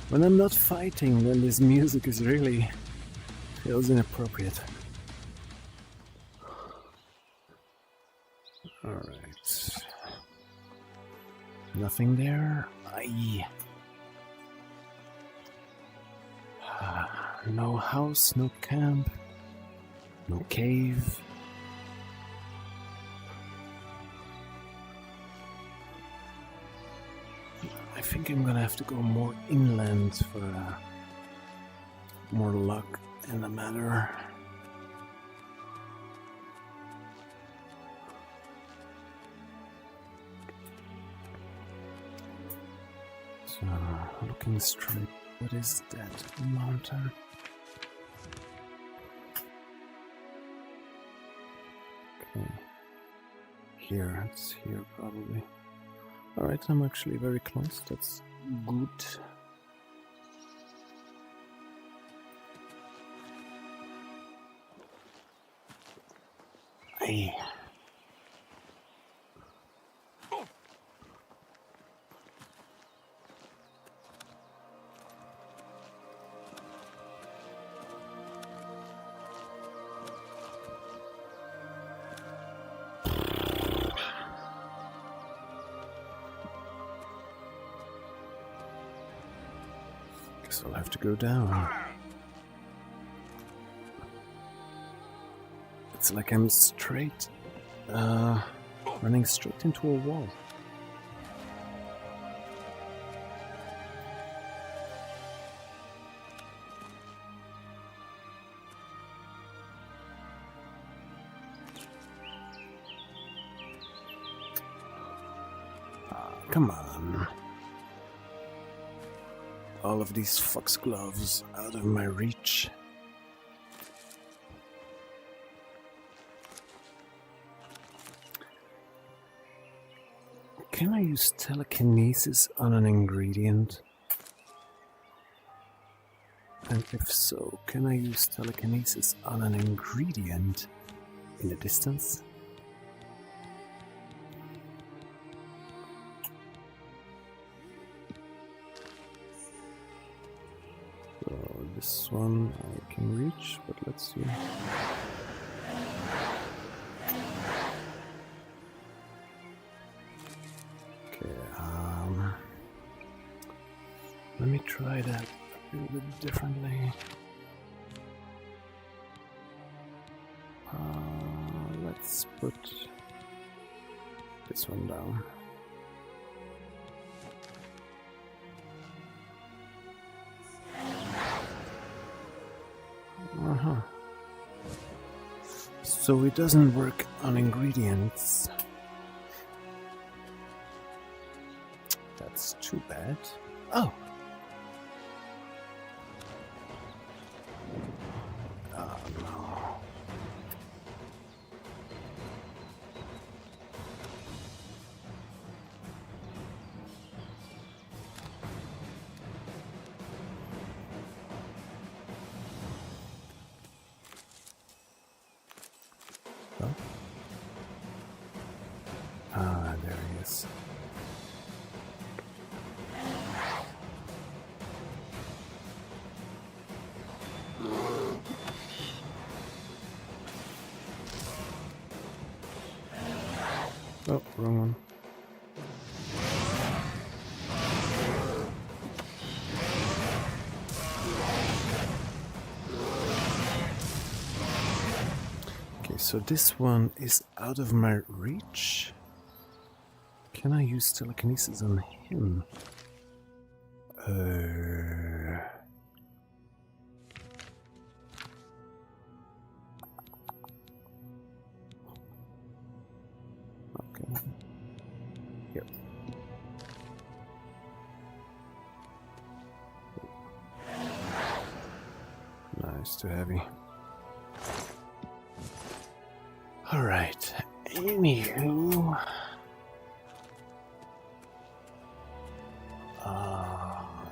When I'm not fighting, then this music is really feels inappropriate. Alright. Nothing there? Aye. No house, no camp, no cave. I think I'm gonna have to go more inland for more luck in the matter. So, looking straight, what is that mountain? Okay, here, it's here probably. Alright, I'm actually very close, that's good. Aye. Guess I'll have to go down. It's like I'm straight, running straight into a wall. Come on. All of these foxgloves out of my reach. Can I use telekinesis on an ingredient? And if so, can I use telekinesis on an ingredient in the distance? So this one I can reach, but let's see. Okay, let me try that a little bit differently. Let's put this one down. So it doesn't work on ingredients. That's too bad. Oh! Oh no. Oh. Ah, there he is. Oh, wrong one. Okay, so this one is out of my reach. Can I use telekinesis on him? Okay. Yep. Nice, too heavy. Alright, anywho.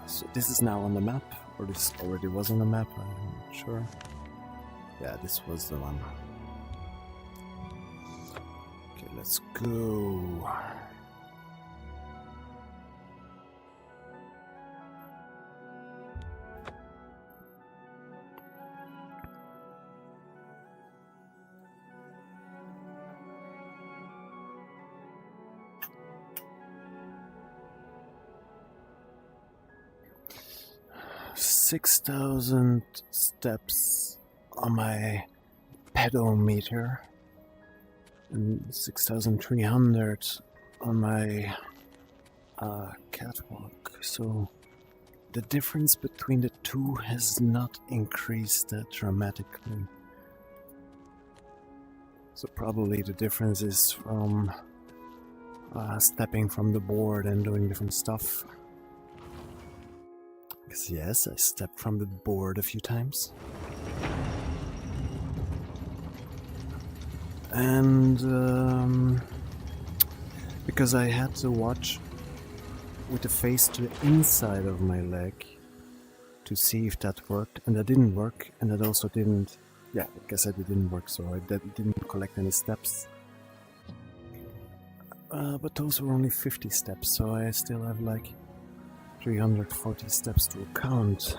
So this is now on the map, or this already was on the map, I'm not sure. Yeah, this was the one. Okay, let's go. $6,000 steps on my pedometer and 6,300 on my catwalk. So the difference between the two has not increased that dramatically. So probably the difference is from stepping from the board and doing different stuff. Because yes, I stepped from the board a few times. And because I had to watch with the face to the inside of my leg to see if that worked, and that didn't work, and that also didn't, yeah, like I said, it didn't work, so I didn't collect any steps. But those were only 50 steps, so I still have like 340 steps to count.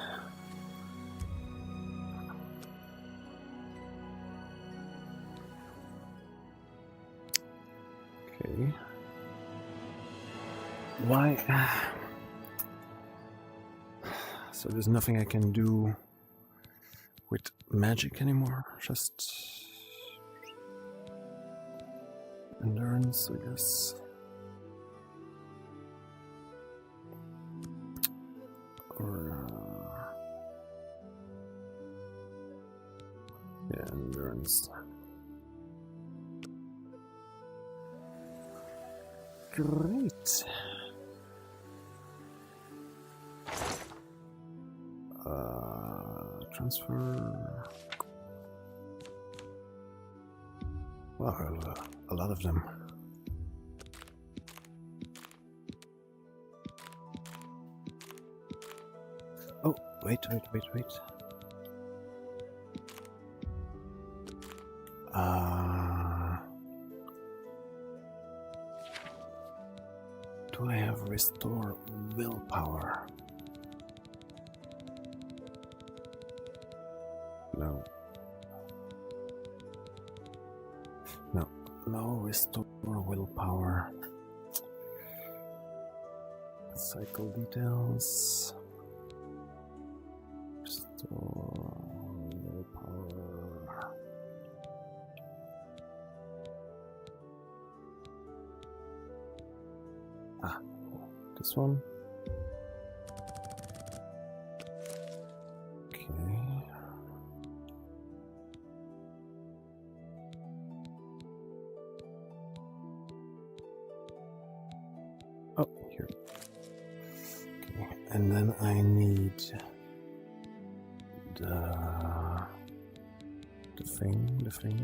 Okay. Why? So there's nothing I can do with magic anymore, just endurance, I guess. Or yeah, endurance. Great. Transfer. Wow, a lot of them. Wait. Do I have restore willpower? No. No restore willpower. Cycle details. Restore willpower. This one. Okay. Oh, here. Okay, and then I need the thing.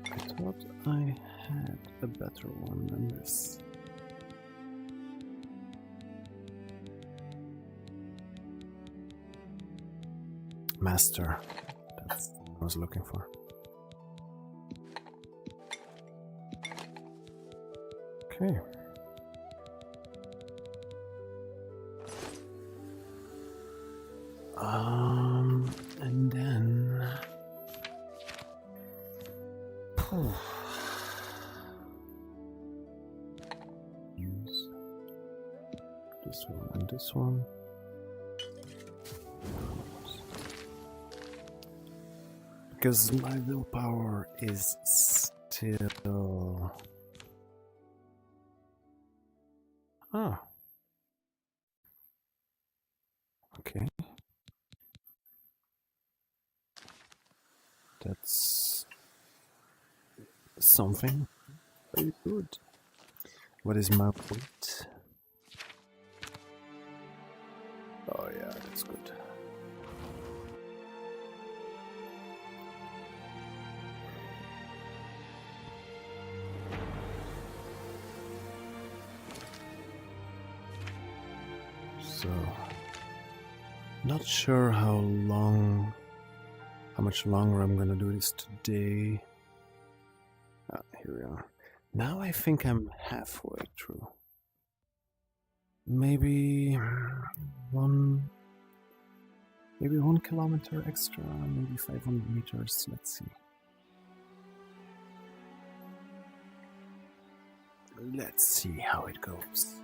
I thought I had a better one than this. Master. That's what I was looking for. Okay. And then use this one and this one. Because my willpower is still... Ah. Okay. That's something very good. What is my weight? Oh yeah, that's good. So, not sure how much longer I'm gonna do this today. Ah, here we are. Now I think I'm halfway through. Maybe 1 kilometer extra, maybe 500 meters. Let's see. Let's see how it goes.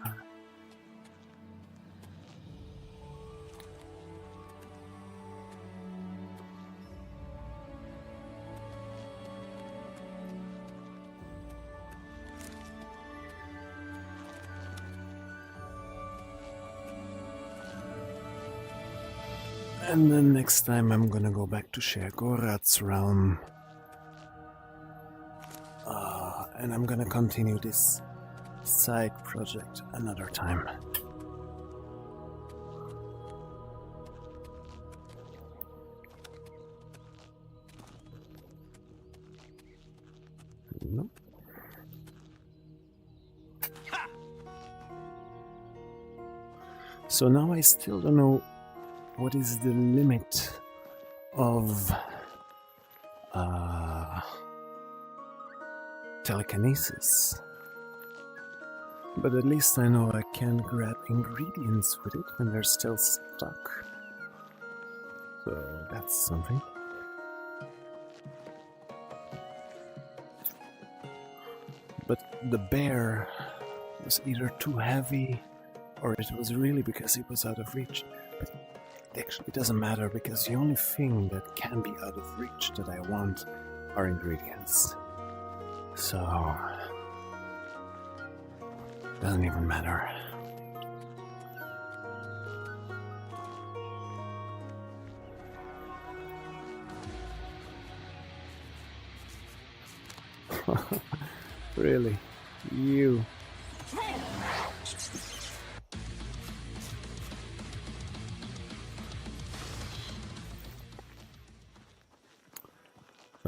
And then next time I'm gonna go back to Shergorad's realm. And I'm gonna continue this side project another time. Nope. So now I still don't know what is the limit of telekinesis. But at least I know I can grab ingredients with it when they're still stuck. So that's something. But the bear was either too heavy or it was really because it was out of reach. But it actually doesn't matter because the only thing that can be out of reach that I want are ingredients. So, doesn't even matter. Really? You?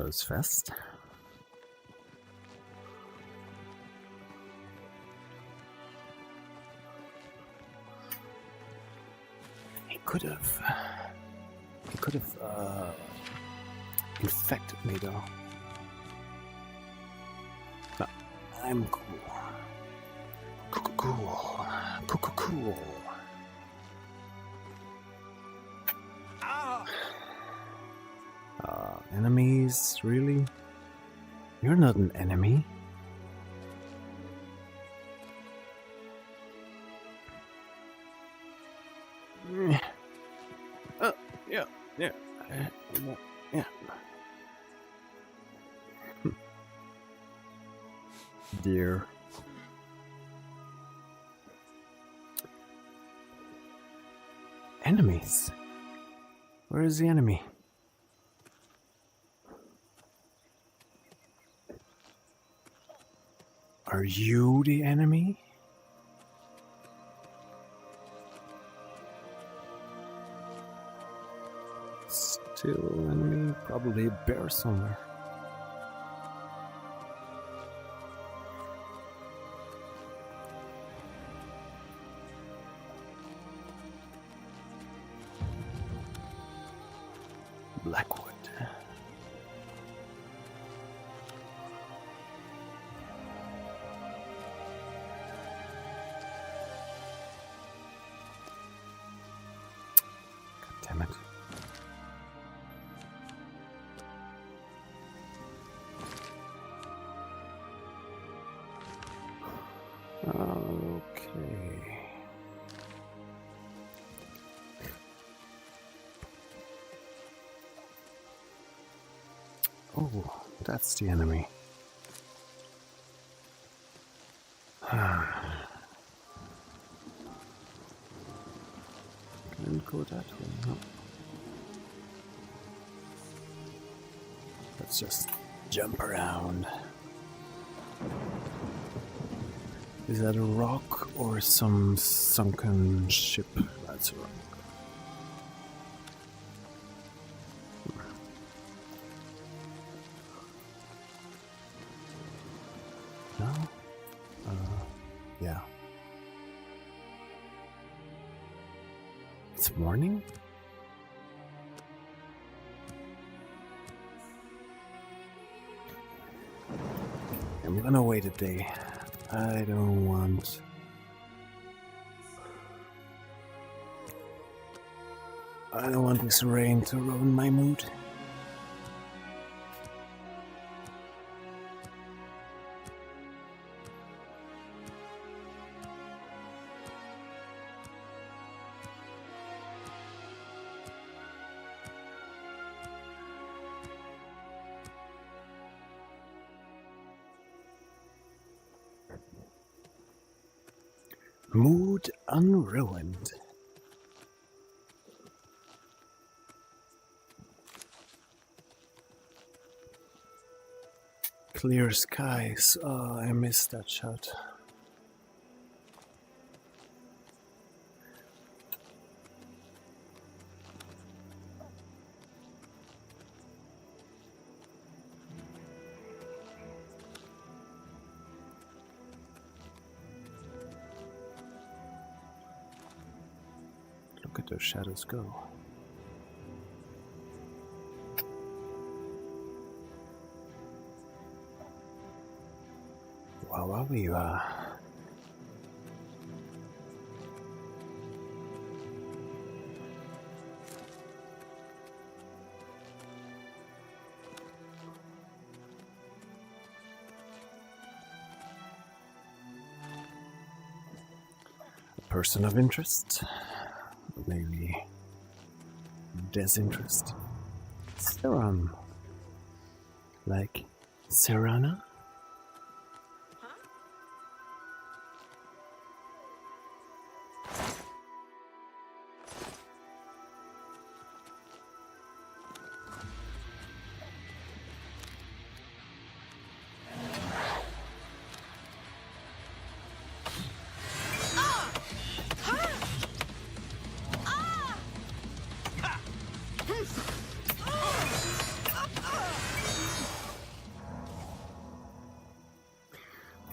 That was fast. He could have infected me though. But I'm cool. Cool. Enemies, really? You're not an enemy. Yeah. Dear. Enemies? Where is the enemy? Are you the enemy? Still enemy, probably a bear somewhere. Blackwood. God damn it. Okay. Oh, that's the enemy. Can't go that way, no. Let's just jump around. Is that a rock or some sunken ship? That's a rock. No? Yeah. It's morning? I'm gonna wait a day. I don't want... I don't want this rain to ruin my mood. Mood unruined. Clear skies. Oh, I missed that shot. Look at those shadows go. Wow, you are. A person of interest. Maybe disinterest. Serum. Like Serana?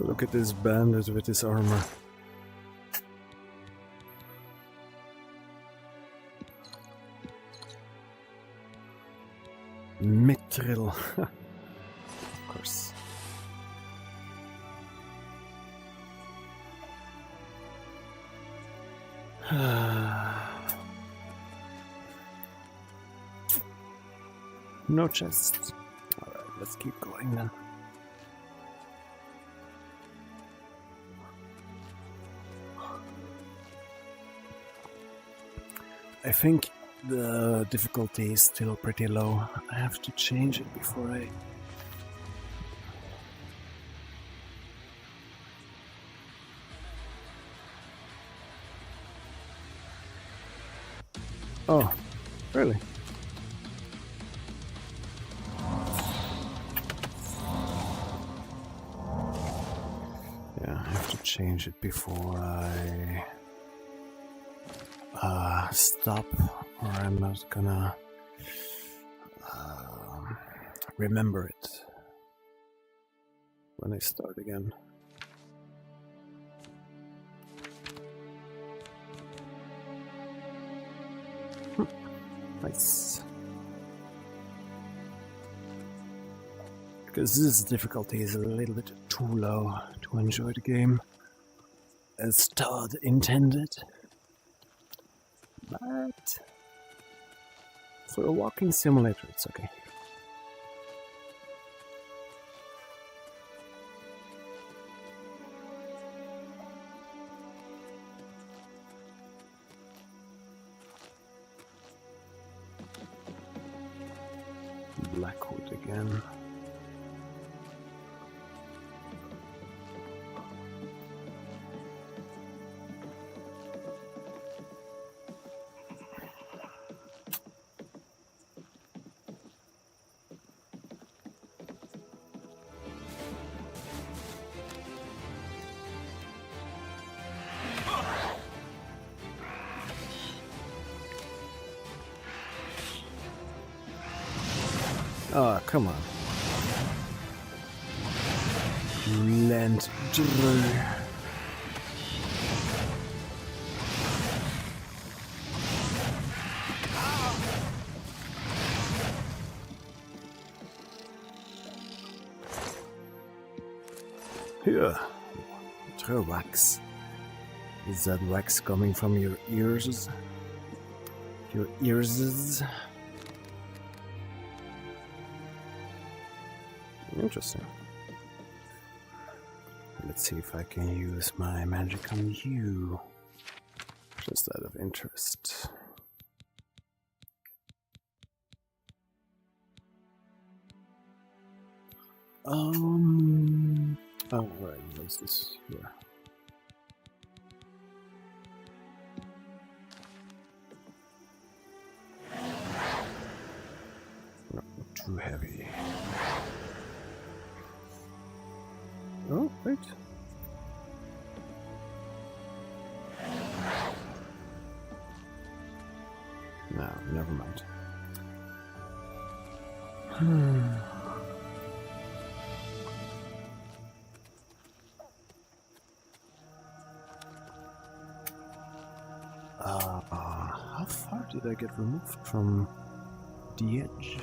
Look at this bandit with his armor. Mithril. Of course. No chests. Alright, let's keep going then. I think the difficulty is still pretty low. I have to change it before I... Oh, really? Yeah, I have to change it before I stop, or I'm not gonna remember it when I start again. Nice. Because this difficulty is a little bit too low to enjoy the game as Todd intended. But for a walking simulator, it's okay. Blackwood again. Oh, come on. Land Drew. Here. Throw wax. Is that wax coming from your ears? Your ears? Interesting. Let's see if I can use my magic on you. Just out of interest. Oh, right, what's this? Yeah. Not too heavy. Oh, wait. No, never mind. How far did I get removed from the edge?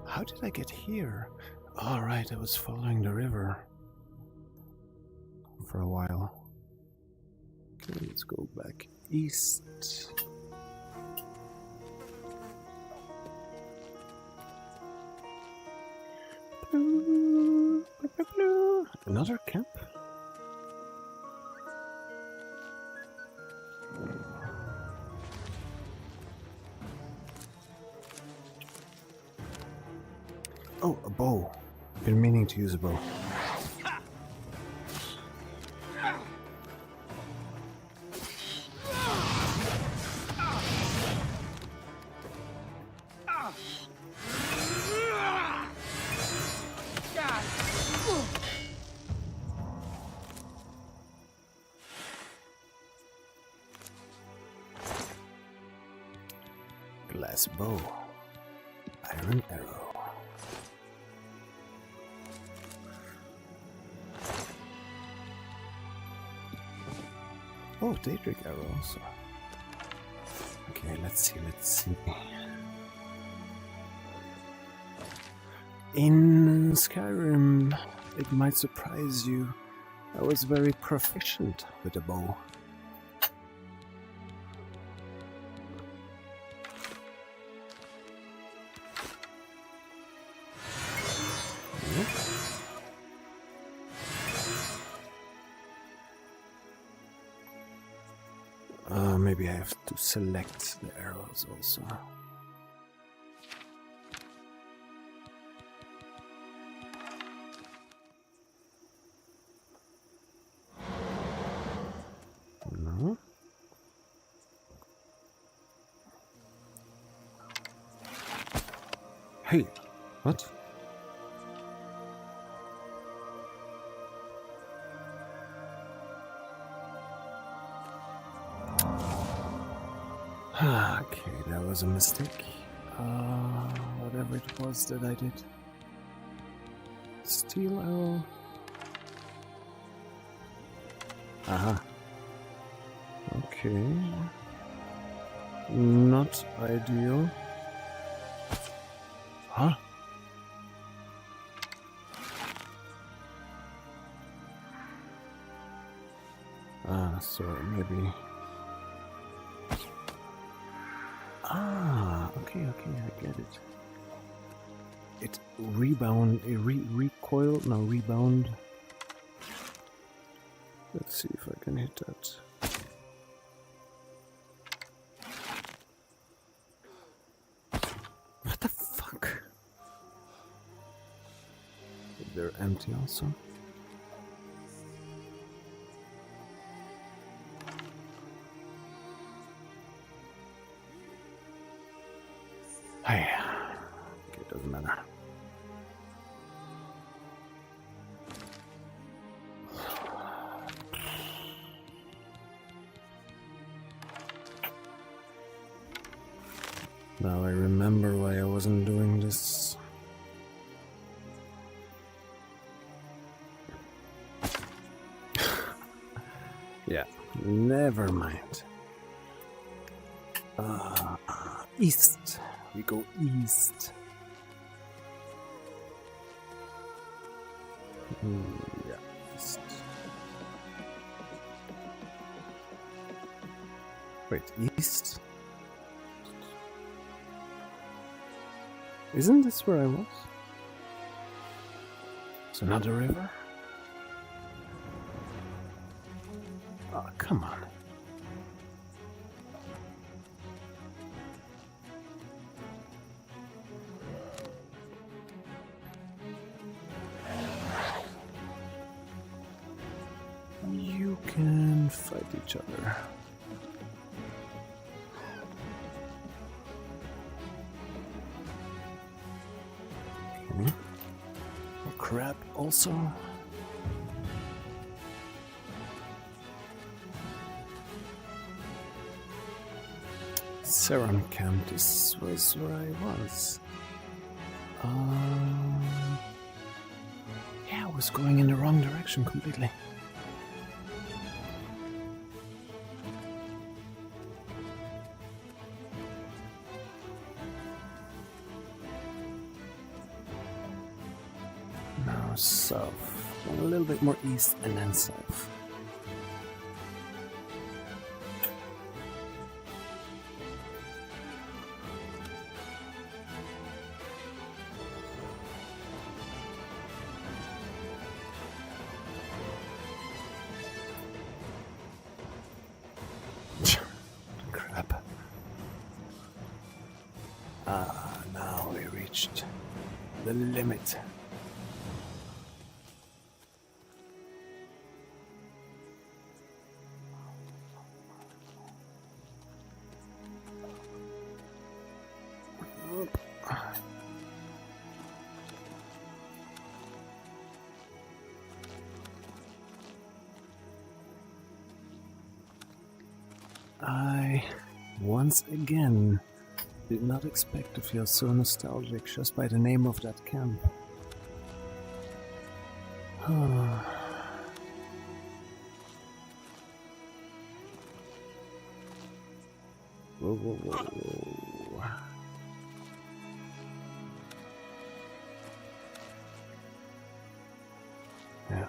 How did I get here? All right, I was following the river for a while. Okay, let's go back east. Another camp? Oh, a bow. Been meaning to use a bow. Glass bow. Iron arrow. Oh, Daedric arrow also. Okay, let's see. In Skyrim, it might surprise you, I was very proficient with a bow. Maybe I have to select the arrows also. No. Hey, what? Okay, that was a mistake. Whatever it was that I did. Steel arrow. Aha. Okay. Not ideal. Huh? So maybe... okay, I get it. It rebound, rebound. Let's see if I can hit that. What the fuck? They're empty also. Hey, okay, it doesn't matter. Now I remember why I wasn't doing this. Yeah, never mind. East. We go east. Yeah, east. Wait, east? Isn't this where I was? It's another river? Oh, come on. You can fight each other. Okay. A crab also. Serum camp, this was where I was. Yeah, I was going in the wrong direction completely. Now south, a little bit more east and then south. Crap. Now we reached the limit. I, once again, did not expect to feel so nostalgic just by the name of that camp. whoa. Yeah.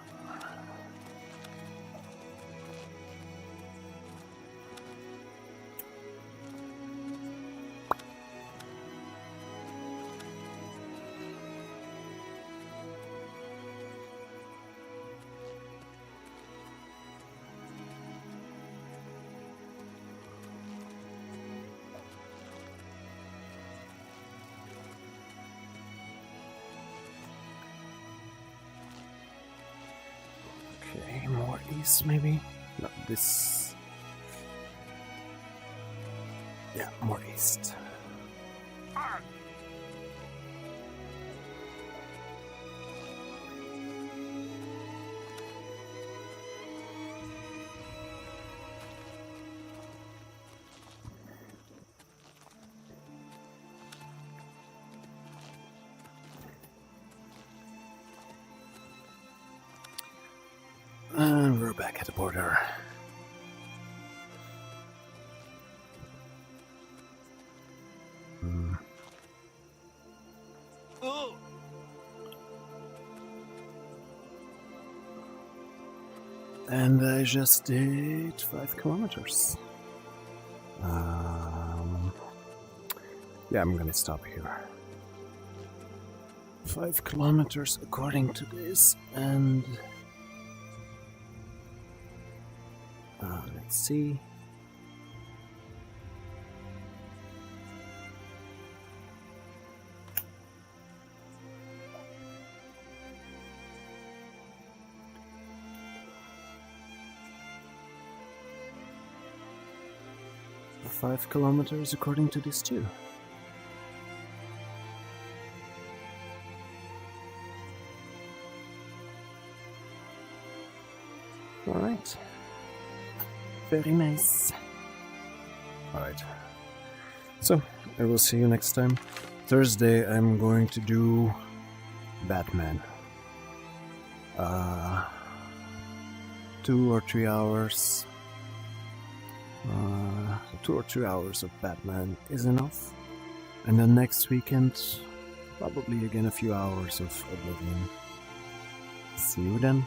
Okay, more east maybe? No, this... Yeah, more east. And we're back at the border. And I just did 5 kilometers. Yeah, I'm gonna stop here. 5 kilometers according to this, and let's see. Five kilometers according to this too. Alright. Very nice. Alright. So, I will see you next time. Thursday I'm going to do Batman. 2 or 3 hours. 2 or 3 hours of Batman is enough. And then next weekend, probably again a few hours of Oblivion. See you then.